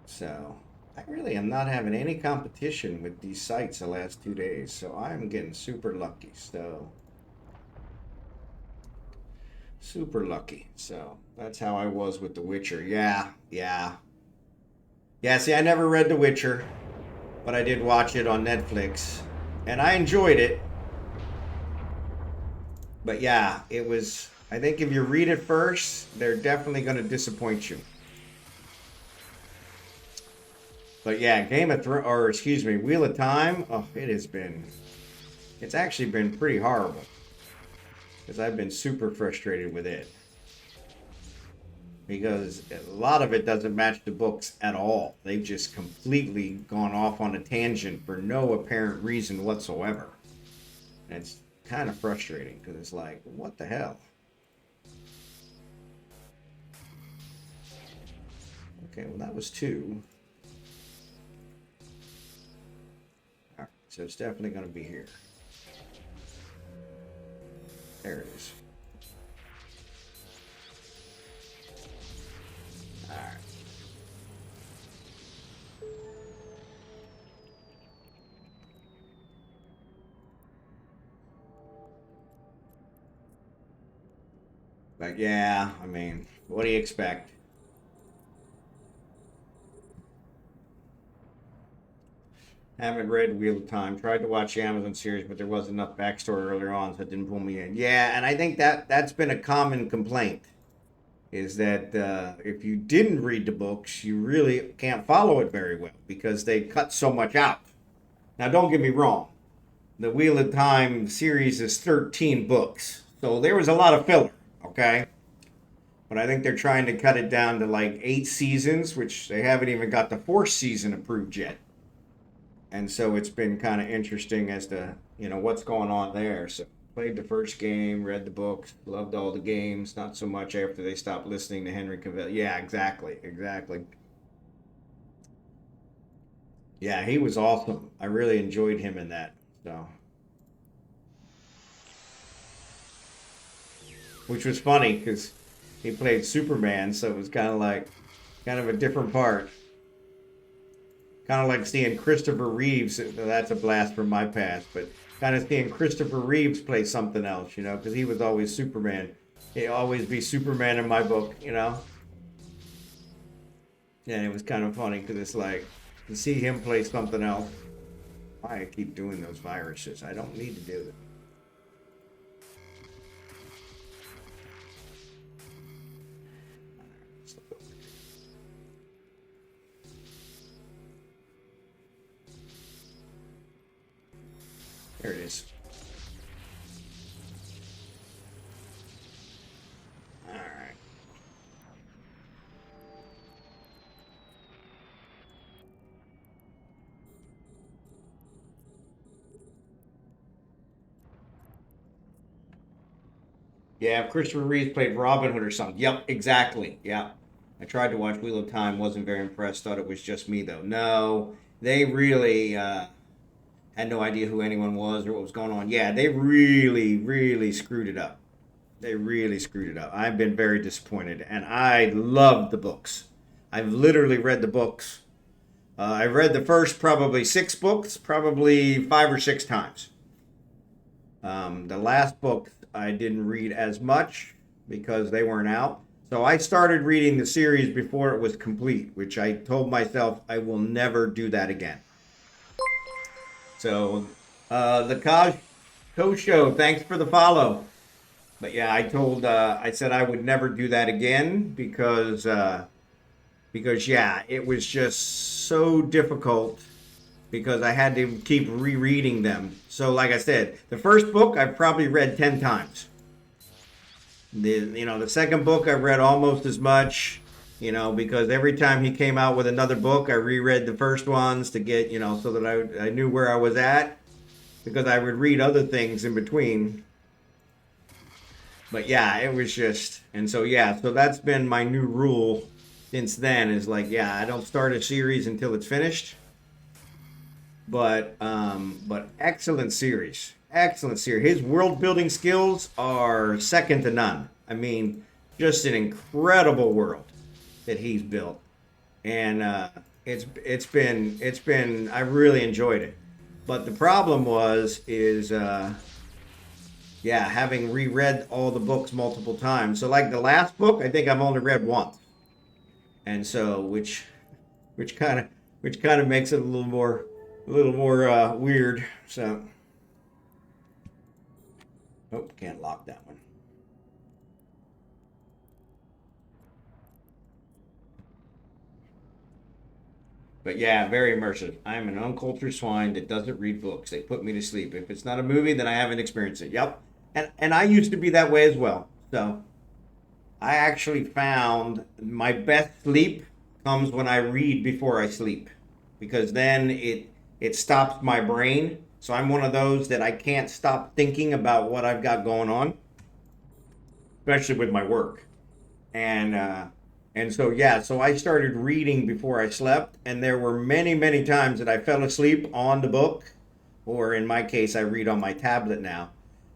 So, I really am not having any competition with these sites the last 2 days, so I'm getting super lucky. So, super lucky. So, that's how I was with The Witcher. Yeah, yeah. Yeah, see, I never read The Witcher, but I did watch it on Netflix, and I enjoyed it. But yeah, it was. I think if you read it first, they're definitely going to disappoint you. But yeah, Game of Thrones, or excuse me, Wheel of Time. Oh, it has been. It's actually been pretty horrible because I've been super frustrated with it because a lot of it doesn't match the books at all. They've just completely gone off on a tangent for no apparent reason whatsoever. And it's kind of frustrating because it's like, what the hell? Okay, well, that was 2. All right, so it's definitely going to be here. There it is. But yeah, I mean, what do you expect? Haven't read Wheel of Time. Tried to watch the Amazon series, but there wasn't enough backstory earlier on, so it didn't pull me in. Yeah, and I think that's been a common complaint, is that if you didn't read the books, you really can't follow it very well because they cut so much out. Now, don't get me wrong. The Wheel of Time series is 13 books, so there was a lot of filler, okay? But I think they're trying to cut it down to like 8 seasons, which they haven't even got the 4th season approved yet. And so it's been kind of interesting as to, what's going on there. So played the first game, read the books, loved all the games, not so much after they stopped listening to Henry Cavill. Yeah, exactly. Yeah, he was awesome. I really enjoyed him in that. So, which was funny because he played Superman, so it was kind of a different part. Kind of like seeing Christopher Reeves. That's a blast from my past, but kind of seeing Christopher Reeves play something else, because he was always Superman. He'd always be Superman in my book. And it was kind of funny because it's like to see him play something else. Why I keep doing those viruses? I don't need to do it. There it is. All right. Yeah, if Christopher Reeves played Robin Hood or something. Yep, exactly. Yeah. I tried to watch Wheel of Time, wasn't very impressed, thought it was just me though. No, they really had no idea who anyone was or what was going on. Yeah, they really screwed it up. They really screwed it up. I've been very disappointed, and I loved the books. I've literally read the books. I've read the first probably 6 books, probably 5 or 6 times. The last book I didn't read as much because they weren't out. So I started reading the series before it was complete, which I told myself I will never do that again. So, the Coach Show, thanks for the follow. But yeah, I said I would never do that again because yeah, it was just so difficult because I had to keep rereading them. So like I said, the first book I've probably read 10 times. The second book I've read almost as much, because every time he came out with another book, I reread the first ones to get, so that I knew where I was at because I would read other things in between. But yeah, it was just, and so yeah, so that's been my new rule since then is like, yeah, I don't start a series until it's finished. But excellent series. Excellent series. His world building skills are second to none. I mean, just an incredible world that he's built. And it's been I really enjoyed it. But the problem is yeah, having reread all the books multiple times. So like the last book, I think I've only read once. And so which kind of makes it a little more weird. So, oh, can't lock that one. But yeah, very immersive. I'm an uncultured swine that doesn't read books. They put me to sleep. If it's not a movie, then I haven't experienced it. Yep. And I used to be that way as well. So I actually found my best sleep comes when I read before I sleep. Because then it stops my brain. So I'm one of those that I can't stop thinking about what I've got going on, especially with my work. And so yeah, so I started reading before I slept, and there were many times that I fell asleep on the book, or in my case, I read on my tablet now.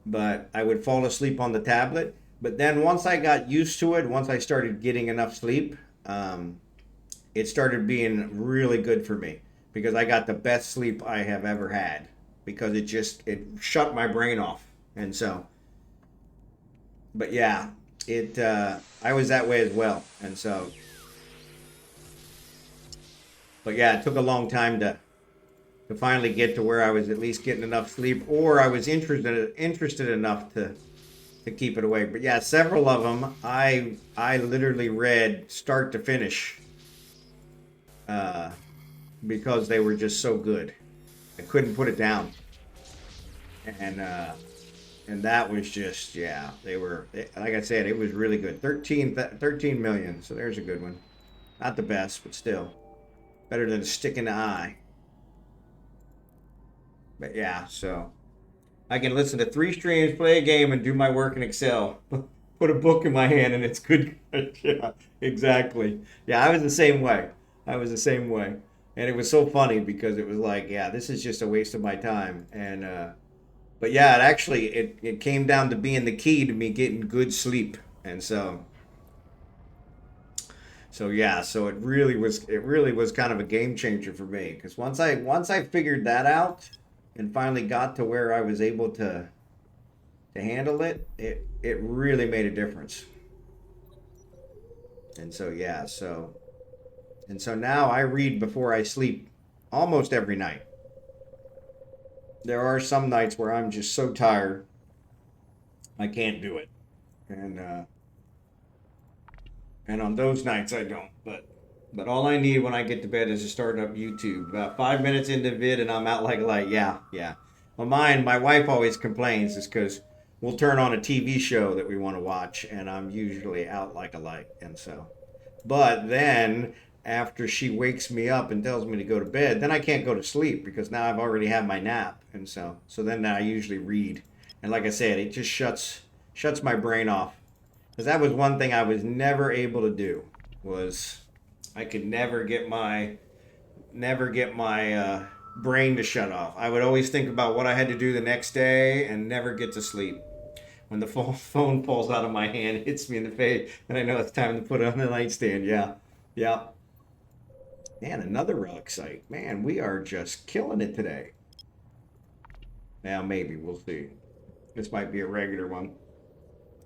But I would fall asleep on the tablet. But then once I got used to it, once I started getting enough sleep, it started being really good for me because I got the best sleep I have ever had because it shut my brain off. And so, but yeah, I was that way as well. And so, but yeah, it took a long time to finally get to where I was at least getting enough sleep, or I was interested enough to keep it awake. But yeah, several of them I literally read start to finish uh, because they were just so good. I couldn't put it down, and that was just, yeah, they were, like I said, it was really good. 13 million. So there's a good one. Not the best, but still better than a stick in the eye. But yeah, so I can listen to 3 streams, play a game, and do my work in Excel. Put a book in my hand, and it's good. Yeah, exactly. Yeah, I was the same way. I was the same way. And it was so funny because it was like, yeah, this is just a waste of my time. And but yeah, it came down to being the key to me getting good sleep. And so yeah, so it really was kind of a game changer for me because once I figured that out and finally got to where I was able to handle it, it really made a difference. And so yeah, so now I read before I sleep almost every night. There are some nights where I'm just so tired I can't do it, and on those nights I don't. But all I need when I get to bed is to start up YouTube. About 5 minutes into vid, and I'm out like a light. Yeah, yeah. Well, my wife always complains is because we'll turn on a TV show that we want to watch, and I'm usually out like a light. And so, but then after she wakes me up and tells me to go to bed, then I can't go to sleep because now I've already had my nap. And so then I usually read. And like I said, it just shuts my brain off. Because that was one thing I was never able to do was I could never get my brain to shut off. I would always think about what I had to do the next day and never get to sleep. When the phone falls out of my hand, hits me in the face, and I know it's time to put it on the nightstand. Yeah, yeah. Man, another relic site. Man, we are just killing it today. Now maybe we'll see. This might be a regular one.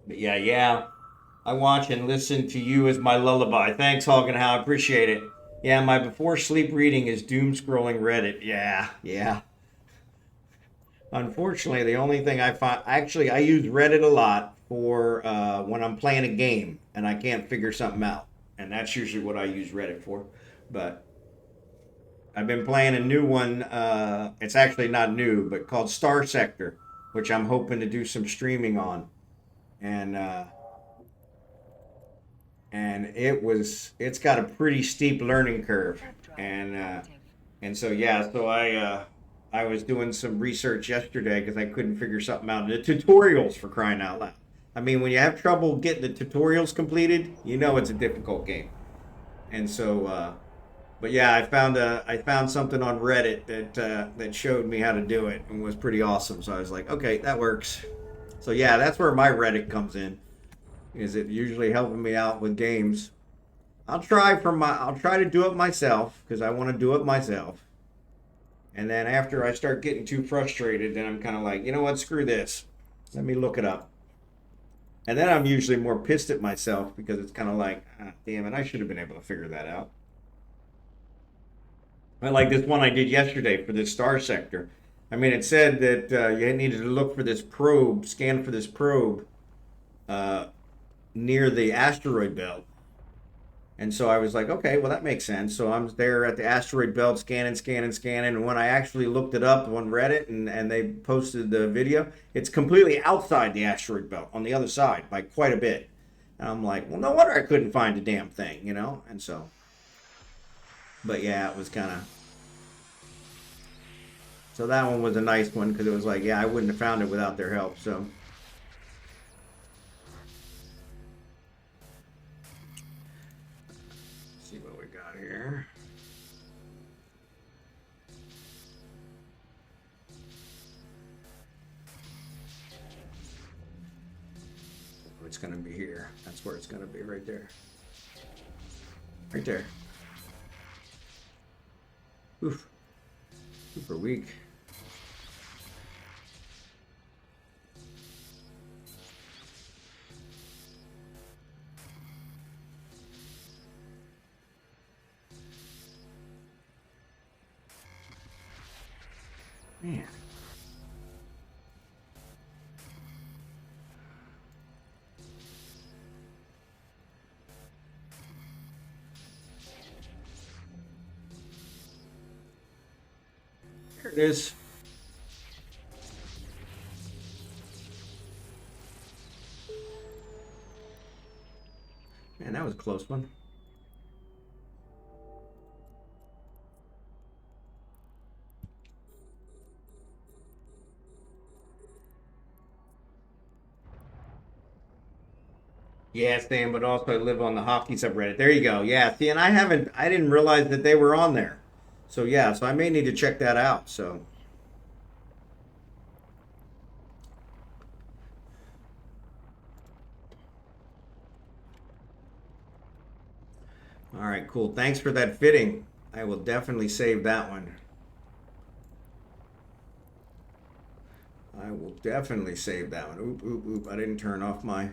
But yeah, yeah. I watch and listen to you as my lullaby. Thanks, HogginHowe. I appreciate it. Yeah, my before sleep reading is doom scrolling Reddit. Yeah, yeah. Unfortunately, the only thing I find, actually, I use Reddit a lot for when I'm playing a game and I can't figure something out. And that's usually what I use Reddit for. But I've been playing a new one. It's actually not new, but called Star Sector, which I'm hoping to do some streaming on. And it's got a pretty steep learning curve. Warp drive And active. so yeah, so I was doing some research yesterday because I couldn't figure something out. The tutorials, for crying out loud. I mean, when you have trouble getting the tutorials completed, you know it's a difficult game. And so, but yeah, I found something on Reddit that showed me how to do it and was pretty awesome. So I was like, okay, that works. So yeah, that's where my Reddit comes in. Is it usually helping me out with games? I'll try to do it myself because I want to do it myself. And then after I start getting too frustrated, then I'm kind of like, you know what, screw this. Let me look it up. And then I'm usually more pissed at myself because it's kind of like, ah, damn it, I should have been able to figure that out. I like this one I did yesterday for this star sector. I mean, it said that you needed to look for this probe, scan for this probe uh, near the asteroid belt. And so I was like, okay, well, that makes sense. So I'm there at the asteroid belt scanning, scanning, scanning. And when I actually looked it up on Reddit and they posted the video, it's completely outside the asteroid belt on the other side by quite a bit. And I'm like, well, no wonder I couldn't find the damn thing, you know? And so, but yeah, it was kind of. So that one was a nice one because it was like, yeah, I wouldn't have found it without their help. So. Let's see what we got here. It's going to be here. That's where it's going to be, right there. Right there. Oof. Super weak. Man. There it is. Man, that was a close one. Yeah, Stan, but also I live on the hockey subreddit. There you go. Yeah, see, and I didn't realize that they were on there. So yeah, so I may need to check that out. So. All right, cool. Thanks for that fitting. I will definitely save that one. I will definitely save that one. Oop, oop, oop. I didn't turn off my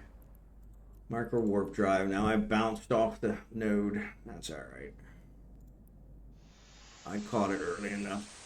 micro warp drive. Now I bounced off the node. That's all right. I caught it early enough.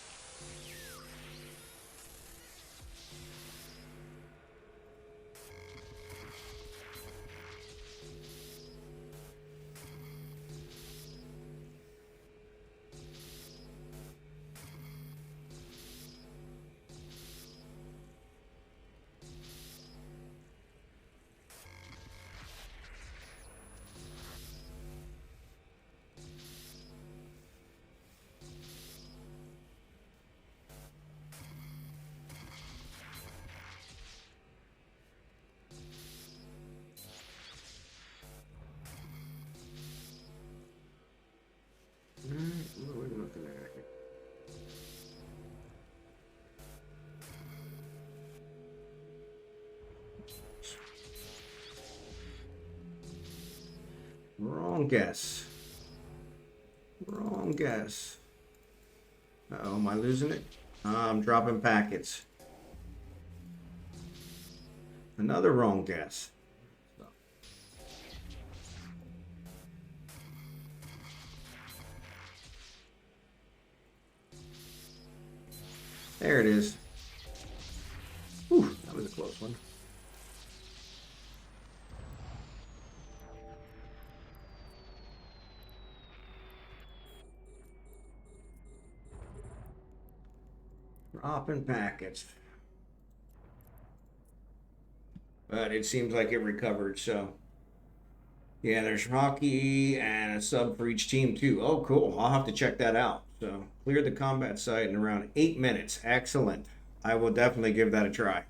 What are we looking at here? Wrong guess. Wrong guess. Uh-oh, am I losing it? I'm dropping packets. Another wrong guess. There it is. Whew, that was a close one. Dropping packets. But it seems like it recovered, so. Yeah, there's hockey and a sub for each team too. Oh, cool. I'll have to check that out. So, cleared the combat site in around 8 minutes. Excellent. I will definitely give that a try.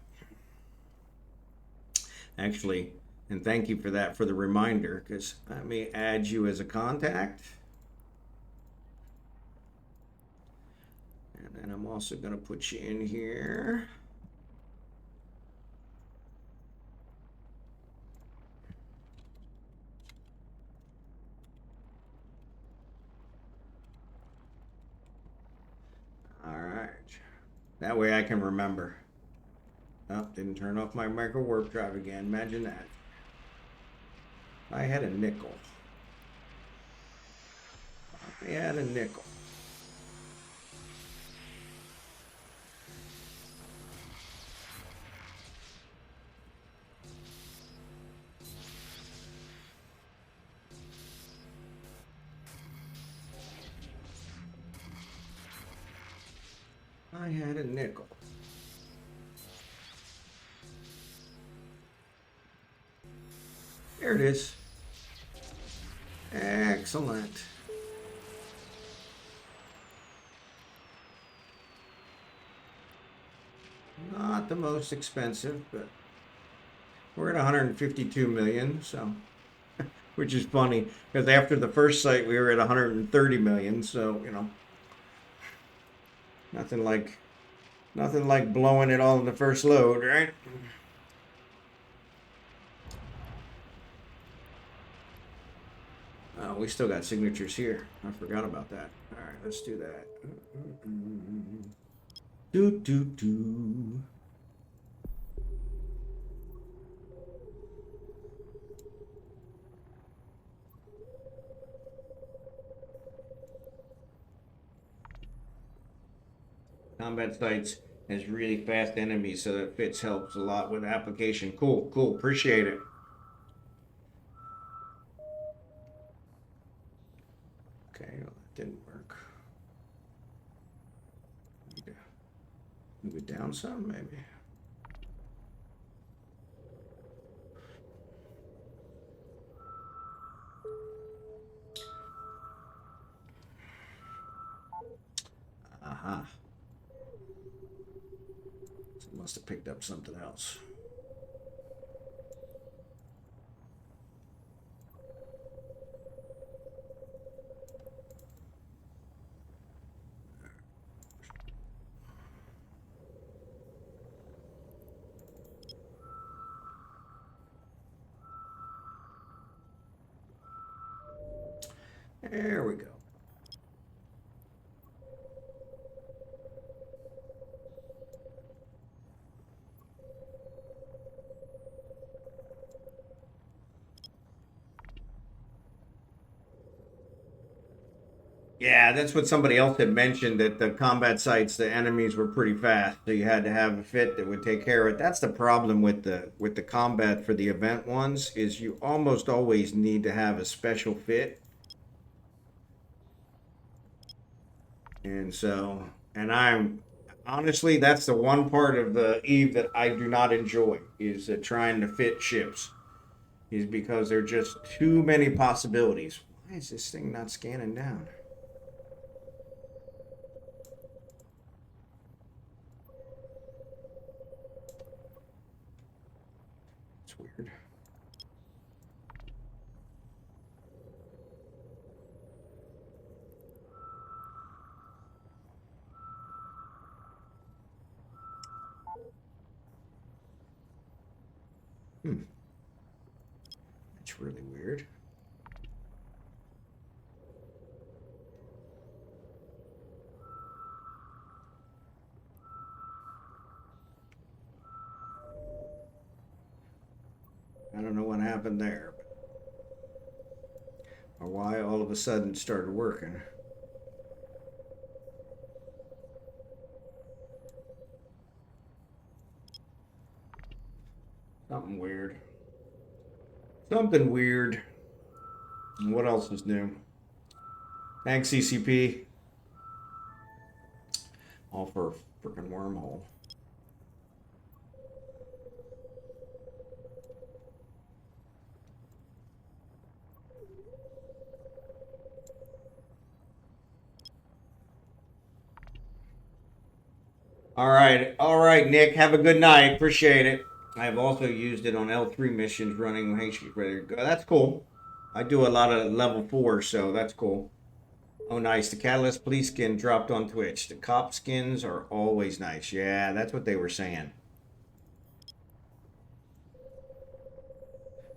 Actually, and thank you for that, for the reminder, because let me add you as a contact. And then I'm also going to put you in here. All right. That way I can remember. Oh, didn't turn off my micro warp drive again. Imagine that. I had a nickel. I had a nickel. I had a nickel. There it is. Excellent. Not the most expensive, but we're at 152 million, so which is funny because after the first site we were at 130 million, so you know, nothing like blowing it all in the first load, right? We still got signatures here. I forgot about that. All right, let's do that. Do. Combat sites has really fast enemies, so that fits helps a lot with application. Cool, cool. Appreciate it. Okay, well, that didn't work. Move it down some, maybe. Aha. So it must have picked up something else. There we go. Yeah, that's what somebody else had mentioned, that the combat sites, the enemies were pretty fast, so you had to have a fit that would take care of it. That's the problem with the combat for the event ones, is you almost always need to have a special fit. And so, and I'm honestly, that's the one part of the Eve that I do not enjoy, is trying to fit ships, is because there are just too many possibilities. Why is this thing not scanning down? It's weird. That's really weird. I don't know what happened there, or why all of a sudden it started working. Something weird. Something weird. And what else is new? Thanks, CCP. All for a freaking wormhole. All right, Nick. Have a good night. Appreciate it. I've also used it on L3 missions running HQ. That's cool. I do a lot of level 4, so that's cool. Oh, nice. The Catalyst Police skin dropped on Twitch. The cop skins are always nice. Yeah, that's what they were saying.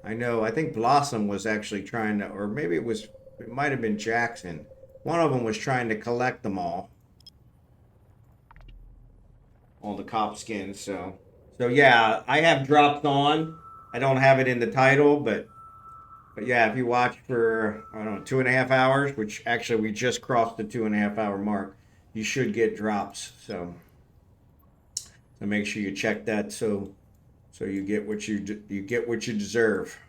I know. I think Blossom was actually trying to, or maybe it might have been Jackson. One of them was trying to collect them all the cop skins. So yeah, I have dropped on. I don't have it in the title, but yeah, if you watch for, I don't know, 2.5 hours, which actually we just crossed the 2.5 hour mark, you should get drops. So make sure you check that, so you get what you get what you deserve.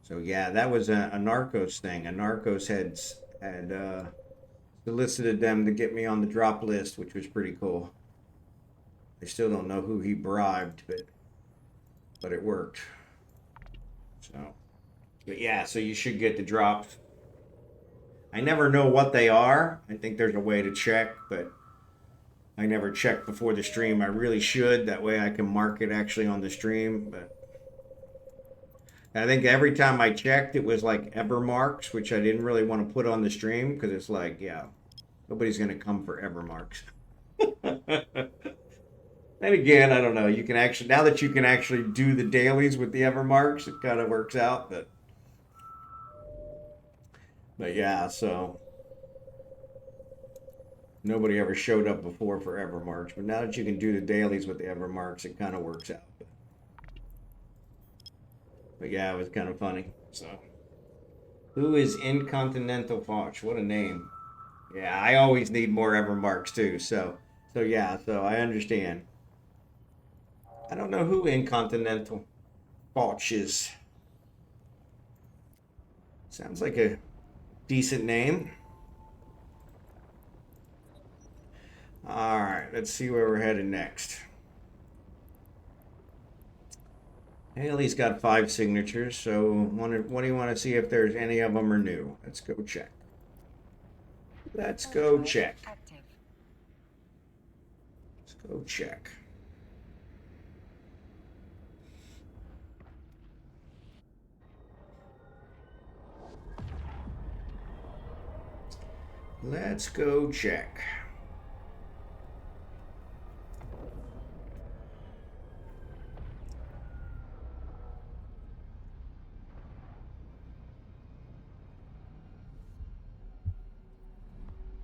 So yeah, that was a Narcos thing. A Narcos had solicited them to get me on the drop list, which was pretty cool. I still don't know who he bribed, but it worked. So, but yeah, so you should get the drops. I never know what they are. I think there's a way to check, but I never check before the stream. I really should. That way I can mark it actually on the stream. But I think every time I checked, it was like ever marks, which I didn't really want to put on the stream because it's like, yeah, nobody's going to come for ever marks. And again, I don't know. You can actually, now that you can actually do the dailies with the ever marks, it kind of works out. But yeah, so nobody ever showed up before for ever marks. But now that you can do the dailies with the ever marks, it kind of works out. But yeah, it was kind of funny. So, who is Incontinental Foch? What a name. Yeah, I always need more Evermarks too. So yeah, so I understand. I don't know who Incontinental Foch is. Sounds like a decent name. All right, let's see where we're headed next. Haley's got 5 signatures, so what do you want to see if there's any of them are new? Let's go check. Let's go check. Active. Let's go check. Let's go check.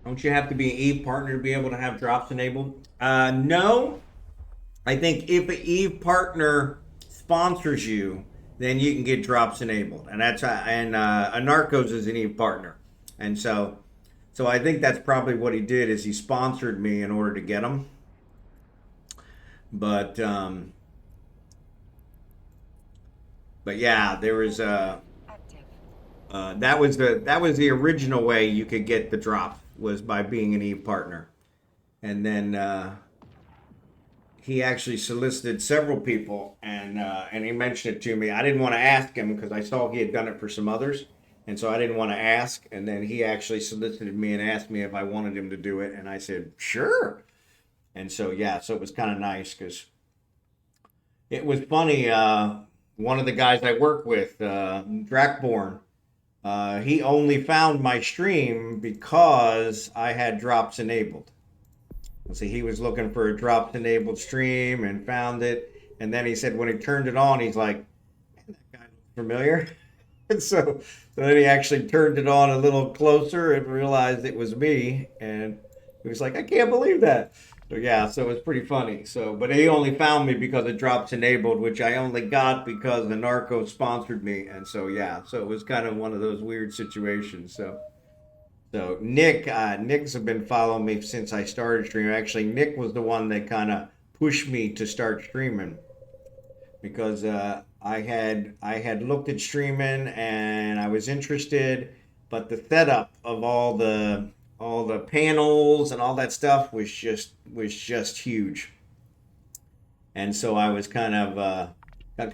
Don't you have to be an Eve partner to be able to have drops enabled? No. I think if an Eve partner sponsors you, then you can get drops enabled, and that's a Narcos is an Eve partner, and so I think that's probably what he did is he sponsored me in order to get them. But yeah, there was that was the original way you could get the drop was by being an Eve partner, and then he actually solicited several people, and he mentioned it to me. I didn't want to ask him because I saw he had done it for some others, and so I didn't want to ask. And then he actually solicited me and asked me if I wanted him to do it, and I said sure. And so yeah, so it was kind of nice because it was funny. One of the guys I work with, Drakborn, he only found my stream because I had drops enabled. See, he was looking for a drops enabled stream and found it. And then he said when he turned it on, he's like, man, that guy looks familiar. And so then he actually turned it on a little closer and realized it was me. And he was like, I can't believe that. So yeah, so it was pretty funny. So, but he only found me because it drops enabled, which I only got because the narco sponsored me. And so yeah, so it was kind of one of those weird situations. So Nick's have been following me since I started streaming. Actually, Nick was the one that kind of pushed me to start streaming because I had looked at streaming and I was interested, but the setup of all the panels and all that stuff was just huge, and so I was kind of got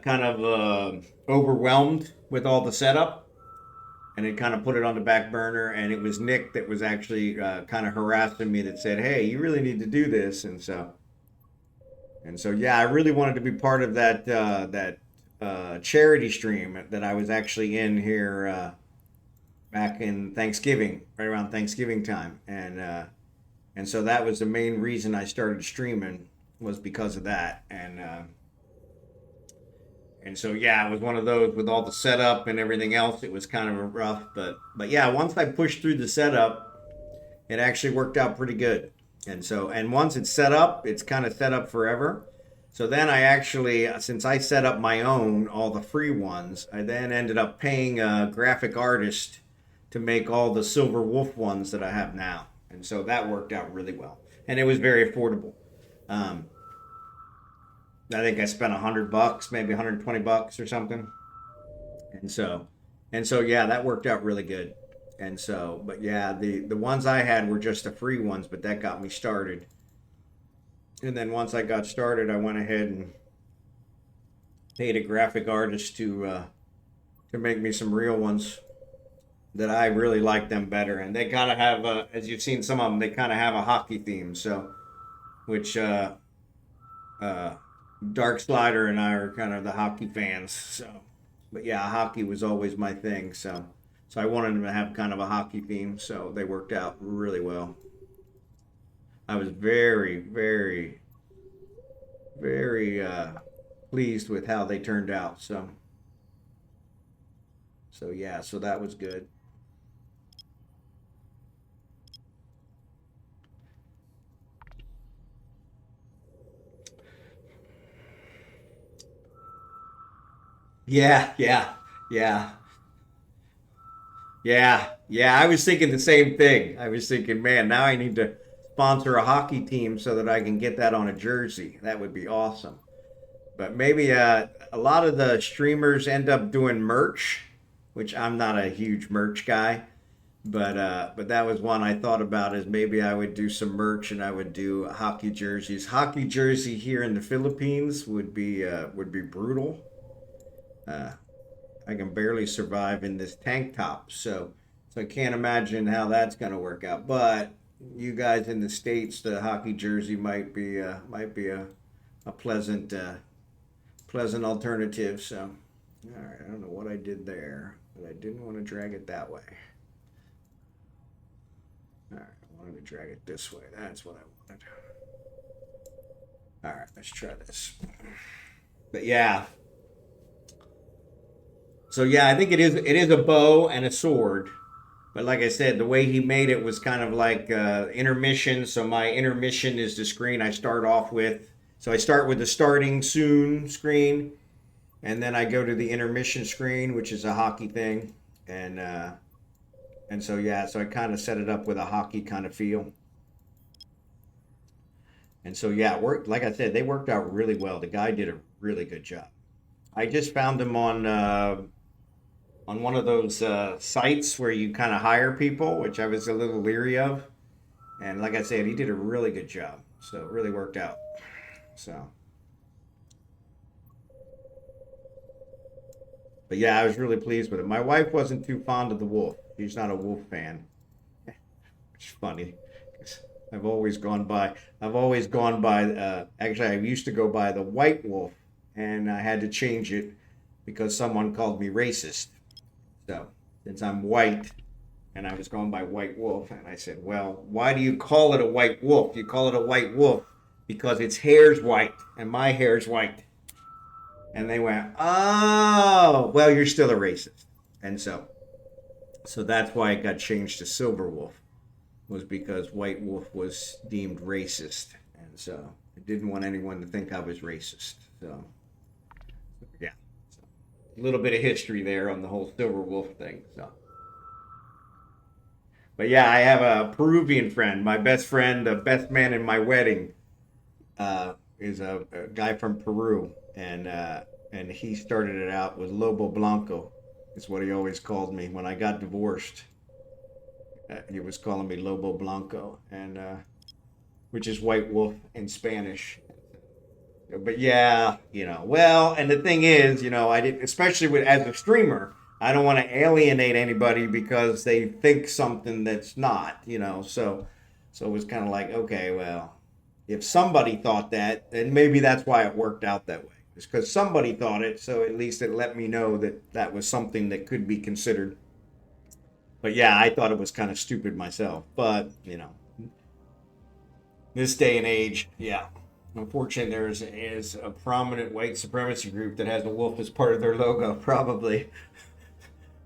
kind of overwhelmed with all the setup and it kind of put it on the back burner. And it was Nick that was actually kind of harassing me that said, "Hey, you really need to do this." And so yeah, I really wanted to be part of that charity stream that I was actually in here back in Thanksgiving, right around Thanksgiving time, and so that was the main reason I started streaming was because of that. And so yeah, it was one of those with all the setup and everything else. It was kind of rough, but yeah, once I pushed through the setup, it actually worked out pretty good. And once it's set up, it's kind of set up forever. So then I actually, since I set up my own, all the free ones, I then ended up paying a graphic artist to make all the Silver Wolf ones that I have now. And so that worked out really well. And it was very affordable. Um, I think I spent $100, maybe $120 or something. And so, yeah, that worked out really good. And so, but yeah, the ones I had were just the free ones, but that got me started. And then once I got started, I went ahead and paid a graphic artist to make me some real ones that I really like them better. And they kind of have, as you've seen some of them, they kind of have a hockey theme. So, which uh, Dark Slider and I are kind of the hockey fans. So, but yeah, hockey was always my thing. So I wanted them to have kind of a hockey theme. So they worked out really well. I was very, very, very pleased with how they turned out. So yeah, so that was good. Yeah, yeah, yeah. Yeah, yeah, I was thinking the same thing. I was thinking, man, now I need to sponsor a hockey team so that I can get that on a jersey. That would be awesome. But maybe a lot of the streamers end up doing merch, which I'm not a huge merch guy. But that was one I thought about is maybe I would do some merch and I would do hockey jerseys. Hockey jersey here in the Philippines would be brutal. Uh, I can barely survive in this tank top. So I can't imagine how that's going to work out. But you guys in the states, the hockey jersey might be a pleasant alternative. So, all right, I don't know what I did there, but I didn't want to drag it that way. All right, I wanted to drag it this way. That's what I wanted. All right, let's try this. But yeah, so yeah, I think it is a bow and a sword. But like I said, the way he made it was kind of like intermission. So my intermission is the screen I start off with. So I start with the starting soon screen, and then I go to the intermission screen, which is a hockey thing, and uh, and so yeah, so I kind of set it up with a hockey kind of feel. And so yeah, it worked. Like I said, they worked out really well. The guy did a really good job. I just found him on one of those sites where you kind of hire people, which I was a little leery of. And like I said, he did a really good job. So it really worked out. So, but yeah, I was really pleased with it. My wife wasn't too fond of the wolf. She's not a wolf fan, which is funny. 'Cause I've always gone by, actually, I used to go by the white wolf, and I had to change it because someone called me racist. So, since I'm white, and I was going by white wolf, and I said, well, why do you call it a white wolf? You call it a white wolf because its hair's white, and my hair's white. And they went, oh, well, you're still a racist. And so that's why it got changed to silver wolf, was because white wolf was deemed racist. And so I didn't want anyone to think I was racist. So, yeah. So, a little bit of history there on the whole silver wolf thing. So, but yeah, I have a Peruvian friend. My best friend, the best man in my wedding, is a guy from Peru, and he started it out with Lobo Blanco. Is what he always called me when I got divorced. He was calling me Lobo Blanco, and which is white wolf in Spanish. But yeah, well, and the thing is, I did, especially with as a streamer, I don't want to alienate anybody because they think something that's not, so it was kind of like, okay, well, if somebody thought that, then maybe that's why it worked out that way. It's because somebody thought it, so at least it let me know that that was something that could be considered. But yeah, I thought it was kind of stupid myself. But, this day and age, yeah. Unfortunately, is a prominent white supremacy group that has a wolf as part of their logo. Probably,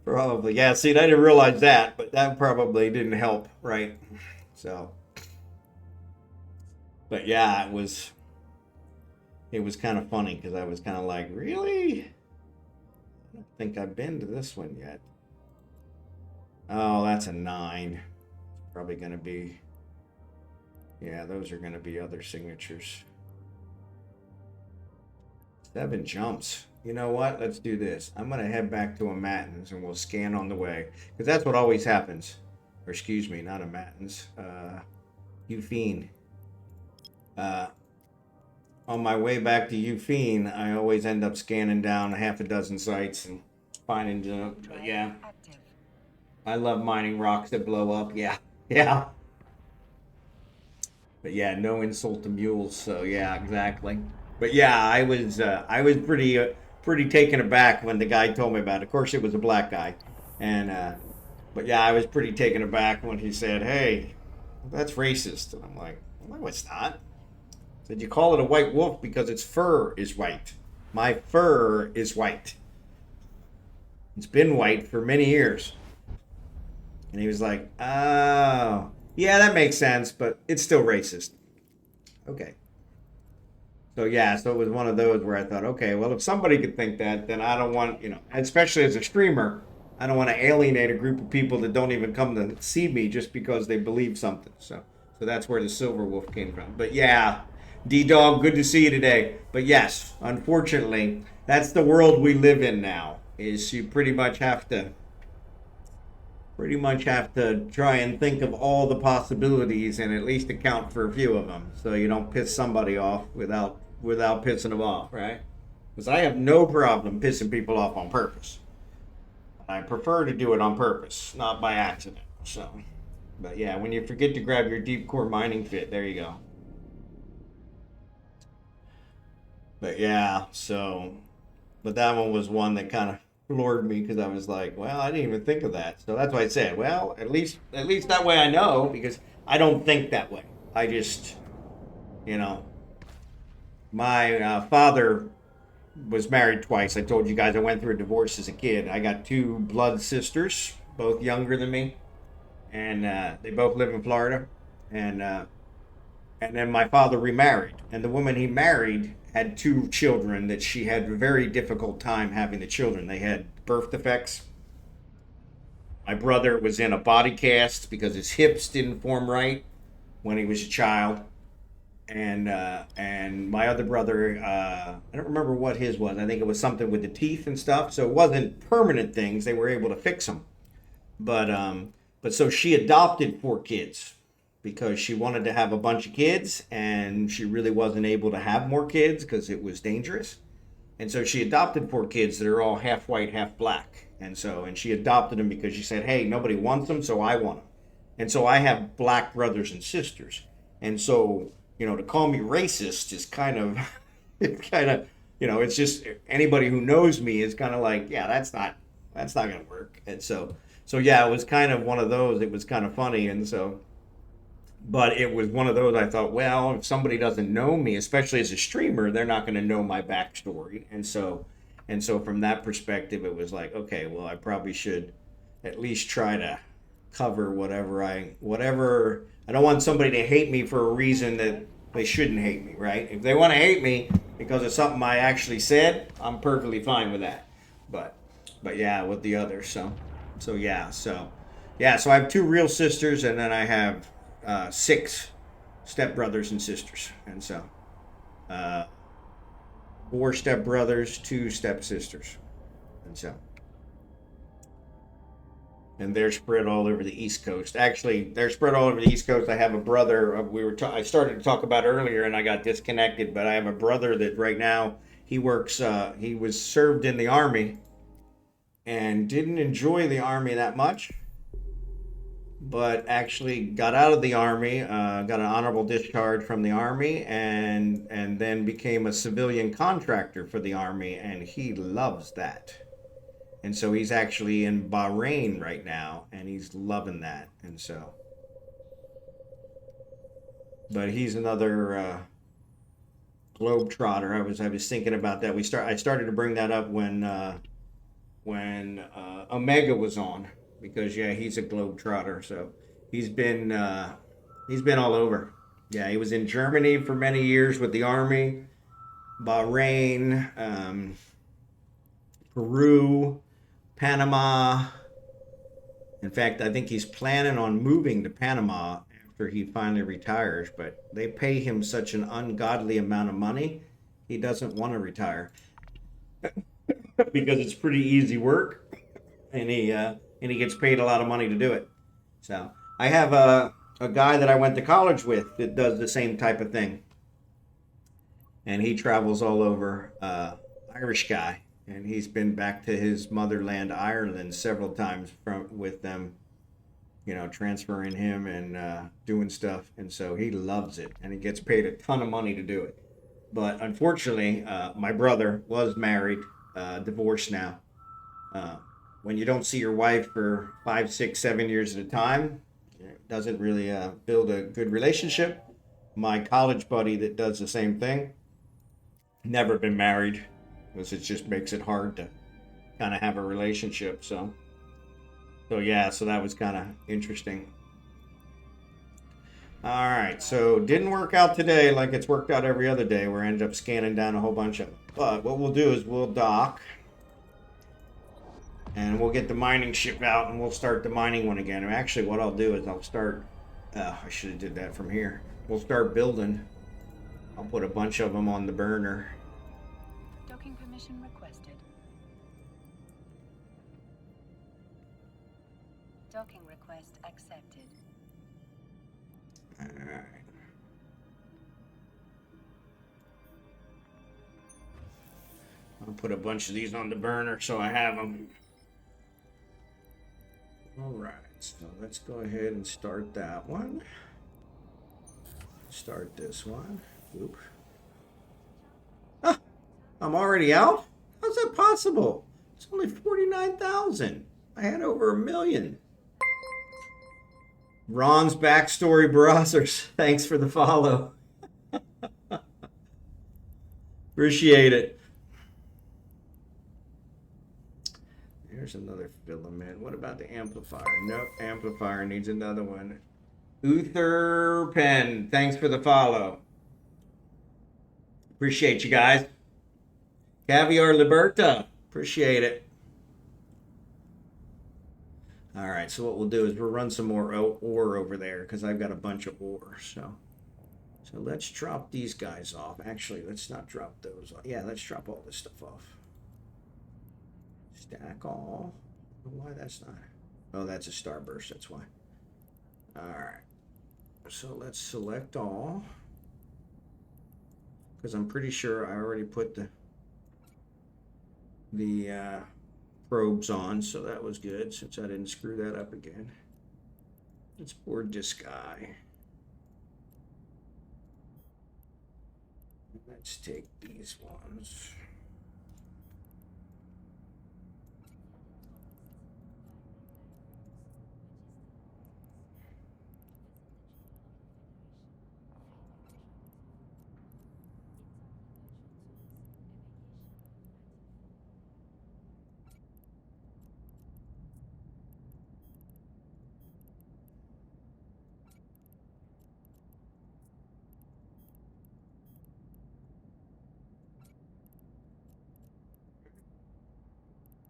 probably. Yeah. See, I didn't realize that, but that probably didn't help, right? So, but yeah, it was kind of funny because I was kind of like, really? I don't think I've been to this one yet. Oh, that's a 9. Probably gonna be. Yeah, those are gonna be other signatures. 7 jumps. You know what? Let's do this. I'm going to head back to a Matins and we'll scan on the way. Because that's what always happens. Or excuse me, not a Matins. Ufine. Uh, on my way back to Ufine, I always end up scanning down half a dozen sites and finding junk. But yeah. Active. I love mining rocks that blow up. Yeah. Yeah. But yeah, no insult to mules. So yeah, exactly. But yeah, I was pretty taken aback when the guy told me about it. Of course, it was a black guy, and but yeah, I was pretty taken aback when he said, "Hey, that's racist," and I'm like, "No, it's not." I said, "You call it a white wolf because its fur is white. My fur is white. It's been white for many years." And he was like, "Oh, yeah, that makes sense, but it's still racist." Okay. So yeah, so it was one of those where I thought, okay, well, if somebody could think that, then I don't want, especially as a streamer, I don't want to alienate a group of people that don't even come to see me just because they believe something. So that's where the Silver Wolf came from. But yeah, D Dog, good to see you today. But yes, unfortunately, that's the world we live in now. Is you pretty much have to try and think of all the possibilities and at least account for a few of them, so you don't piss somebody off without pissing them off, right? Because I have no problem pissing people off on purpose. I prefer to do it on purpose, not by accident. So, but yeah, when you forget to grab your deep core mining fit, there you go. But yeah, but that one was one that kind of floored me because I was like, well, I didn't even think of that. So that's why I said, well, at least that way I know, because I don't think that way. I just, you know, my father was married twice. I told you guys I went through a divorce as a kid. I got two blood sisters, both younger than me, and they both live in Florida. And then my father remarried, and the woman he married had two children that she had a very difficult time having the children. They had birth defects. My brother was in a body cast because his hips didn't form right when he was a child. And my other brother, I don't remember what his was. I think it was something with the teeth and stuff. So it wasn't permanent things. They were able to fix them. But so she adopted four kids because she wanted to have a bunch of kids, and she really wasn't able to have more kids because it was dangerous. And so she adopted four kids that are all half white, half black. And she adopted them because she said, "Hey, nobody wants them, so I want them." And so I have black brothers and sisters. And so, to call me racist is kind of, it's kind of, it's just anybody who knows me is kind of like, yeah, that's not going to work. And so yeah, it was kind of one of those. It was kind of funny. But it was one of those I thought, well, if somebody doesn't know me, especially as a streamer, they're not going to know my backstory. And so from that perspective, it was like, okay, well, I probably should at least try to cover whatever. I don't want somebody to hate me for a reason that they shouldn't hate me, right? If they want to hate me because of something I actually said, I'm perfectly fine with that. But but yeah, with the others, so I have two real sisters, and then I have six stepbrothers and sisters, and so uh, four stepbrothers, two stepsisters, and so and they're spread all over the East Coast. Actually, they're spread all over the East Coast. I have a brother. I started to talk about earlier, and I got disconnected. But I have a brother that right now he works. He was served in the army and didn't enjoy the army that much, but actually got out of the army, got an honorable discharge from the army, and then became a civilian contractor for the army, and he loves that. And so he's actually in Bahrain right now, and he's loving that. But he's another globetrotter. I was thinking about that. I started to bring that up when Omega was on, because yeah, he's a globetrotter. So he's been uh, he's been all over. Yeah, he was in Germany for many years with the army, Bahrain, Peru, Panama. In fact, I think he's planning on moving to Panama after he finally retires, but they pay him such an ungodly amount of money, he doesn't want to retire because it's pretty easy work, and he gets paid a lot of money to do it. So I have a guy that I went to college with that does the same type of thing, and he travels all over. Irish guy, and he's been back to his motherland, Ireland, several times with them. Transferring him and doing stuff, and so he loves it, and he gets paid a ton of money to do it. But unfortunately, my brother was married, divorced now. Uh, when you don't see your wife for 5, 6, 7 years at a time, it doesn't really build a good relationship. My college buddy that does the same thing, never been married, because it just makes it hard to kind of have a relationship. So yeah, so that was kind of interesting. All right, so didn't work out today like it's worked out every other day where I ended up scanning down a whole bunch of them. But what we'll do is we'll dock and we'll get the mining ship out and we'll start the mining one again. And actually, what I'll do is I'll start, I should have did that from here. We'll start building. I'll put a bunch of them on the burner. Docking permission requested. Docking request accepted. All right. I'll put a bunch of these on the burner so I have them. All right, so let's go ahead and start that one. Start this one. Oop. Ah, I'm already out? How's that possible? It's only 49,000. I had over 1 million. ronsbackstorybrazzers, thanks for the follow. Appreciate it. Here's another filament. What about the amplifier? Nope, amplifier needs another one. Utherpend, thanks for the follow. Appreciate you guys. Caviar Liberta, appreciate it. All right, so what we'll do is we'll run some more ore over there because I've got a bunch of ore. So let's drop these guys off. Actually, let's not drop those off. Yeah, let's drop all this stuff off. Stack all. Why that's not? Oh, that's a starburst. That's why. All right. So let's select all. Because I'm pretty sure I already put the probes on, so that was good since I didn't screw that up again. Let's board this guy. Let's take these ones.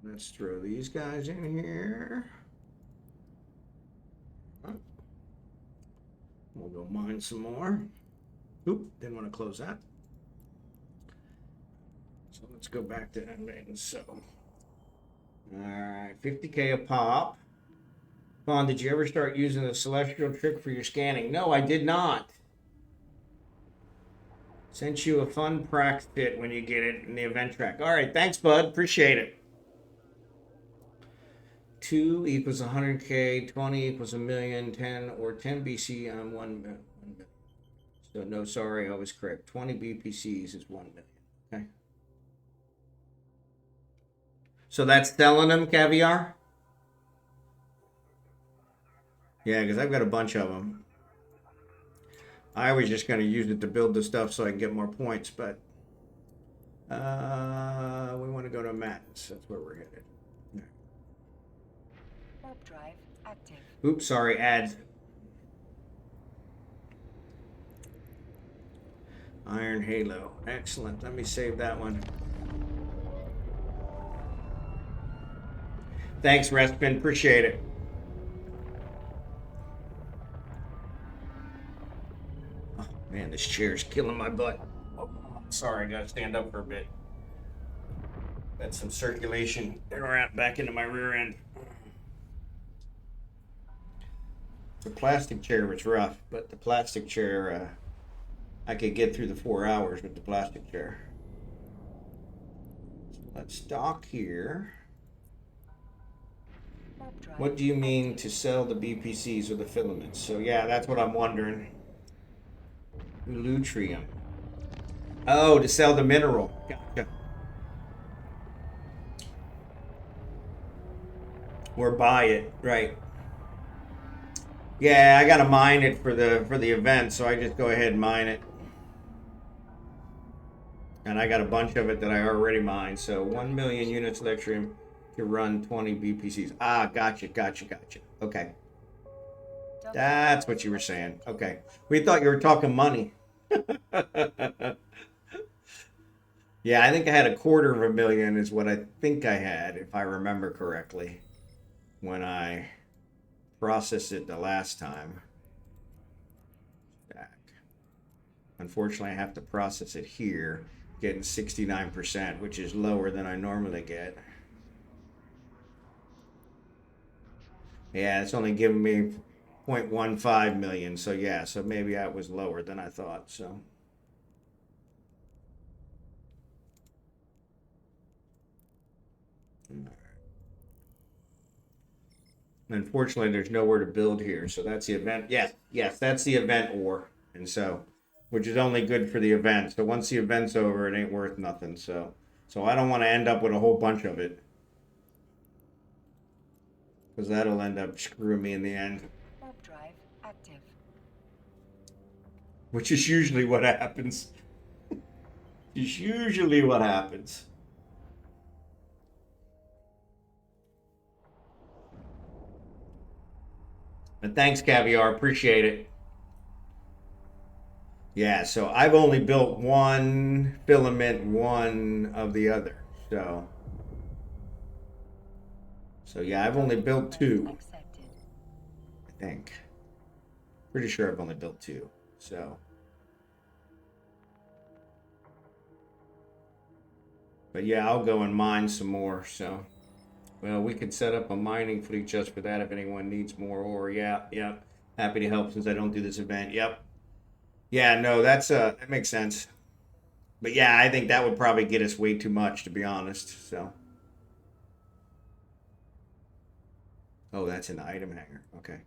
Let's throw these guys in here. We'll go mine some more. Oop, didn't want to close that. So let's go back to ending. So, all right, 50K a pop. Vaughn, did you ever start using the celestial trick for your scanning? No, I did not. Sent you a fun prac fit when you get it in the event track. All right, thanks, bud. Appreciate it. 2 equals 100K, 20 equals 1 million, 10 or 10 BC on 1 million. So no, sorry, I was correct. 20 BPCs is 1 million. Okay. So that's selling them, Caviar? Yeah, because I've got a bunch of them. I was just going to use it to build the stuff so I can get more points, but we want to go to Matt's. That's where we're headed. Warp drive active. Oops, sorry, ads. Iron Halo. Excellent. Let me save that one. Thanks, Respin. Appreciate it. Oh, man, this chair's killing my butt. Oh, sorry, I got to stand up for a bit. Got some circulation back into my rear end. The plastic chair was rough, but the plastic chair, I could get through the 4 hours with the plastic chair. So let's dock here. What do you mean to sell the BPCs or the filaments? So yeah, that's what I'm wondering. Lutrium. Oh, to sell the mineral. Gotcha. Or buy it, right? Yeah, I gotta mine it for the event, so I just go ahead and mine it. And I got a bunch of it that I already mined. So 1 million units electrium to run 20 BPCs. Ah, gotcha. Okay. That's what you were saying. Okay. We thought you were talking money. Yeah, I think I had $250,000 is what I think I had, if I remember correctly, when I processed it the last time. Back. Unfortunately, I have to process it here, getting 69%, which is lower than I normally get. Yeah, it's only giving me 0.15 million, so yeah, so maybe I was lower than I thought, so. Unfortunately, there's nowhere to build here, so that's the event. Yes, that's the event ore, and so, which is only good for the event. So once the event's over, it ain't worth nothing. So I don't want to end up with a whole bunch of it, because that'll end up screwing me in the end. Warp drive active. Which is usually what happens. Is usually what happens. But thanks, Caviar. Appreciate it. Yeah, so I've only built one filament, one of the other. So yeah, I've only built two. I think. Pretty sure I've only built two. So. But yeah, I'll go and mine some more. So. Well, we could set up a mining fleet just for that if anyone needs more ore. Yeah. Happy to help since I don't do this event. Yep. Yeah, no, that makes sense. But yeah, I think that would probably get us way too much, to be honest. So. Oh, that's in the item hanger. Okay.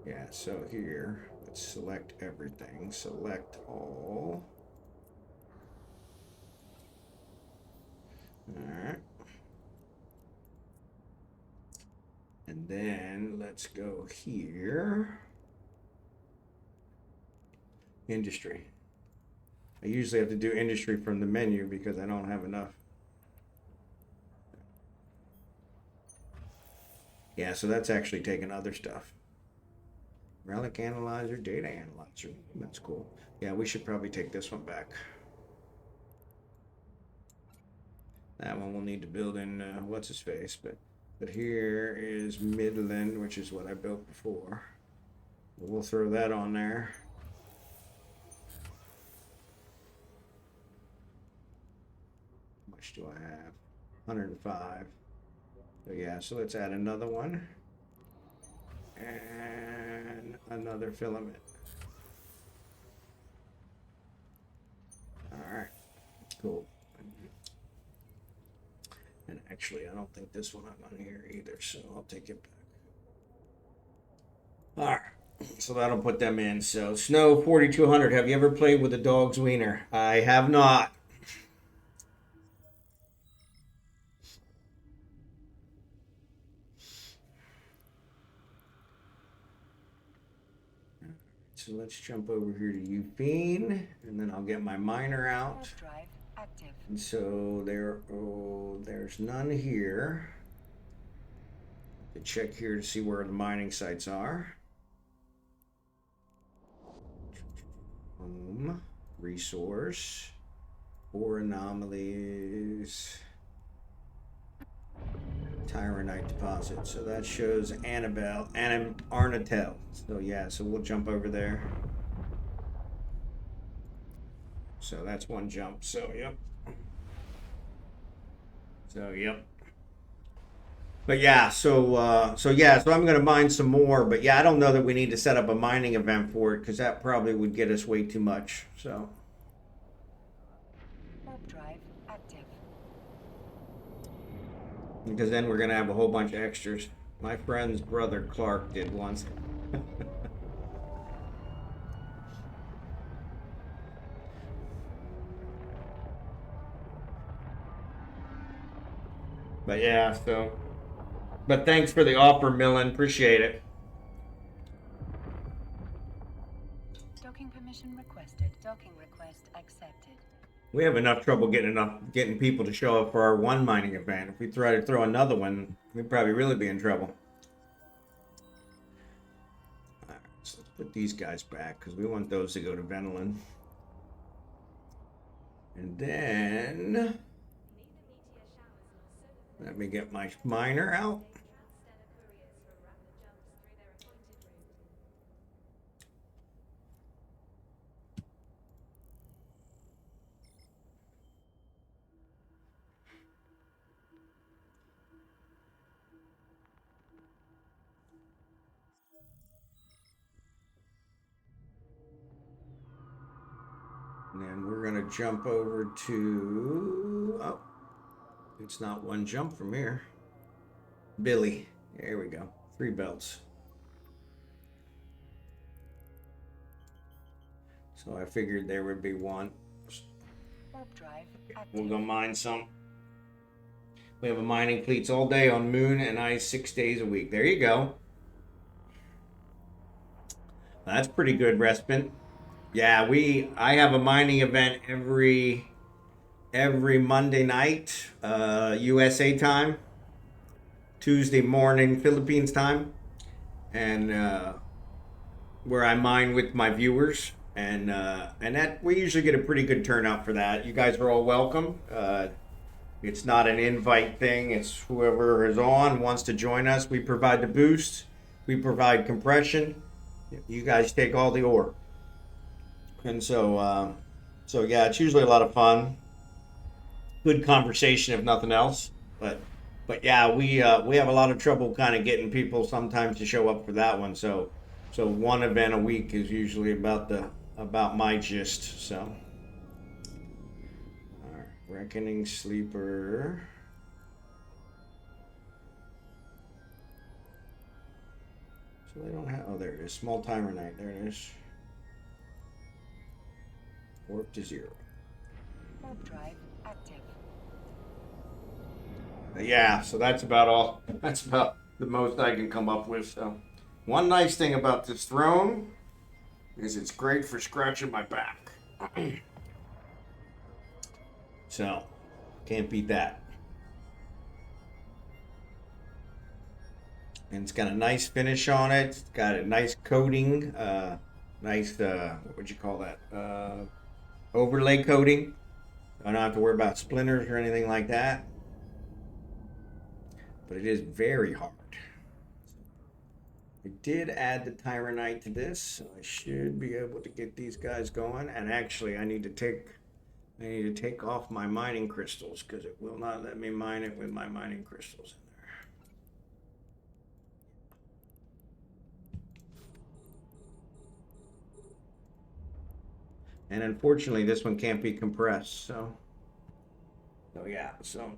Yeah, so here, let's select everything. Select all. Alright. And then let's go here. Industry. I usually have to do industry from the menu because I don't have enough. Yeah, so that's actually taking other stuff. Relic analyzer, data analyzer. That's cool. Yeah, we should probably take this one back. That one we'll need to build in what's his face, but here is Midland, which is what I built before. We'll throw that on there. How much do I have? 105. So yeah, so let's add another one. And another filament. Alright, cool. And actually, I don't think this one I'm on here either, so I'll take it back. Alright, so that'll put them in. So, Snow 4200, have you ever played with a dog's wiener? I have not. So let's jump over here to Utherpend, and then I'll get my miner out. Drive active. And so there's none here. To check here to see where the mining sites are. Home, resource, ore anomalies, Tyranite deposit. So that shows Arnatel. So yeah, so we'll jump over there. So that's one jump. So yep. But yeah, so I'm gonna mine some more. But yeah, I don't know that we need to set up a mining event for it because that probably would get us way too much. So. Drive active. Because then we're gonna have a whole bunch of extras. My friend's brother Clark did once. But yeah, so. But thanks for the offer, Millen. Appreciate it. Docking permission requested. Docking request accepted. We have enough trouble getting people to show up for our one mining event. If we try to throw another one, we'd probably really be in trouble. put these guys back because we want those to go to Venolin. And then let me get my miner out. And then we're going to jump over to, oh, it's not one jump from here. Billy, there we go, 3 belts. So I figured there would be one. Warp drive active. We'll go mine some. We have a mining fleets all day on moon and ice 6 days a week. There you go. That's pretty good respite. Yeah, I have a mining event every Monday night, USA time, Tuesday morning Philippines time, and where I mine with my viewers, and that we usually get a pretty good turnout for that. You guys are all welcome. It's not an invite thing. It's whoever is on wants to join us. We provide the boost. We provide compression. You guys take all the ore. And so yeah, it's usually a lot of fun. Good conversation, if nothing else. But yeah, we have a lot of trouble kind of getting people sometimes to show up for that one. So one event a week is usually about my gist. So, all right, Reckoning Sleeper. So they don't have. Oh, there it is. Small timer night. There it is. Warp to 0. Warp drive active. Yeah, so that's about all. That's about the most I can come up with. So, one nice thing about this throne is it's great for scratching my back. So, can't beat that. And it's got a nice finish on it. It's got a nice coating. Nice, what would you call that? Overlay coating. I don't have to worry about splinters or anything like that. But it is very hard. I did add the Tyrannite to this, so I should be able to get these guys going. And actually, I need to take off my mining crystals because it will not let me mine it with my mining crystals in there. And unfortunately, this one can't be compressed. So yeah. So.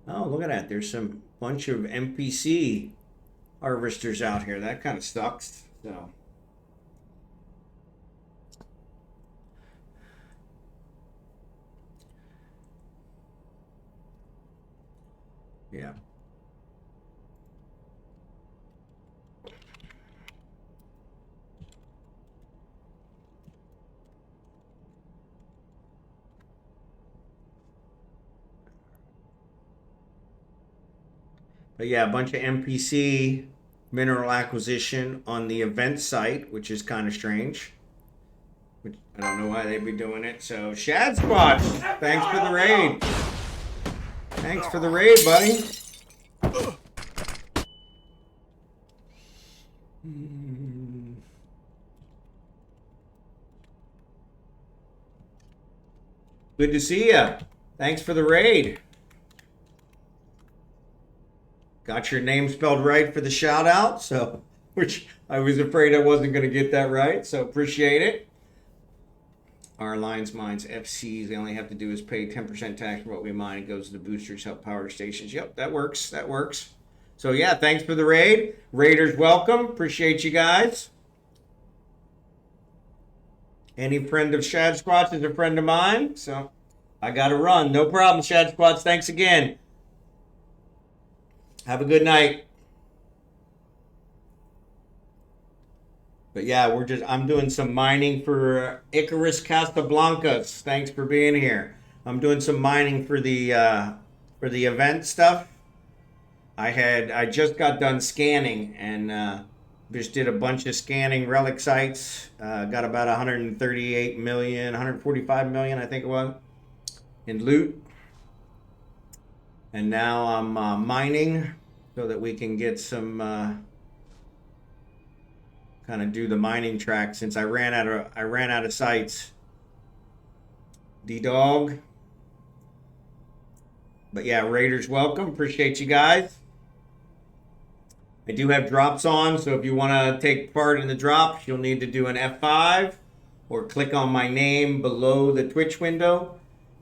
Oh, look at that. There's some bunch of NPC harvesters out here. That kind of sucks. So. Yeah. But yeah, a bunch of NPC mineral acquisition on the event site, which is kind of strange. Which I don't know why they'd be doing it. So, Schadsquatch, thanks for the raid. Thanks for the raid, buddy. Good to see ya. Thanks for the raid. Got your name spelled right for the shout out, so which I was afraid I wasn't going to get that right, so appreciate it. Our Alliance mines FCs, they only have to do is pay 10% tax for what we mine. It goes to the boosters, help power stations. Yep, that works. That works. So yeah, thanks for the raid. Raiders, welcome. Appreciate you guys. Any friend of Schadsquatch is a friend of mine, so I got to run. No problem, Schadsquatch. Thanks again. Have a good night. But yeah, I'm doing some mining for IcarusCasablancas. Thanks for being here. I'm doing some mining for the event stuff. I just got done scanning and just did a bunch of scanning relic sites. Got about 138 million, 145 million, I think it was, in loot. And now I'm mining so that we can get some kind of do the mining track since I ran out of sites. D-Dog. But yeah, Raiders, welcome. Appreciate you guys. I do have drops on, so if you want to take part in the drops, you'll need to do an F5 or click on my name below the Twitch window,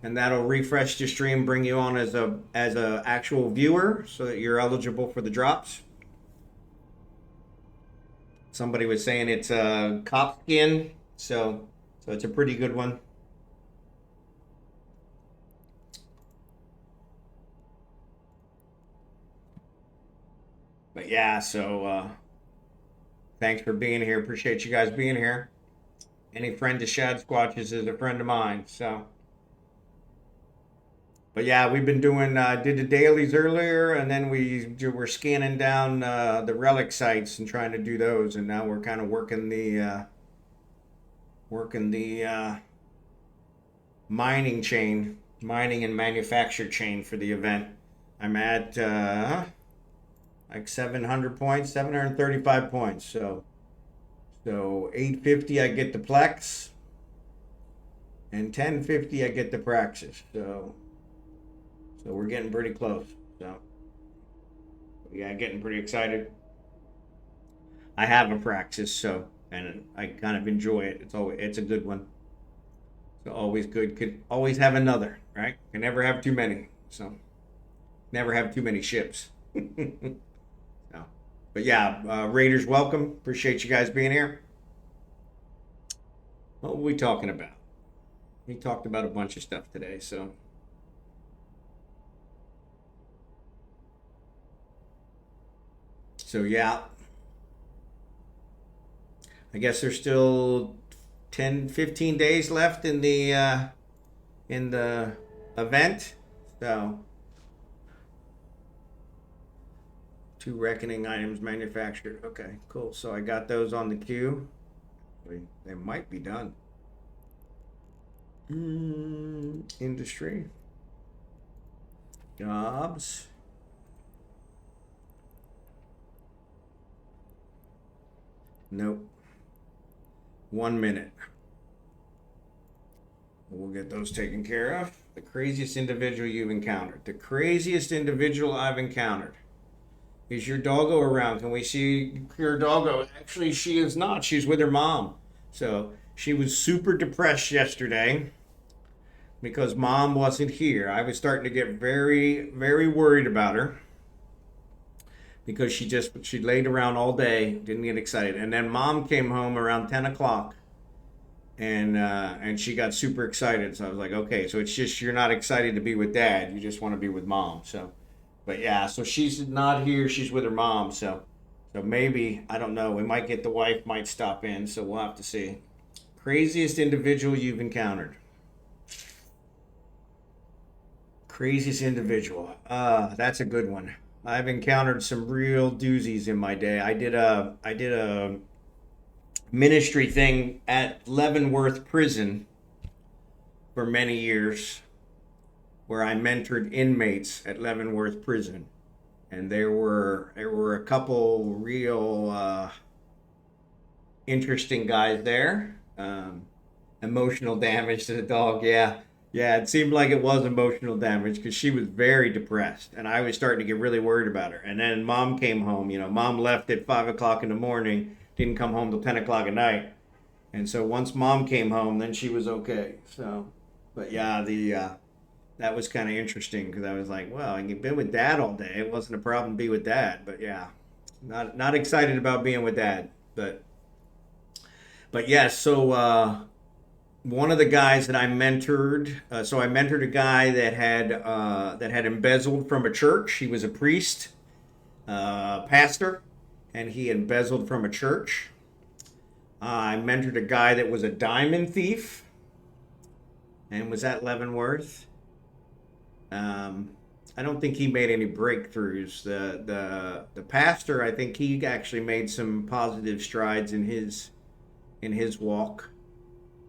and that'll refresh the stream, bring you on as a actual viewer, so that you're eligible for the drops. Somebody was saying it's a cop skin, so it's a pretty good one. But yeah, so thanks for being here. Appreciate you guys being here. Any friend of Schadsquatches is a friend of mine. So, but yeah, we've been doing did the dailies earlier, and then we're scanning down the relic sites and trying to do those, and now we're kind of working the mining and manufacture chain for the event. I'm at like 700 points, 735 points. So 850 I get the Plex, and 1050 I get the Praxis. So we're getting pretty close. So yeah, getting pretty excited. I have a Praxis, and I kind of enjoy it. It's a good one. So always good. Could always have another, right? Can never have too many. So never have too many ships. No. But yeah, Raiders, welcome. Appreciate you guys being here. What were we talking about? We talked about a bunch of stuff today, so. So yeah. I guess there's still 10, 15 days left in the event. So 2 reckoning items manufactured. Okay, cool. So I got those on the queue. They might be done. Industry. Jobs. Nope. 1 minute. We'll get those taken care of. The craziest individual you've encountered. The craziest individual I've encountered. Is your doggo around? Can we see your doggo? Actually, she is not. She's with her mom. So she was super depressed yesterday because mom wasn't here. I was starting to get very, very worried about her because she laid around all day, didn't get excited. And then mom came home around 10 o'clock and she got super excited. So I was like, okay, so it's just you're not excited to be with dad. You just want to be with mom. So. But yeah, so she's not here. She's with her mom. So maybe, I don't know. We might get the wife might stop in. So we'll have to see. Craziest individual you've encountered. Craziest individual. That's a good one. I've encountered some real doozies in my day. I did a ministry thing at Leavenworth Prison for many years, where I mentored inmates at Leavenworth Prison, and there were a couple real interesting guys there. Emotional damage to the dog, yeah. It seemed like it was emotional damage because she was very depressed, and I was starting to get really worried about her. And then mom came home. Mom left at 5 o'clock in the morning, didn't come home till 10 o'clock at night, and so once mom came home, then she was okay. So, but yeah, that was kind of interesting because I was like, well, you've been with dad all day. It wasn't a problem to be with dad, but yeah, not excited about being with dad. But yes, so one of the guys that I mentored, so I mentored a guy that had embezzled from a church. He was a priest, pastor, and he embezzled from a church. I mentored a guy that was a diamond thief and was at Leavenworth. I don't think he made any breakthroughs. The pastor, I think he actually made some positive strides in his walk.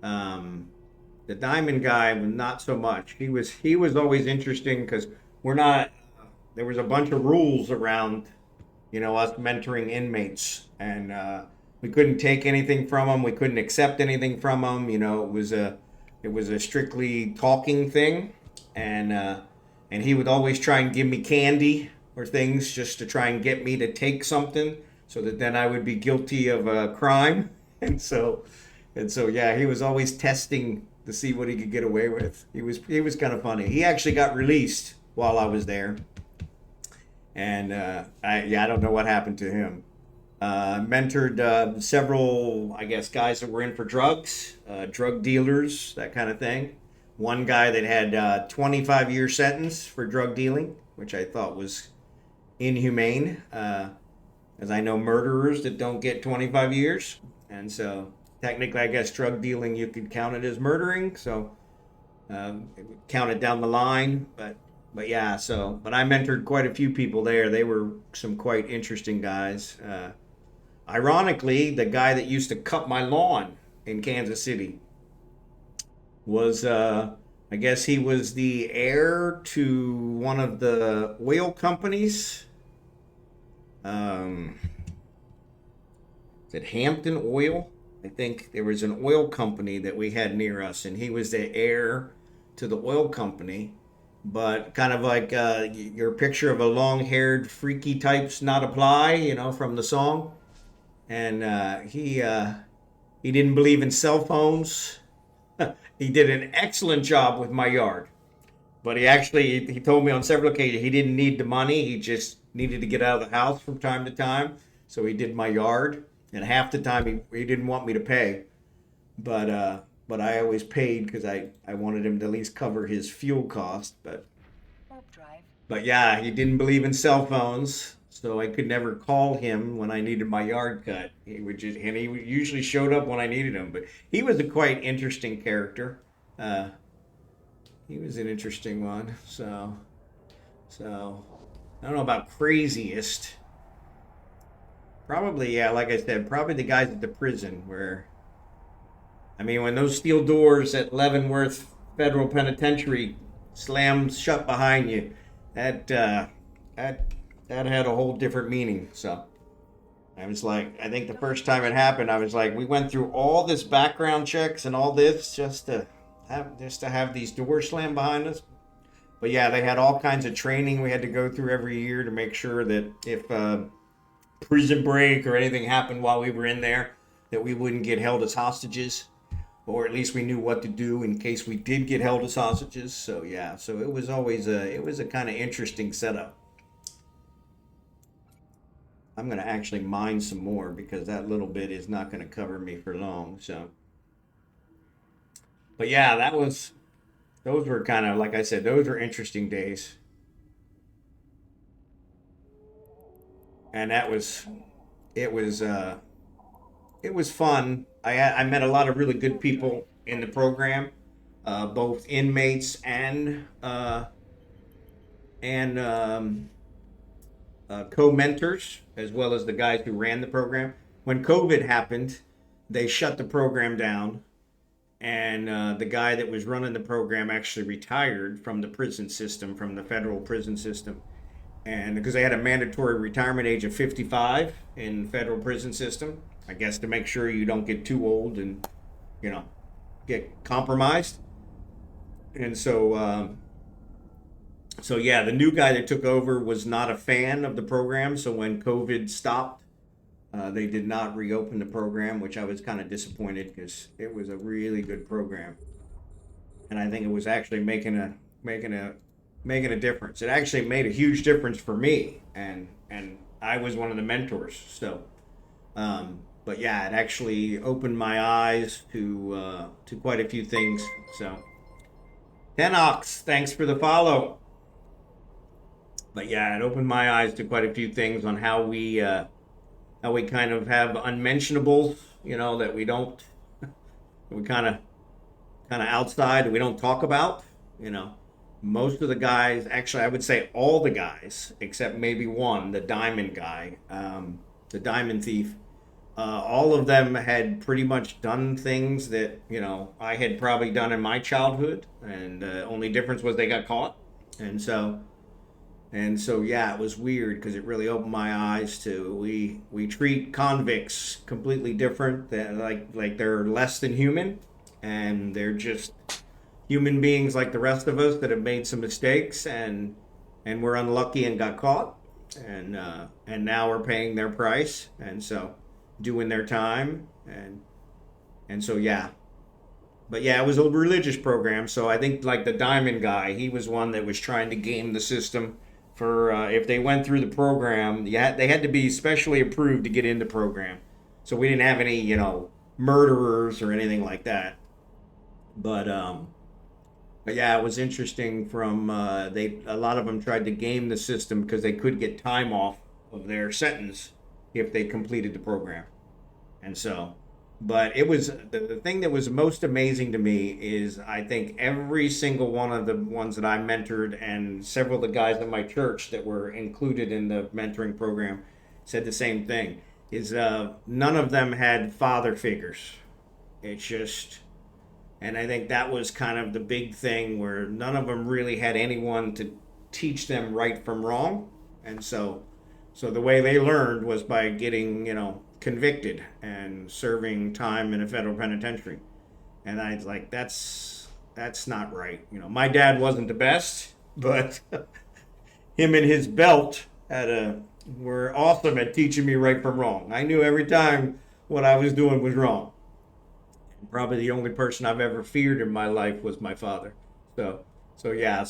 The diamond guy, not so much. He was always interesting because we're not. There was a bunch of rules around, us mentoring inmates, and we couldn't take anything from them. We couldn't accept anything from them. It was a strictly talking thing, and he would always try and give me candy or things just to try and get me to take something, so that then I would be guilty of a crime, and so yeah, he was always testing to see what he could get away with. He was kind of funny. He actually got released while I was there, and I don't know what happened to him. Mentored several, I guess, guys that were in for drugs, drug dealers, that kind of thing. One guy that had 25-year sentence for drug dealing, which I thought was inhumane, as I know murderers that don't get 25 years. And so technically, I guess drug dealing, you could count it as murdering. So it would count it down the line. But yeah, but I mentored quite a few people there. They were some quite interesting guys. Ironically, the guy that used to cut my lawn in Kansas City was, I guess he was the heir to one of the oil companies. Is it Hampton Oil? I think there was an oil company that we had near us, and he was the heir to the oil company. But kind of like your picture of a long-haired, freaky types not apply, from the song. And he didn't believe in cell phones. He did an excellent job with my yard, but he told me on several occasions he didn't need the money. He just needed to get out of the house from time to time. So he did my yard, and half the time he didn't want me to pay, but I always paid because I wanted him to at least cover his fuel cost. But yeah, he didn't believe in cell phones. So I could never call him when I needed my yard cut. He usually showed up when I needed him. But he was a quite interesting character. He was an interesting one. So I don't know about craziest. Probably, yeah, like I said, probably the guys at the prison when those steel doors at Leavenworth Federal Penitentiary slams shut behind you, that had a whole different meaning. So I was like, I think the first time it happened, I was like, we went through all this background checks and all this just to have these doors slammed behind us. But yeah, they had all kinds of training we had to go through every year to make sure that if prison break or anything happened while we were in there, that we wouldn't get held as hostages, or at least we knew what to do in case we did get held as hostages. So yeah, so it was always a kind of interesting setup. I'm going to actually mine some more because that little bit is not going to cover me for long. So, but yeah, those were kind of, like I said, those were interesting days. And it was fun. I met a lot of really good people in the program, both inmates and co-mentors, as well as the guys who ran the program. When COVID happened, they shut the program down, and the guy that was running the program actually retired from the prison system, from the federal prison system. And because they had a mandatory retirement age of 55 in the federal prison system, I guess to make sure you don't get too old and, get compromised. And so yeah, the new guy that took over was not a fan of the program. So when COVID stopped, they did not reopen the program, which I was kind of disappointed because it was a really good program, and I think it was actually making a difference. It actually made a huge difference for me, and I was one of the mentors. So, but yeah, it actually opened my eyes to quite a few things. So, Tenox, thanks for the follow. But yeah, it opened my eyes to quite a few things on how we kind of have unmentionables, that we don't, we kind of outside that we don't talk about, most of the guys, actually, I would say all the guys, except maybe one, the diamond guy, the diamond thief, all of them had pretty much done things that, I had probably done in my childhood. And the only difference was they got caught. And so, yeah, it was weird because it really opened my eyes to we treat convicts completely different. That like they're less than human, and they're just human beings like the rest of us that have made some mistakes and were unlucky and got caught, and now we're paying their price, and so doing their time, and so yeah. But yeah, it was a religious program, so I think like the diamond guy, he was one that was trying to game the system for if they went through the program, yeah, they had to be specially approved to get in the program. So we didn't have any, murderers or anything like that. But yeah, it was interesting. From a lot of them tried to game the system because they could get time off of their sentence if they completed the program, and so. But it was the thing that was most amazing to me is I think every single one of the ones that I mentored and several of the guys at my church that were included in the mentoring program said the same thing. Is none of them had father figures. It's just, and I think that was kind of the big thing where none of them really had anyone to teach them right from wrong, and so the way they learned was by getting convicted and serving time in a federal penitentiary. And I was like, that's not right. My dad wasn't the best, but him and his belt were awesome at teaching me right from wrong. I knew every time what I was doing was wrong. Probably the only person I've ever feared in my life was my father. So yeah,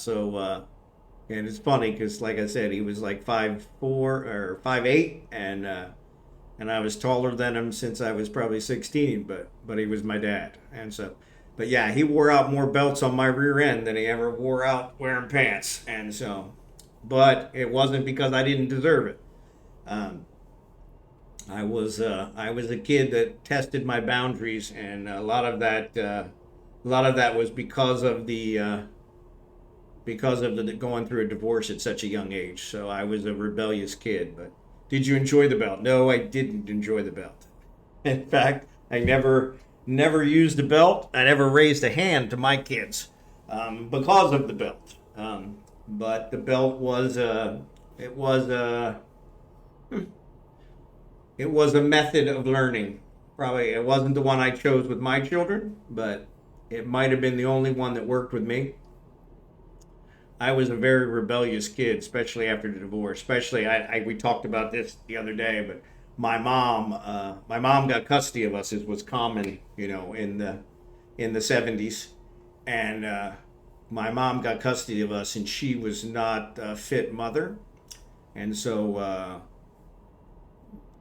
and it's funny because, like I said, he was like 5'4" or 5'8", and I was taller than him since I was probably 16, but he was my dad. And so, but yeah, he wore out more belts on my rear end than he ever wore out wearing pants. And so, but it wasn't because I didn't deserve it. I was a kid that tested my boundaries, and a lot of that was because of the going through a divorce at such a young age. So I was a rebellious kid. But did you enjoy the belt? No, I didn't enjoy the belt. In fact, I never used the belt. I never raised a hand to my kids because of the belt. But the belt was it was a method of learning. Probably it wasn't the one I chose with my children, but it might have been the only one that worked with me. I was a very rebellious kid, especially after the divorce. Especially, we talked about this the other day, but my mom got custody of us, as was common, in the 70s, and my mom got custody of us, and she was not a fit mother, and so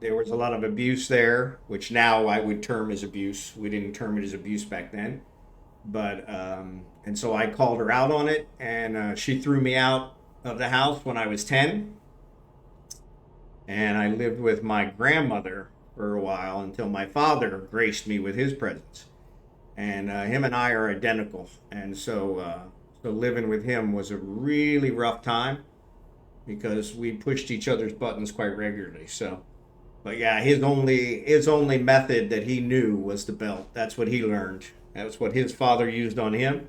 there was a lot of abuse there, which now I would term as abuse. We didn't term it as abuse back then. But and so I called her out on it, and she threw me out of the house when I was 10, and I lived with my grandmother for a while until my father graced me with his presence. And him and I are identical, and so living with him was a really rough time because we pushed each other's buttons quite regularly. So, but yeah, his only method that he knew was the belt. That's what he learned. That's what his father used on him,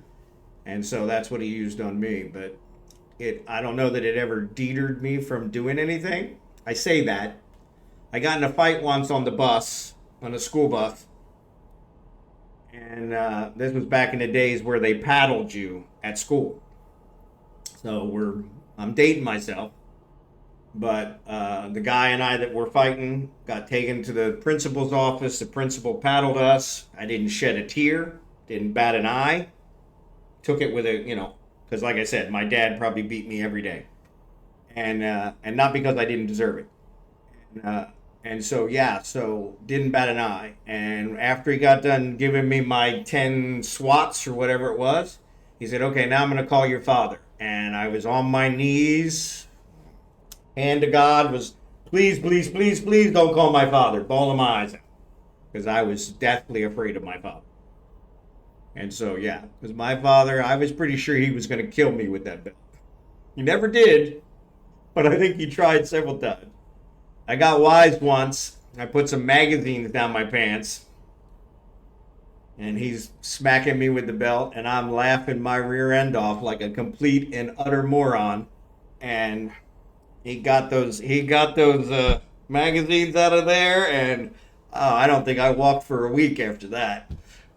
and so that's what he used on me. But I don't know that it ever deterred me from doing anything. I say that. I got in a fight once on the school bus, and this was back in the days where they paddled you at school. So I'm dating myself, but the guy and I that were fighting got taken to the principal's office. The principal paddled us. I didn't shed a tear, didn't bat an eye. Took it with because like I said, my dad probably beat me every day, and not because I didn't deserve it. And so yeah, so didn't bat an eye. And after he got done giving me my 10 swats or whatever it was, he said, "Okay, now I'm going to call your father." And I was on my knees. Hand to God was, "Please, please, please, please don't call my father." Bawling my eyes out because I was deathly afraid of my father. And so, yeah, because my father, I was pretty sure he was going to kill me with that belt. He never did, but I think he tried several times. I got wise once. I put some magazines down my pants, and he's smacking me with the belt, and I'm laughing my rear end off like a complete and utter moron. And he got those magazines out of there, and I don't think I walked for a week after that.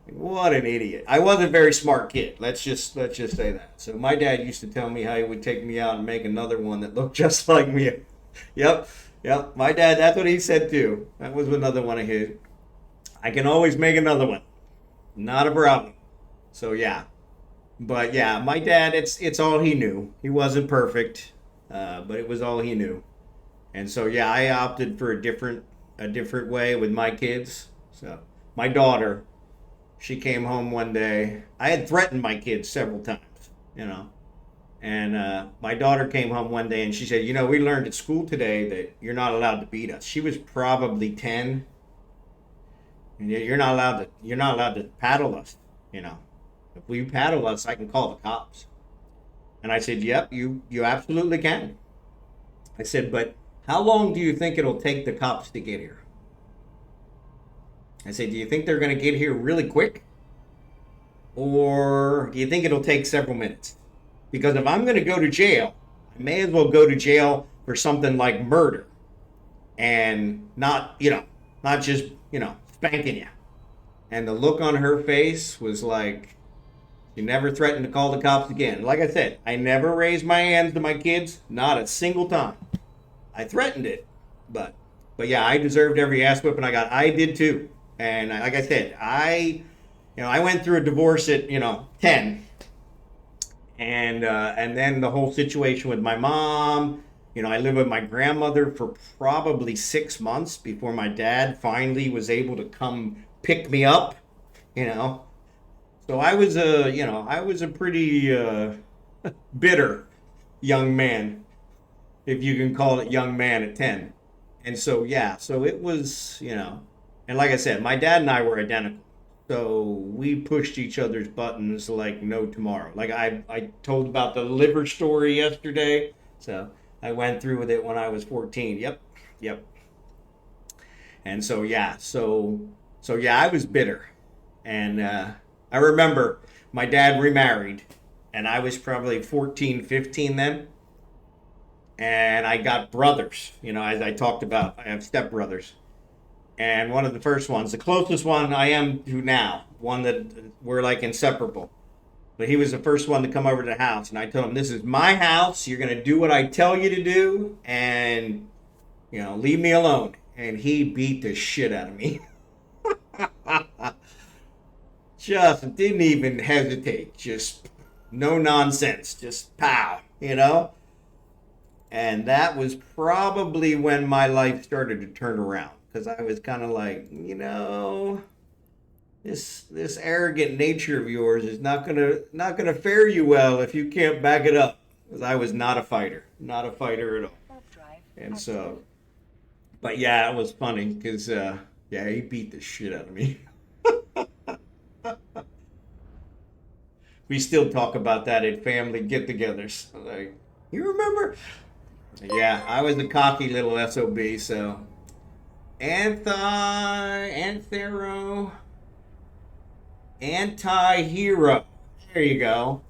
What an idiot! I was a very smart kid. Let's just say that. So my dad used to tell me how he would take me out and make another one that looked just like me. Yep, yep. My dad. That's what he said too. That was another one of his. I can always make another one. Not a problem. So yeah, but yeah, my dad. It's all he knew. He wasn't perfect, but it was all he knew. And so yeah, I opted for a different way with my kids. So my daughter, she came home one day. I had threatened my kids several times, you know. And my daughter came home one day and she said, we learned at school today that you're not allowed to beat us. She was probably 10, and you're not allowed to paddle us, you know. If we paddle us, I can call the cops. And I said, "Yep, you absolutely can." I said, "But how long do you think it'll take the cops to get here?" I said, "Do you think they're going to get here really quick? Or do you think it'll take several minutes? Because if I'm going to go to jail, I may as well go to jail for something like murder and not just, spanking you." And the look on her face was like, she never threatened to call the cops again. Like I said, I never raised my hands to my kids, not a single time. I threatened it, but yeah, I deserved every ass whipping I got. I did too. And like I said, I went through a divorce at 10, and then the whole situation with my mom. I lived with my grandmother for probably 6 months before my dad finally was able to come pick me up. You know, so I was a pretty bitter young man, if you can call it young man at 10. And so yeah, so it was, and like I said, my dad and I were identical. So we pushed each other's buttons like no tomorrow. Like I told about the liver story yesterday. So I went through with it when I was 14. Yep. Yep. And so yeah, so yeah, I was bitter. And I remember my dad remarried, and I was probably 14, 15 then. And I got brothers, as I talked about, I have stepbrothers. And one of the first ones, the closest one I am to now, one that we're like inseparable. But he was the first one to come over to the house, and I told him, "This is my house. You're gonna do what I tell you to do, and leave me alone." And he beat the shit out of me. Just didn't even hesitate. Just no nonsense. Just pow, And that was probably when my life started to turn around, because I was kind of like, this arrogant nature of yours is not gonna fare you well if you can't back it up. Because I was not a fighter at all. Warp drive And active. so, but yeah, it was funny because yeah, he beat the shit out of me. We still talk about that at family get-togethers. Like, you remember? Yeah, I was a cocky little SOB. So anthero, anti-hero. There you go.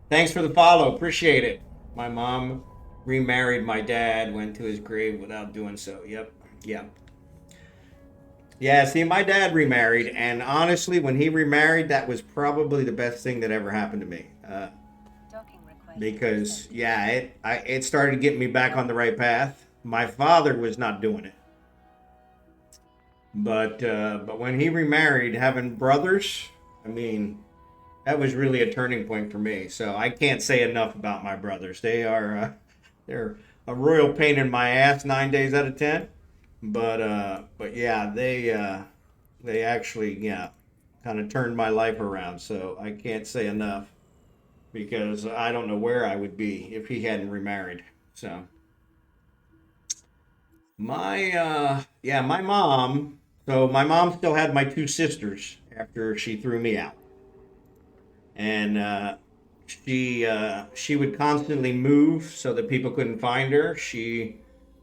Thanks for the follow. Appreciate it. My mom remarried my dad, went to his grave without doing so. Yep. Yep. Yeah, see, my dad remarried, and honestly, when he remarried, that was probably the best thing that ever happened to me. Docking request Because accepted. yeah, it started getting me back on the right path. My father was not doing it, but when he remarried, having brothers, I mean, that was really a turning point for me. So I can't say enough about my brothers. They're a royal pain in my ass 9 days out of 10. But yeah, they actually, yeah, kind of turned my life around. So I can't say enough, because I don't know where I would be if he hadn't remarried. So yeah, my mom. So my mom still had my two sisters after she threw me out. and she would constantly move so that people couldn't find her. She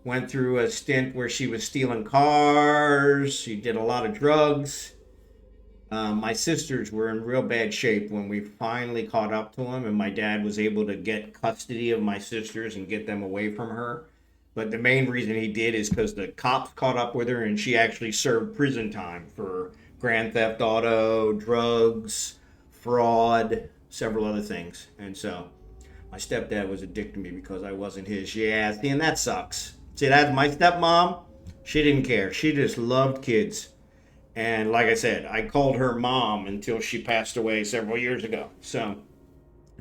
went through a stint where she was stealing cars. She did a lot of drugs. My sisters were in real bad shape when we finally caught up to them, and my dad was able to get custody of my sisters and get them away from her. But the main reason he did is because the cops caught up with her, and she actually served prison time for grand theft auto, drugs, fraud, several other things. And so my stepdad was a dick to me because I wasn't his. Yeah, see, and that sucks. See, that's my stepmom. She didn't care. She just loved kids. And like I said, I called her mom until she passed away several years ago. So,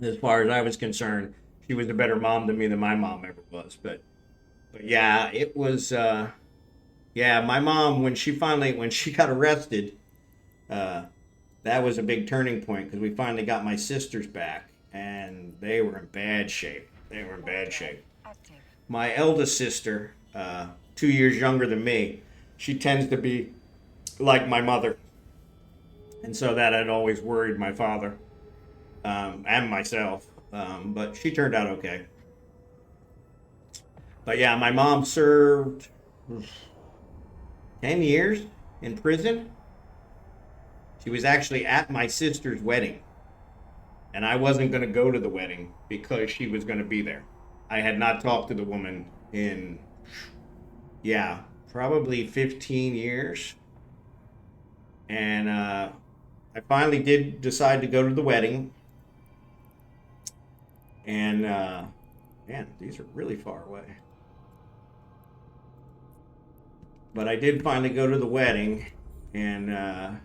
as far as I was concerned, she was a better mom to me than my mom ever was. But yeah, it was. Yeah, my mom when she got arrested, that was a big turning point because we finally got my sisters back, and they were in bad shape. They were in bad shape. Active. My eldest sister, 2 years younger than me, she tends to be like my mother, and so that had always worried my father and myself. But she turned out okay. But yeah, my mom served 10 years in prison. She was actually at my sister's wedding, and I wasn't going to go to the wedding because she was going to be there. I had not talked to the woman in, yeah, probably 15 years. And I finally did decide to go to the wedding. And, man, these are really far away. But I did finally go to the wedding, and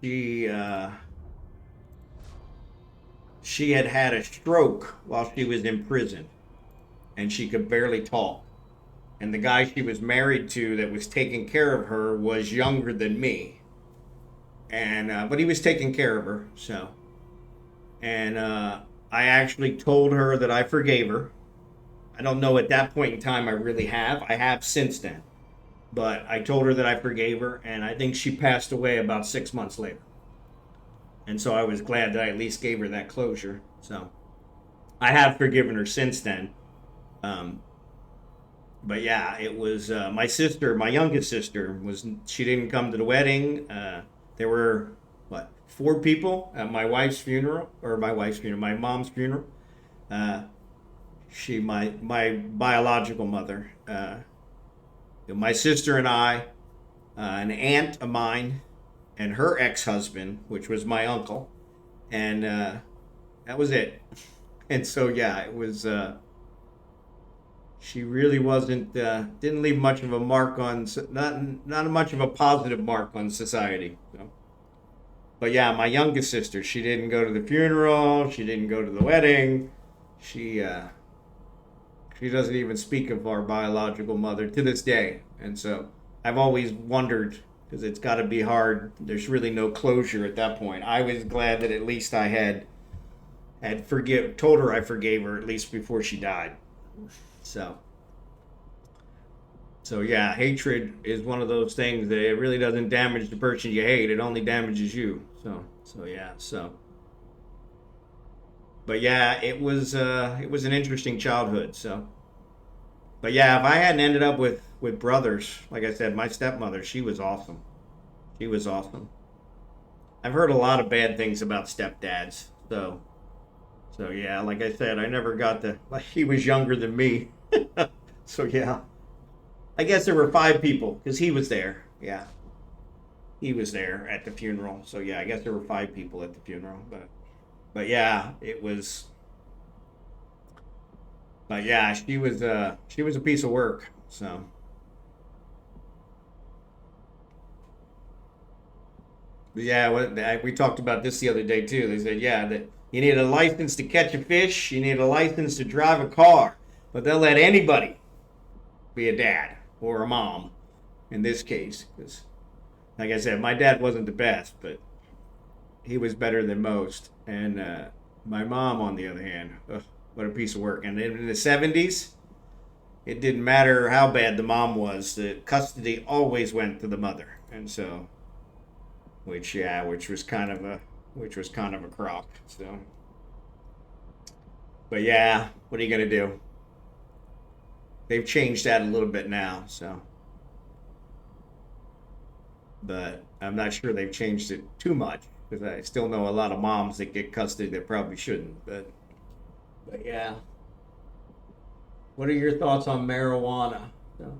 she she had had a stroke while she was in prison, and she could barely talk. And the guy she was married to that was taking care of her was younger than me, and but he was taking care of her. So, and I actually told her that I forgave her. I don't know at that point in time I really have. I have since then, but I told her that I forgave her, and I think she passed away about 6 months later. And so I was glad that I at least gave her that closure. So I have forgiven her since then. Um, but yeah, it was my sister, my youngest sister, she didn't come to the wedding. There were what 4 people at my wife's funeral, or my mom's funeral. My biological mother, my sister and I, an aunt of mine, and her ex-husband, which was my uncle, and that was it. And so yeah, it was. She really wasn't. Didn't leave much of a mark on. Not much of a positive mark on society. So. But yeah, my youngest sister, she didn't go to the funeral. She didn't go to the wedding. She doesn't even speak of our biological mother to this day. And so I've always wondered, because it's got to be hard. There's really no closure at that point. I was glad that at least I had told her I forgave her at least before she died. So yeah, hatred is one of those things that it really doesn't damage the person you hate. It only damages you. So yeah. But yeah, it was an interesting childhood. So, but yeah, if I hadn't ended up with brothers, like I said, my stepmother, she was awesome. She was awesome. I've heard a lot of bad things about stepdads. So yeah, like I said, I never got like he was younger than me. So yeah, I guess there were 5 people because he was there. Yeah, he was there at the funeral. So yeah, I guess there were 5 people at the funeral. But yeah, it was. But yeah, she was a piece of work. So. But yeah, we talked about this the other day too. They said, yeah, that you need a license to catch a fish, you need a license to drive a car, but they'll let anybody be a dad or a mom in this case. Because, like I said, my dad wasn't the best, but he was better than most. And my mom, on the other hand, ugh, what a piece of work. And in the 70s, it didn't matter how bad the mom was, the custody always went to the mother. And so which was kind of a crock. So, but yeah, what are you gonna do? They've changed that a little bit now, so. But I'm not sure they've changed it too much because I still know a lot of moms that get custody that probably shouldn't. But yeah. What are your thoughts on marijuana? So,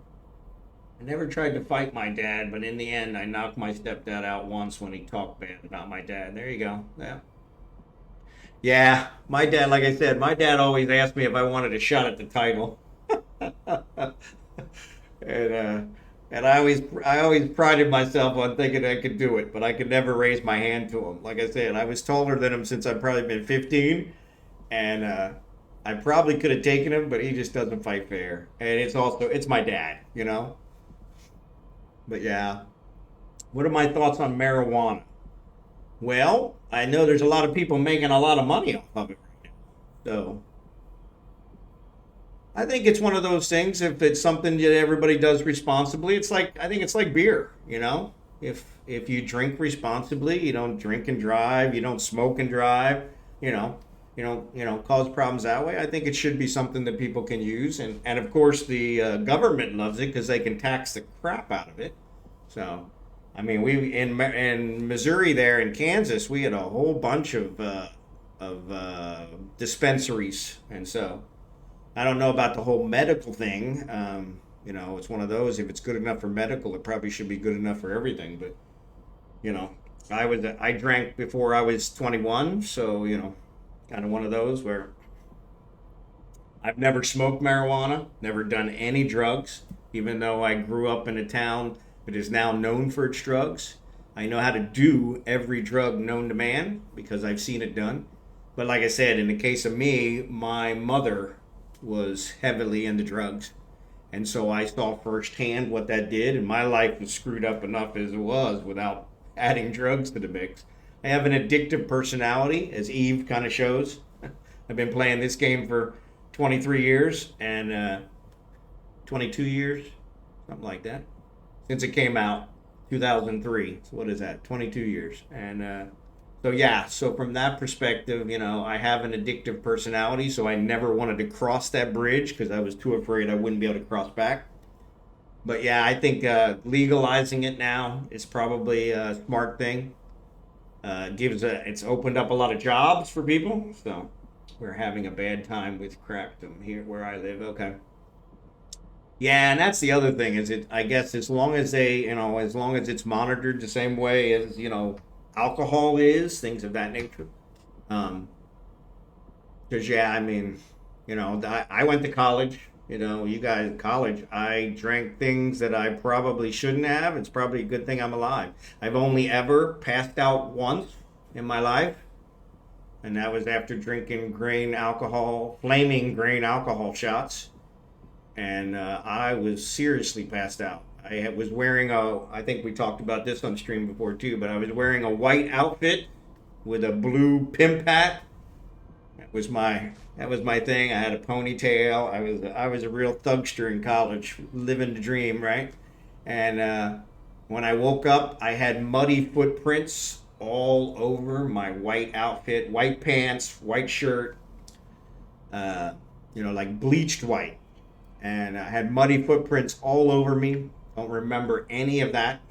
I never tried to fight my dad, but in the end, I knocked my stepdad out once when he talked bad about my dad. There you go. Yeah. Yeah, my dad, like I said, my dad always asked me if I wanted a shot at the title. and I always prided myself on thinking I could do it, but I could never raise my hand to him. Like I said, I was taller than him since I've probably been 15, and I probably could have taken him, but he just doesn't fight fair. And it's my dad, you know. But yeah, what are my thoughts on marijuana? Well, I know there's a lot of people making a lot of money off of it right now, so I think it's one of those things. If it's something that everybody does responsibly, I think it's like beer. You know, if you drink responsibly, you don't drink and drive, you don't smoke and drive. You know, you don't cause problems that way. I think it should be something that people can use, and of course the government loves it because they can tax the crap out of it. So, I mean, we in Missouri there in Kansas, we had a whole bunch of dispensaries, and so. I don't know about the whole medical thing. It's one of those. If it's good enough for medical, it probably should be good enough for everything. But you know, I drank before I was 21, so kind of one of those where I've never smoked marijuana, never done any drugs, even though I grew up in a town that is now known for its drugs. I know how to do every drug known to man because I've seen it done. But like I said, in the case of me, my mother was heavily into drugs. And so I saw firsthand what that did, and my life was screwed up enough as it was without adding drugs to the mix. I have an addictive personality, as Eve kind of shows. I've been playing this game for 23 years and 22 years, something like that, since it came out, 2003. So what is that? 22 years. And so from that perspective, I have an addictive personality, so I never wanted to cross that bridge because I was too afraid I wouldn't be able to cross back. But yeah, I think legalizing it now is probably a smart thing. It's opened up a lot of jobs for people, so we're having a bad time with crackdom here where I live. Okay. Yeah, and that's the other thing is I guess as long as as long as it's monitored the same way as, alcohol is, things of that nature. Because I mean, I went to college. You guys, college. I drank things that I probably shouldn't have. It's probably a good thing I'm alive. I've only ever passed out once in my life, and that was after drinking flaming grain alcohol shots, and I was seriously passed out. I was wearing I think we talked about this on stream before too, but I was wearing a white outfit with a blue pimp hat. That was my thing. I had a ponytail. I was a real thugster in college, living the dream, right? And when I woke up, I had muddy footprints all over my white outfit, white pants, white shirt, like bleached white. And I had muddy footprints all over me. Don't remember any of that.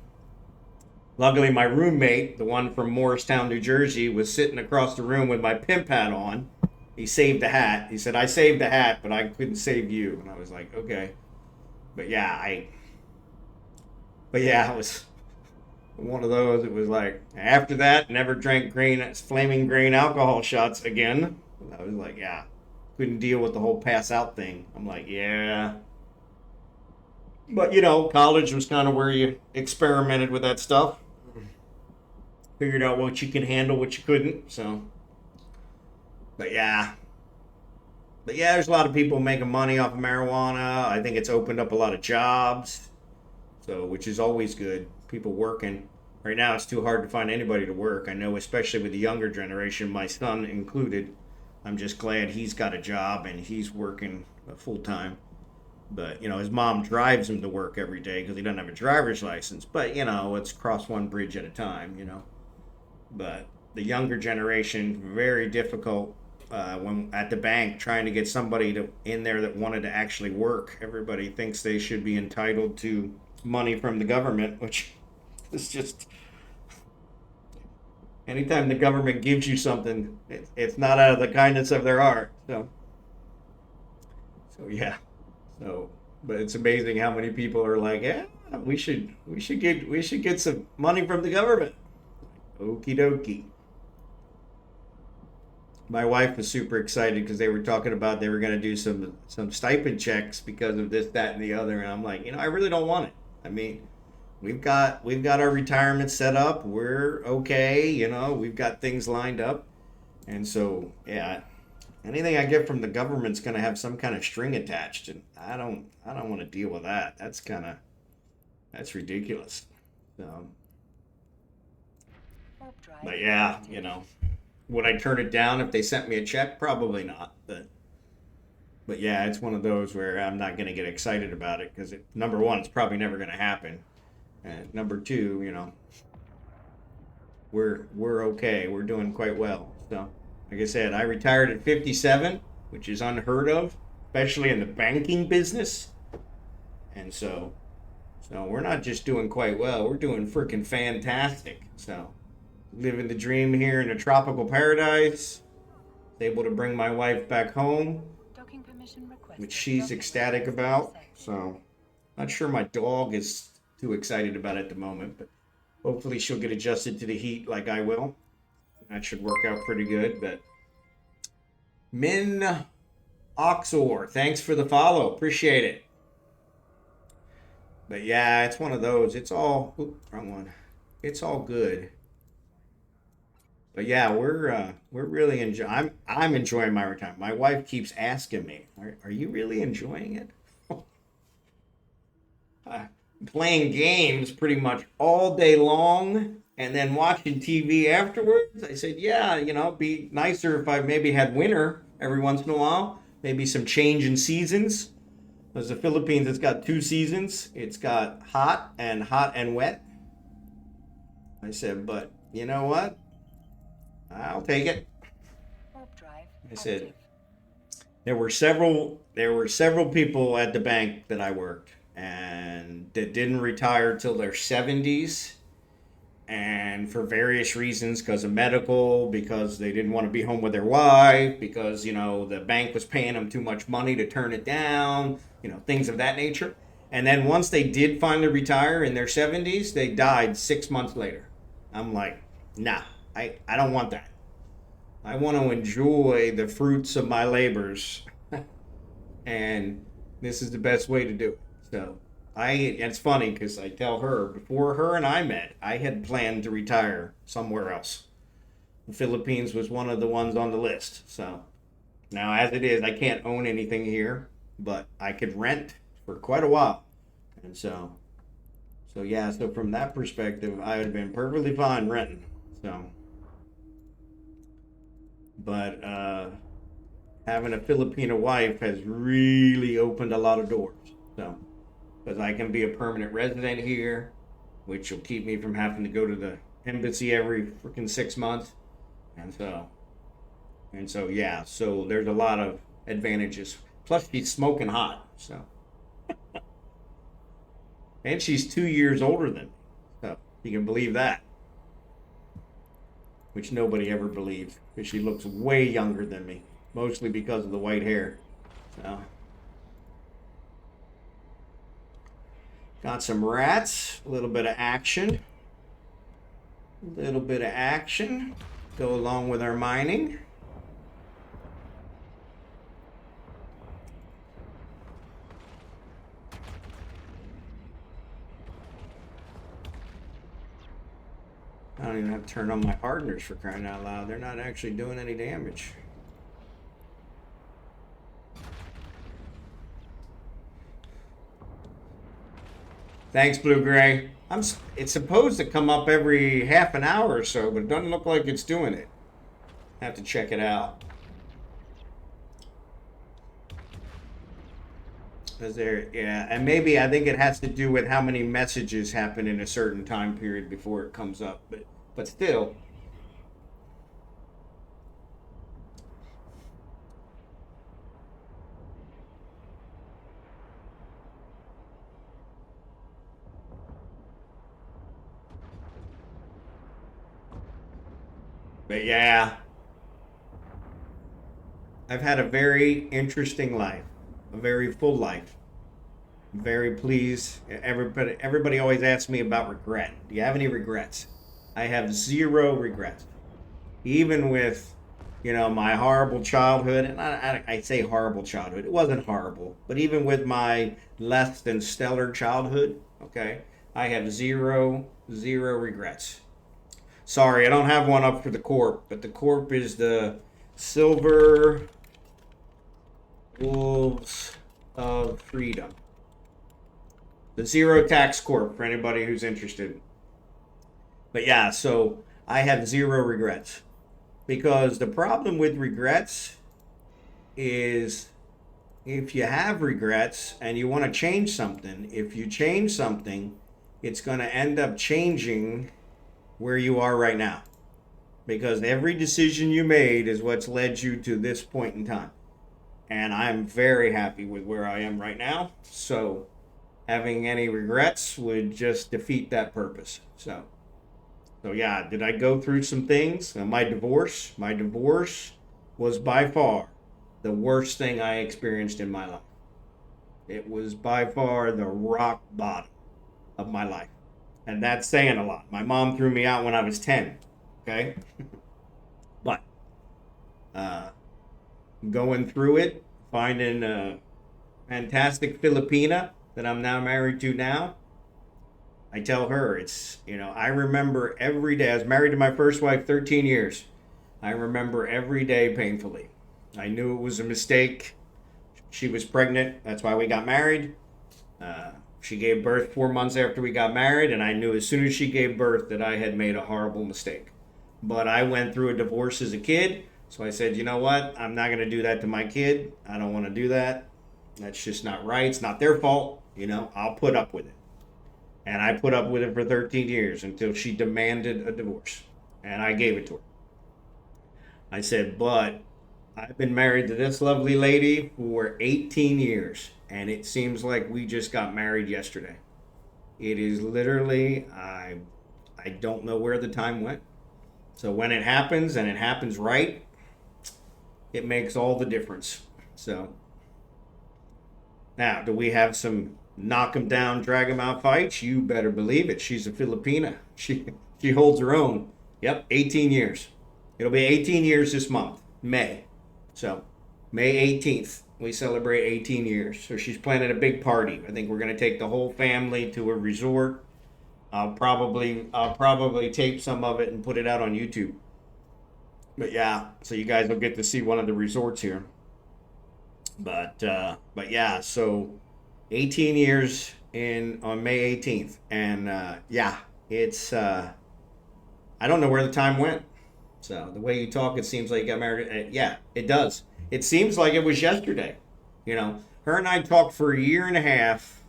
Luckily, my roommate, the one from Morristown, New Jersey, was sitting across the room with my pimp hat on. He saved the hat. He said, "I saved the hat, but I couldn't save you." And I was like, "Okay." But yeah, it was one of those. It was like, after that, never drank flaming grain alcohol shots again. I was like, yeah, couldn't deal with the whole pass out thing. I'm like, yeah. But, college was kind of where you experimented with that stuff. Figured out what you could handle, what you couldn't. So, but yeah. There's a lot of people making money off of marijuana. I think it's opened up a lot of jobs. So, which is always good. People working. Right now, it's too hard to find anybody to work. I know, especially with the younger generation, my son included. I'm just glad he's got a job and he's working full time. But, you know, his mom drives him to work every day because he doesn't have a driver's license. But, you know, it's cross one bridge at a time, you know. But the younger generation, very difficult when at the bank trying to get somebody in there that wanted to actually work. Everybody thinks they should be entitled to money from the government, which is just... Anytime the government gives you something, it's not out of the kindness of their heart. So yeah. So, but it's amazing how many people are like, yeah, we should get some money from the government. Okie dokie. My wife was super excited because they were talking about they were going to do some stipend checks because of this, that, and the other, and I'm like, you know, I really don't want it. I mean, we've got our retirement set up. We're okay, you know. We've got things lined up, and so yeah, anything I get from the government's going to have some kind of string attached, and I don't want to deal with that. That's ridiculous. So, but yeah, you know, would I turn it down if they sent me a check? Probably not. But yeah, it's one of those where I'm not going to get excited about it because number one, it's probably never going to happen. And number two, you know, we're okay. We're doing quite well. So, like I said, I retired at 57, which is unheard of, especially in the banking business. And so we're not just doing quite well. We're doing freaking fantastic. So, living the dream here in a tropical paradise. Able to bring my wife back home, which she's ecstatic about. So, not sure my dog is too excited about it at the moment, but hopefully she'll get adjusted to the heat like I will. That should work out pretty good. But Min Oxor, thanks for the follow. Appreciate it. But yeah, it's one of those. It's all wrong one. It's all good. But yeah, we're really enjoying. I'm enjoying my retirement. My wife keeps asking me, "Are you really enjoying it?" Playing games pretty much all day long and then watching TV afterwards. I said, yeah, you know, it'd be nicer if I maybe had winter every once in a while. Maybe some change in seasons. Because the Philippines, it's got 2 seasons. It's got hot and wet. I said, but you know what? I'll take it. I said, there were several people at the bank that I worked and that didn't retire till their 70s, and for various reasons, because of medical, because they didn't want to be home with their wife, because, you know, the bank was paying them too much money to turn it down, you know, things of that nature. And then once they did finally retire in their 70s, they died 6 months later. I'm like, nah, I don't want that. I want to enjoy the fruits of my labors. And this is the best way to do it. So it's funny because I tell her, before her and I met, I had planned to retire somewhere else. The Philippines was one of the ones on the list. So now, as it is, I can't own anything here, but I could rent for quite a while. And so yeah, so from that perspective, I would have been perfectly fine renting. So, but having a Filipino wife has really opened a lot of doors. So, because I can be a permanent resident here, which will keep me from having to go to the embassy every freaking 6 months. And so yeah, so there's a lot of advantages. Plus, she's smoking hot, so. And she's 2 years older than me, so you can believe that. Which nobody ever believes, because she looks way younger than me, mostly because of the white hair. So. Got some rats, a little bit of action. Go along with our mining. I don't even have to turn on my hardeners, for crying out loud. They're not actually doing any damage. Thanks, Blue Gray. It's supposed to come up every half an hour or so, but it doesn't look like it's doing it. Have to check it out. Is there? Yeah, and maybe I think it has to do with how many messages happen in a certain time period before it comes up. But still. But yeah, I've had a very interesting life, a very full life. I'm very pleased. Everybody always asks me about regret. Do you have any regrets? I have zero regrets. Even with, my horrible childhood, and I say horrible childhood, it wasn't horrible, but even with my less than stellar childhood, okay, I have zero regrets. Sorry, I don't have one up for the corp, but the corp is the Silver Wolves of Freedom. The Zero Tax Corp, for anybody who's interested. But yeah, so I have zero regrets. Because the problem with regrets is if you have regrets and you want to change something, if you change something, it's going to end up changing where you are right now. Because every decision you made is what's led you to this point in time. And I'm very happy with where I am right now. So having any regrets would just defeat that purpose. So yeah, did I go through some things? My divorce was by far the worst thing I experienced in my life. It was by far the rock bottom of my life. And that's saying a lot. My mom threw me out when I was 10. Okay? But going through it, finding a fantastic Filipina that I'm now married to now, I tell her I remember every day. I was married to my first wife 13 years. I remember every day painfully. I knew it was a mistake. She was pregnant. That's why we got married. She gave birth 4 months after we got married, and I knew as soon as she gave birth that I had made a horrible mistake. But I went through a divorce as a kid, so I said, you know what? I'm not going to do that to my kid. I don't want to do that. That's just not right. It's not their fault. I'll put up with it. And I put up with it for 13 years until she demanded a divorce. And I gave it to her. I said, but I've been married to this lovely lady for 18 years. And it seems like we just got married yesterday. It is literally, I don't know where the time went. So when it happens, and it happens right, it makes all the difference. So now, do we have some knock 'em down, drag 'em out fights? You better believe it. She's a Filipina. She holds her own. Yep, 18 years. It'll be 18 years this month, May. So May 18th, we celebrate 18 years. So she's planning a big party. I think we're going to take the whole family to a resort. I'll probably tape some of it and put it out on YouTube. But yeah, so you guys will get to see one of the resorts here. But yeah, so 18 years on May 18th, and yeah, it's I don't know where the time went. So the way you talk, it seems like you got married. Yeah, it does. It seems like it was yesterday. Her and I talked for a year and a half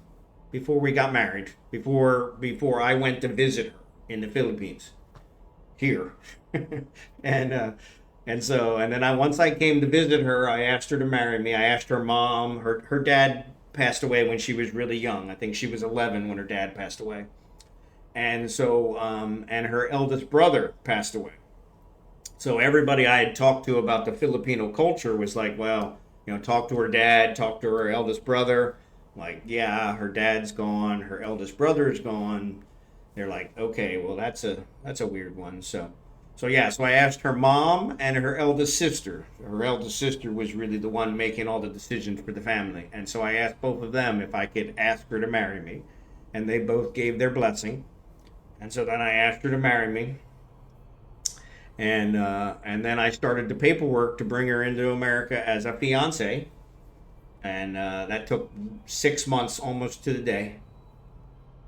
before we got married. Before I went to visit her in the Philippines, here, and then once I came to visit her, I asked her to marry me. I asked her mom. Her dad passed away when she was really young. I think she was 11 when her dad passed away. And so, and her eldest brother passed away. So everybody I had talked to about the Filipino culture was like, well, talk to her dad, talk to her eldest brother. Like, yeah, her dad's gone, her eldest brother's gone. They're like, okay, well, that's a weird one. So yeah, so I asked her mom and her eldest sister. Her eldest sister was really the one making all the decisions for the family. And so I asked both of them if I could ask her to marry me. And they both gave their blessing. And so then I asked her to marry me. And then I started the paperwork to bring her into America as a fiance. And that took 6 months almost to the day.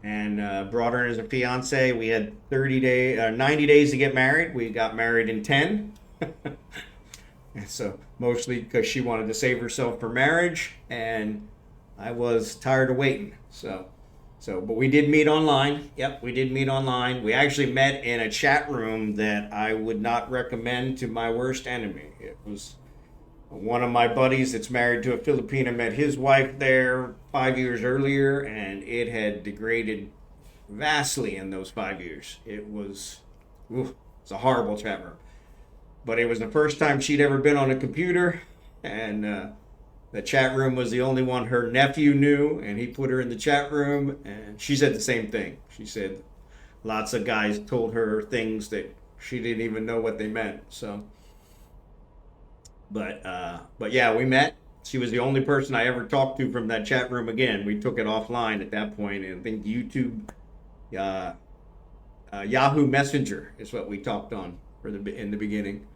And brought her in as a fiance. We had 90 days to get married. We got married in 10. So mostly because she wanted to save herself for marriage. And I was tired of waiting. But we did meet online. Yep, we did meet online. We actually met in a chat room that I would not recommend to my worst enemy. It was one of my buddies that's married to a Filipina met his wife there 5 years earlier, and it had degraded vastly in those 5 years. It was a horrible chat room. But it was the first time she'd ever been on a computer, and the chat room was the only one her nephew knew, and he put her in the chat room, and she said the same thing. She said lots of guys told her things that she didn't even know what they meant. But yeah, we met. She was the only person I ever talked to from that chat room again. We took it offline at that point, and I think YouTube, Yahoo Messenger is what we talked on in the beginning.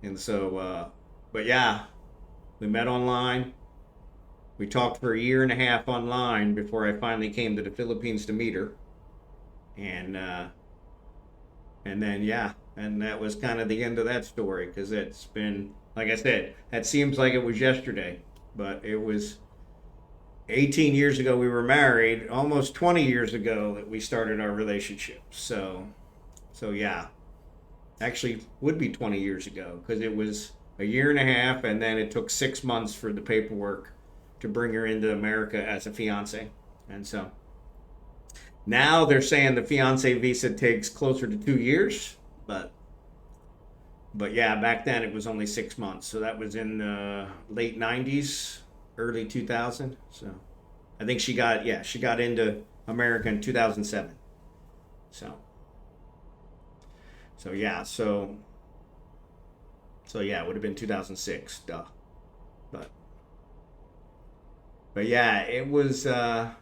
And so, but yeah, we met online. We talked for a year and a half online before I finally came to the Philippines to meet her. And then yeah, and that was kind of the end of that story, because it's been, like I said, that seems like it was yesterday, but it was 18 years ago we were married, almost 20 years ago that we started our relationship. So yeah, actually would be 20 years ago, because it was a year and a half, and then it took 6 months for the paperwork to bring her into America as a fiance. And so now they're saying the fiance visa takes closer to 2 years, but yeah, back then it was only 6 months. So that was in the late 90s, early 2000. So I think she got into America in 2007. So yeah, so yeah, it would have been 2006, duh. But yeah, it was like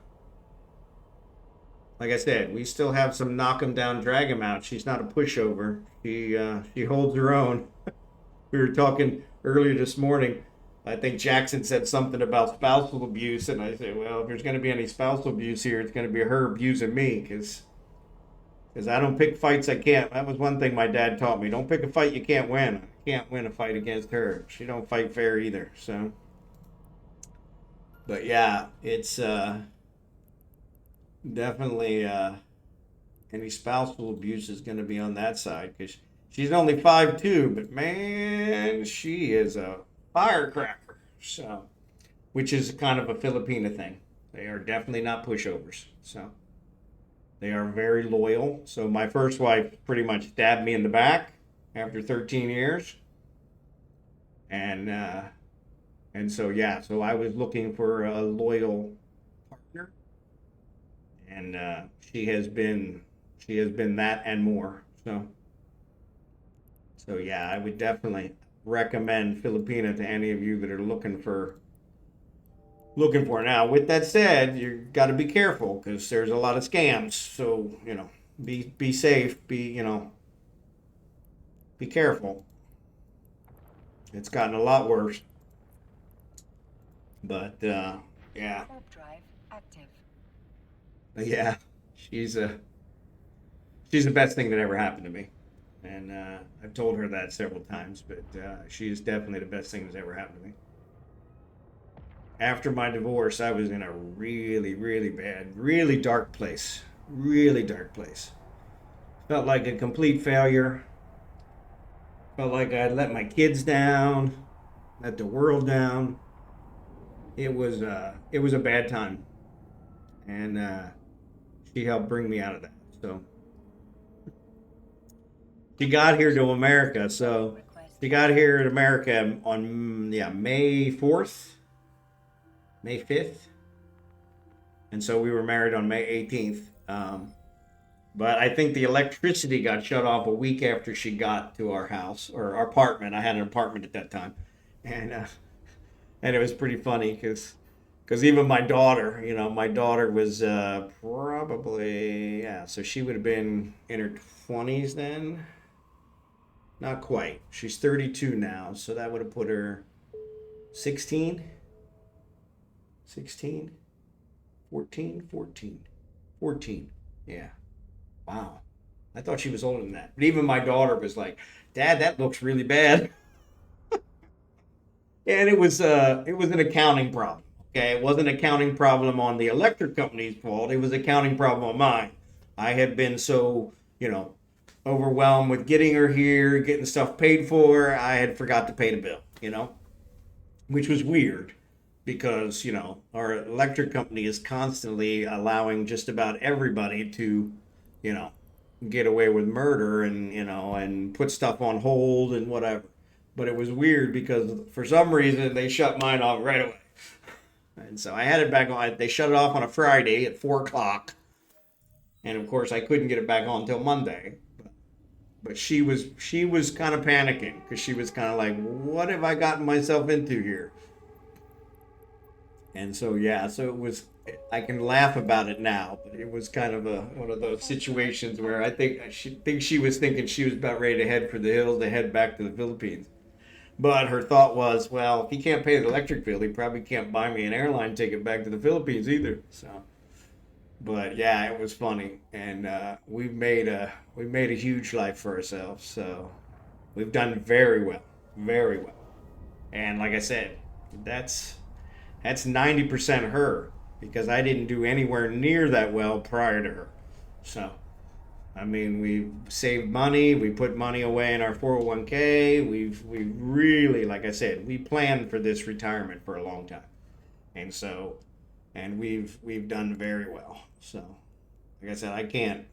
I said, we still have some knock 'em down, drag 'em out. She's not a pushover. She holds her own. We were talking earlier this morning. I think Jackson said something about spousal abuse, and I said, well, if there's going to be any spousal abuse here, it's going to be her abusing me, because I don't pick fights I can't. That was one thing my dad taught me. Don't pick a fight you can't win. I can't win a fight against her. She don't fight fair either. So, but yeah, it's definitely any spousal abuse is going to be on that side, because she's only 5'2", but man, she is a firecracker. So, which is kind of a Filipina thing. They are definitely not pushovers. So they are very loyal. So my first wife pretty much stabbed me in the back after 13 years. And so yeah, so I was looking for a loyal partner, and she has been that and more. So yeah, I would definitely recommend Filipina to any of you that are looking for. Now, with that said, you got to be careful, because there's a lot of scams. So be safe. Be careful. It's gotten a lot worse. But yeah. Warp drive active. Yeah, she's the best thing that ever happened to me, and I've told her that several times. But she is definitely the best thing that's ever happened to me. After my divorce, I was in a really, really bad, really dark place. Really dark place. Felt like a complete failure. Felt like I let my kids down, let the world down. It was a bad time, and she helped bring me out of that. So she got here to America. So she got here in America on May 4th. May 5th. And so we were married on May 18th. But I think the electricity got shut off a week after she got to our house, or our apartment. I had an apartment at that time. And it was pretty funny, because even my daughter, my daughter was probably, so she would have been in her 20s then. Not quite. She's 32 now, so that would have put her 16. 16, 14, yeah. Wow, I thought she was older than that. But even my daughter was like, Dad, that looks really bad. And it was an accounting problem. Okay, it wasn't an accounting problem on the electric company's fault. It was an accounting problem of mine. I had been so, overwhelmed with getting her here, getting stuff paid for. I had forgot to pay the bill, which was weird because, our electric company is constantly allowing just about everybody to, you know, get away with murder and, and put stuff on hold and whatever. But it was weird because for some reason they shut mine off right away. And so I had it back on. They shut it off on a Friday at 4 o'clock. And of course, I couldn't get it back on until Monday. But she was kind of panicking because she was kind of like, "What have I gotten myself into here?" And so yeah, so it was. I can laugh about it now, but it was kind of one of those situations where I think she was thinking she was about ready to head for the hills to head back to the Philippines. But her thought was, well, if he can't pay the electric bill, he probably can't buy me an airline ticket back to the Philippines either. So, but yeah, it was funny, and we've made a huge life for ourselves. So, we've done very well, very well. And like I said, that's that's 90% her because I didn't do anywhere near that well prior to her. So, I mean, we saved money. We put money away in our 401k. We've really, like I said, we planned for this retirement for a long time, and so, and we've done very well. So, like I said, I can't.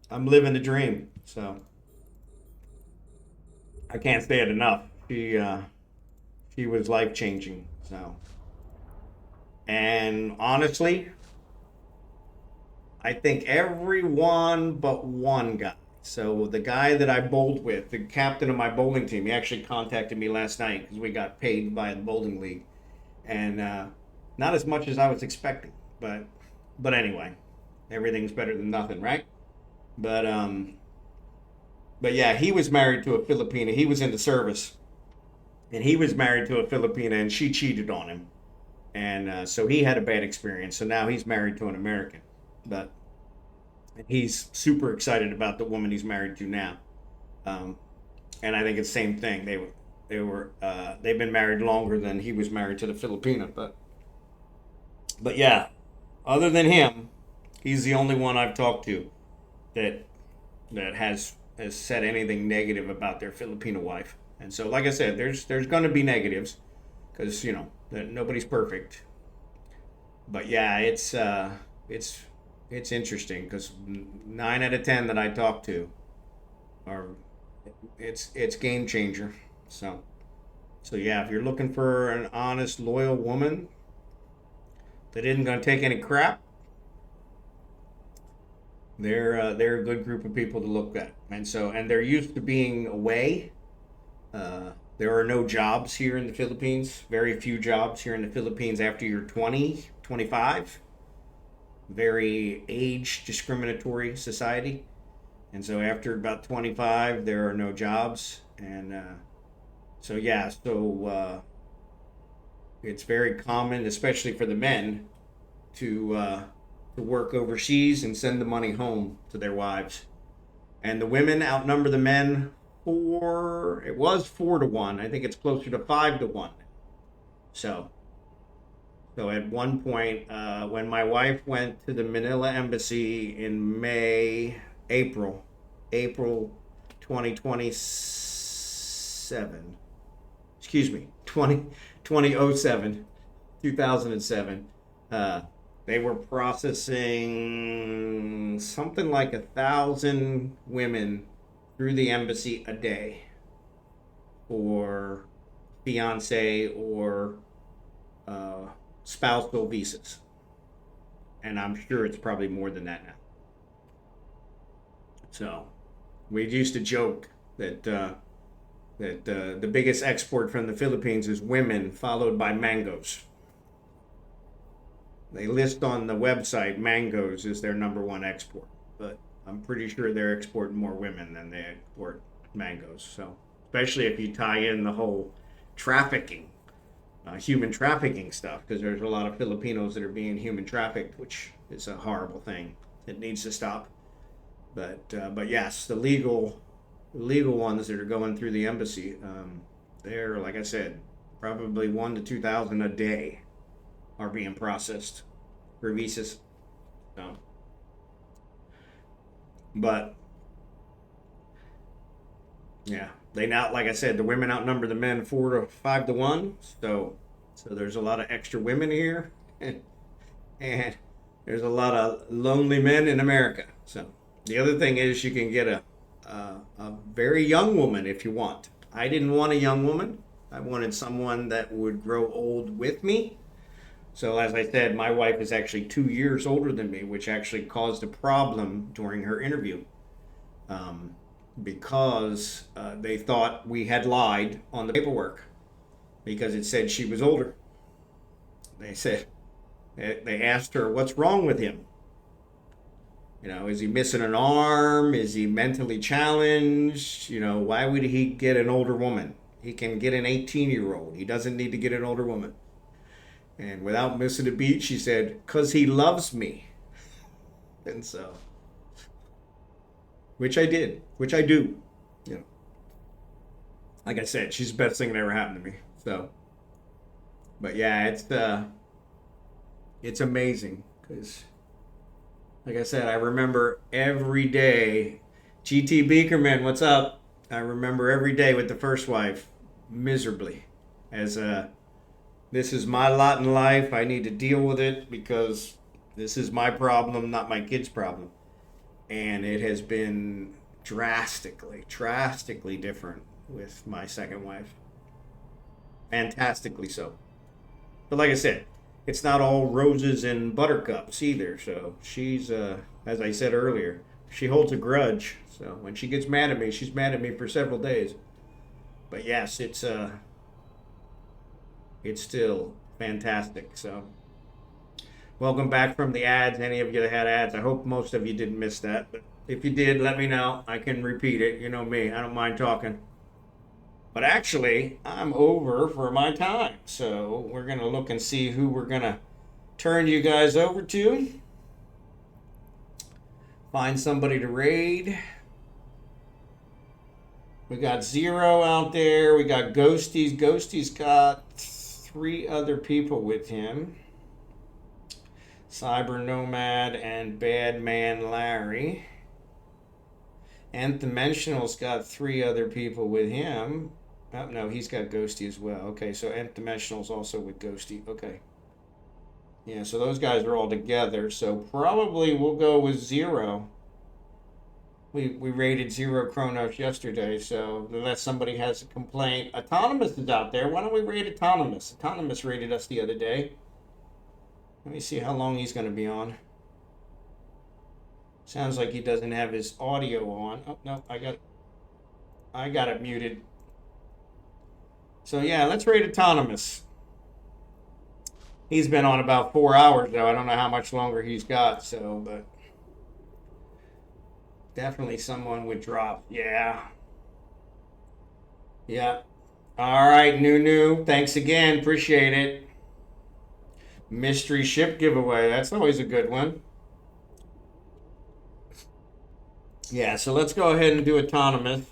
I'm living the dream. So I can't say it enough. She was life changing. So, and honestly, I think everyone but one guy. So the guy that I bowled with, the captain of my bowling team, he actually contacted me last night because we got paid by the bowling league, and not as much as I was expecting. But anyway, everything's better than nothing, right? But but yeah, he was married to a Filipina. He was in the service, and he was married to a Filipina, and she cheated on him, and so he had a bad experience. So now he's married to an American, but he's super excited about the woman he's married to now. Um, and I think it's the same thing. They've been married longer than he was married to the Filipina. But yeah, other than him, he's the only one I've talked to that has said anything negative about their Filipino wife. And so, like I said, there's going to be negatives because that nobody's perfect. But yeah, it's interesting because 9 out of 10 that I talk to are it's game changer. So yeah, if you're looking for an honest, loyal woman that isn't going to take any crap, they're a good group of people to look at. And they're used to being away. There are no jobs here in the Philippines. Very few jobs here in the Philippines after you're 20, 25. Very age discriminatory society. And so after about 25, there are no jobs. And so, yeah, it's very common, especially for the men, to work overseas and send the money home to their wives. And the women outnumber the men it was 4-1. I think it's closer to 5-1. So, so at one point, when my wife went to the Manila embassy in April 2027, excuse me, 2007, 2007, they were processing something like 1,000 women through the embassy a day for fiance or spousal visas, and I'm sure it's probably more than that now. So we used to joke that the biggest export from the Philippines is women, followed by mangoes. They list on the website mangoes is their number one export, but I'm pretty sure they're exporting more women than they export mangoes. So especially if you tie in the whole trafficking, human trafficking stuff, because there's a lot of Filipinos that are being human trafficked, which is a horrible thing. It needs to stop. But yes, the legal ones that are going through the embassy, they're, like I said, probably 1 to 2,000 a day. are being processed for visas. So, but yeah, they now, like I said, the women outnumber the men 4 to 5 to 1. So there's a lot of extra women here, and there's a lot of lonely men in America. So the other thing is you can get a very young woman if you want. I didn't want a young woman. I wanted someone that would grow old with me. So as I said, my wife is actually 2 years older than me, which actually caused a problem during her interview. Because they thought we had lied on the paperwork because it said she was older. They asked her, what's wrong with him? You know, is he missing an arm? Is he mentally challenged? You know, why would he get an older woman? He can get an 18-year-old. He doesn't need to get an older woman. And without missing a beat, she said, because he loves me. And so, which I did, which I do. You know, like I said, she's the best thing that ever happened to me. So, but yeah, it's amazing because, like I said, I remember every day. GTBeakerman, what's up? I remember every day with the first wife miserably, as this is my lot in life. I need to deal with it because this is my problem, not my kid's problem. And it has been drastically different with my second wife. Fantastically so. But like I said, it's not all roses and buttercups either. So she's, as I said earlier, she holds a grudge. So when she gets mad at me, she's mad at me for several days. But yes, it's still fantastic. So welcome back from the ads. Any of you that had ads, I hope most of you didn't miss that. But if you did, let me know. I can repeat it. You know me, I don't mind talking. But actually, I'm over for my time. So we're going to look and see who we're going to turn you guys over to. Find somebody to raid. We got Zero out there. We got Ghosties. Ghostie's got 3 other people with him. Cyber Nomad and Badman Larry. Nth Dimensional's got 3 other people with him. Oh, no, he's got Ghosty as well. Okay, so Nth Dimensional's also with Ghosty. Okay. Yeah, so those guys are all together. So probably we'll go with Zero. We rated Zero Chronos yesterday, so unless somebody has a complaint. Autonomous is out there. Why don't we rate Autonomous? Autonomous rated us the other day. Let me see how long he's going to be on. Sounds like he doesn't have his audio on. Oh, no, I got it muted. So yeah, let's rate Autonomous. He's been on about 4 hours though. I don't know how much longer he's got, so, but definitely someone would drop. Yeah. Yeah. All right, New. Thanks again. Appreciate it. Mystery ship giveaway. That's always a good one. Yeah, so let's go ahead and do Autonomous.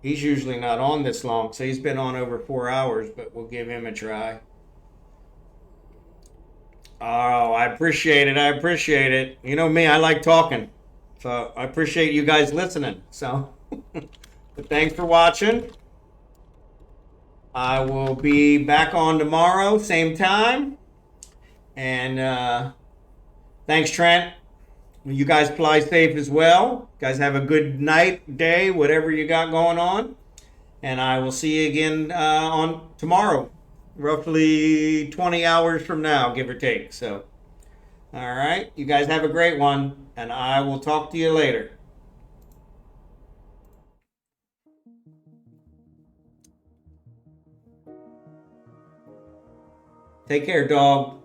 He's usually not on this long, so he's been on over 4 hours, but we'll give him a try. Oh, I appreciate it. You know me, I like talking. So I appreciate you guys listening. So but thanks for watching. I will be back on tomorrow, same time. And thanks, Trent. You guys fly safe as well. You guys have a good night, day, whatever you got going on. And I will see you again on tomorrow, roughly 20 hours from now, give or take. So, all right. You guys have a great one, and I will talk to you later. Take care, dog.